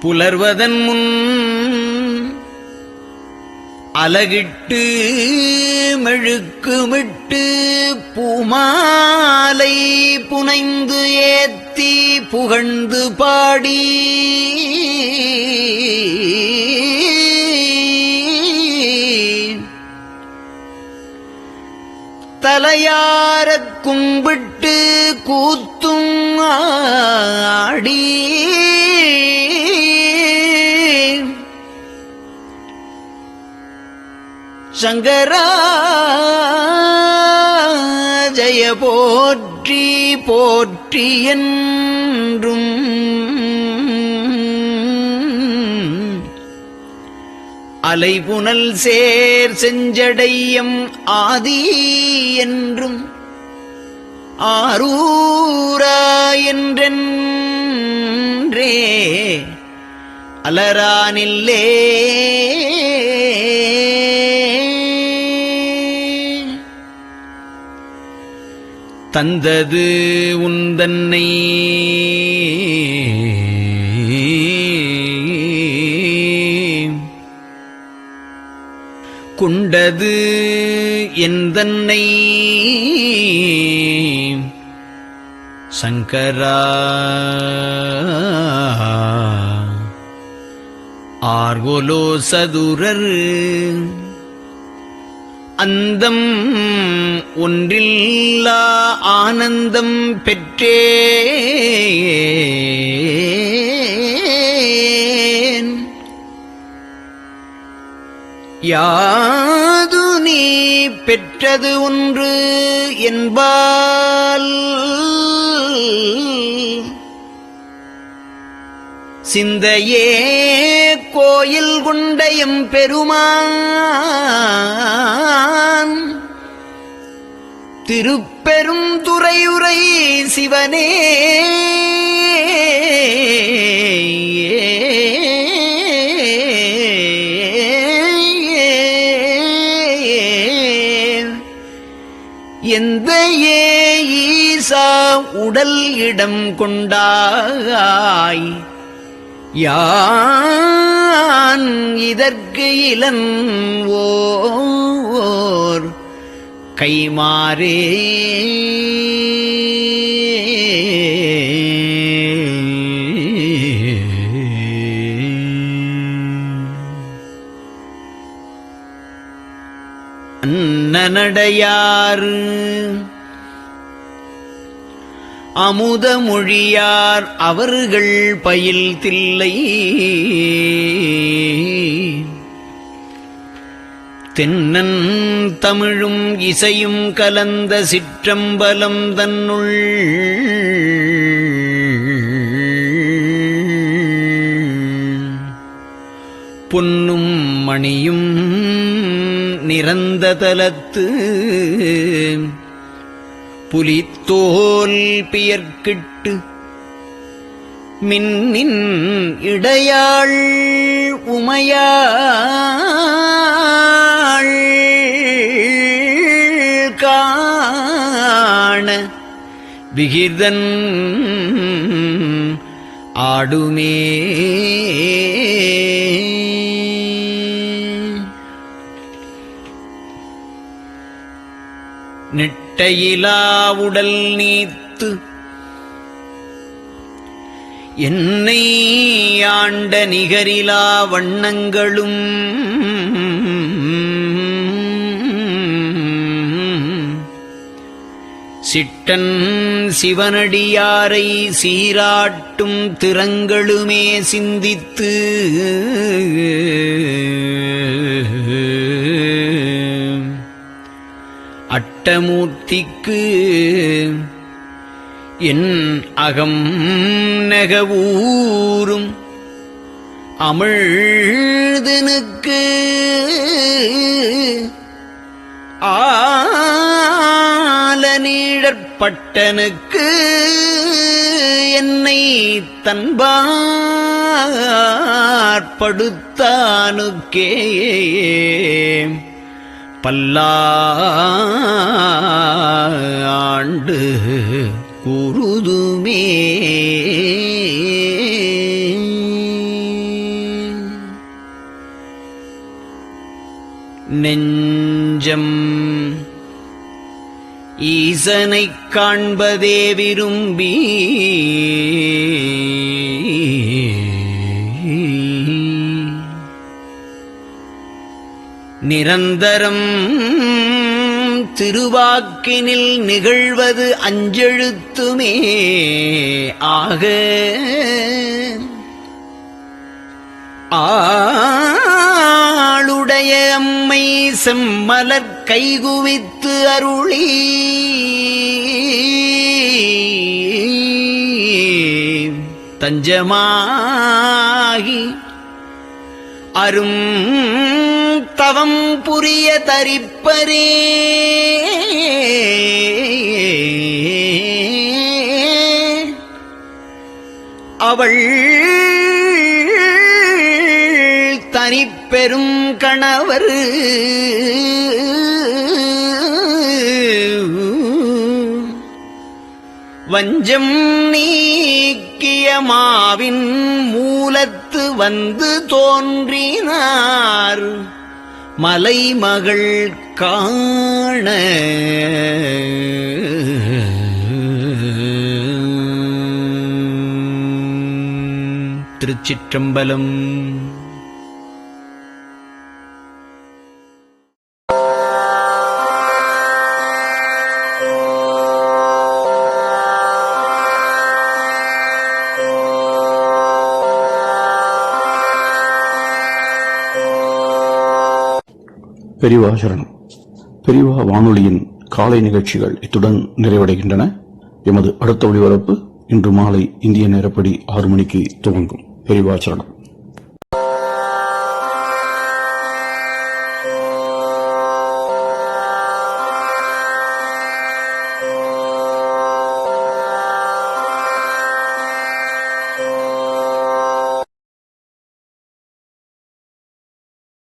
புலர்வதன் முன் அலகிட்டு மெழுக்குமிட்டு பூமாலை புனைந்து ஏத்தி புகழ்ந்து பாடி தலையாரக் கும்பிட்டு கூத்தும் ஆடி சங்கரா ஜய போற்றி போற்றி என்றும் அலைபுனல் சேர் செஞ்சடையம் ஆதி என்றும் ஆரூரா என்றென்றே அலரானில்லே தந்தது உந்தன்னை கொண்டது எந்தன்னை சங்கரா ஆர்கோலோ சதுரர் அந்தம் ஒன்றில்லா ஆனந்தம் பெற்றேன் யாது நீ பெற்றது ஒன்று என்பால் சிந்தையே கோயில் கொண்டயம் பெருமான் திருப்பெரும் துறையுரை சிவனே எந்த ஈசா உடல் இடம் கொண்டாய் யான் இதற்கு இளன்வோர் கைமாறே அன்னநடையார் அமுதமொழியார் அவர்கள் பயில் தில்லை தென்னன் தமிழும் இசையும் கலந்த சிற்றம்பலம் தன்னுள் பொன்னும் மணியும் நிறந்த தலத்து புலித்தோல் பியர்க்கிட்டு மின்னின் இடையாள் உமையாள் காண விகிதன் ஆடுமே நெட்டையிலா உடல் நீத்து என்னை ஆண்ட நிகரிலா வண்ணங்களும் சிட்டன் சிவனடியாரை சீராட்டும் திறங்களுமே சிந்தித்து அட்டமூர்த்திக்கு என் அகம் நெகவூரும் அமிழ்தனுக்கு ஆலநீழற்பட்டனுக்கு என்னை தன்பார்படுத்தானுக்கே பல்லாண்டு குருதுமே நெஞ்சம் ஈசனைக் காண்பதே விரும்பி நிரந்தரம் திருவாக்கினில் நிகழ்வது அஞ்செழுத்துமே ஆக ஆளுடைய அம்மை செம்மலர் கைகுவித்து அருளி தஞ்சமாகி அரும் தவம் புரிய தரிப்பரே அவள் தனிப்பெரும் கணவர் வஞ்சம் நீக்கிய மாவின் மூலத்து வந்து தோன்றினார் மலைமகள் காண திருச்சிற்றம்பலம். பெரியவா சரணம். பெரியவா வானொலியின் காலை நிகழ்ச்சிகள் இத்துடன் நிறைவடைகின்றன. எமது அடுத்த ஒளிபரப்பு இன்று மாலை இந்திய நேரப்படி 6 மணிக்கு துவங்கும். பெரியவா சரணம்.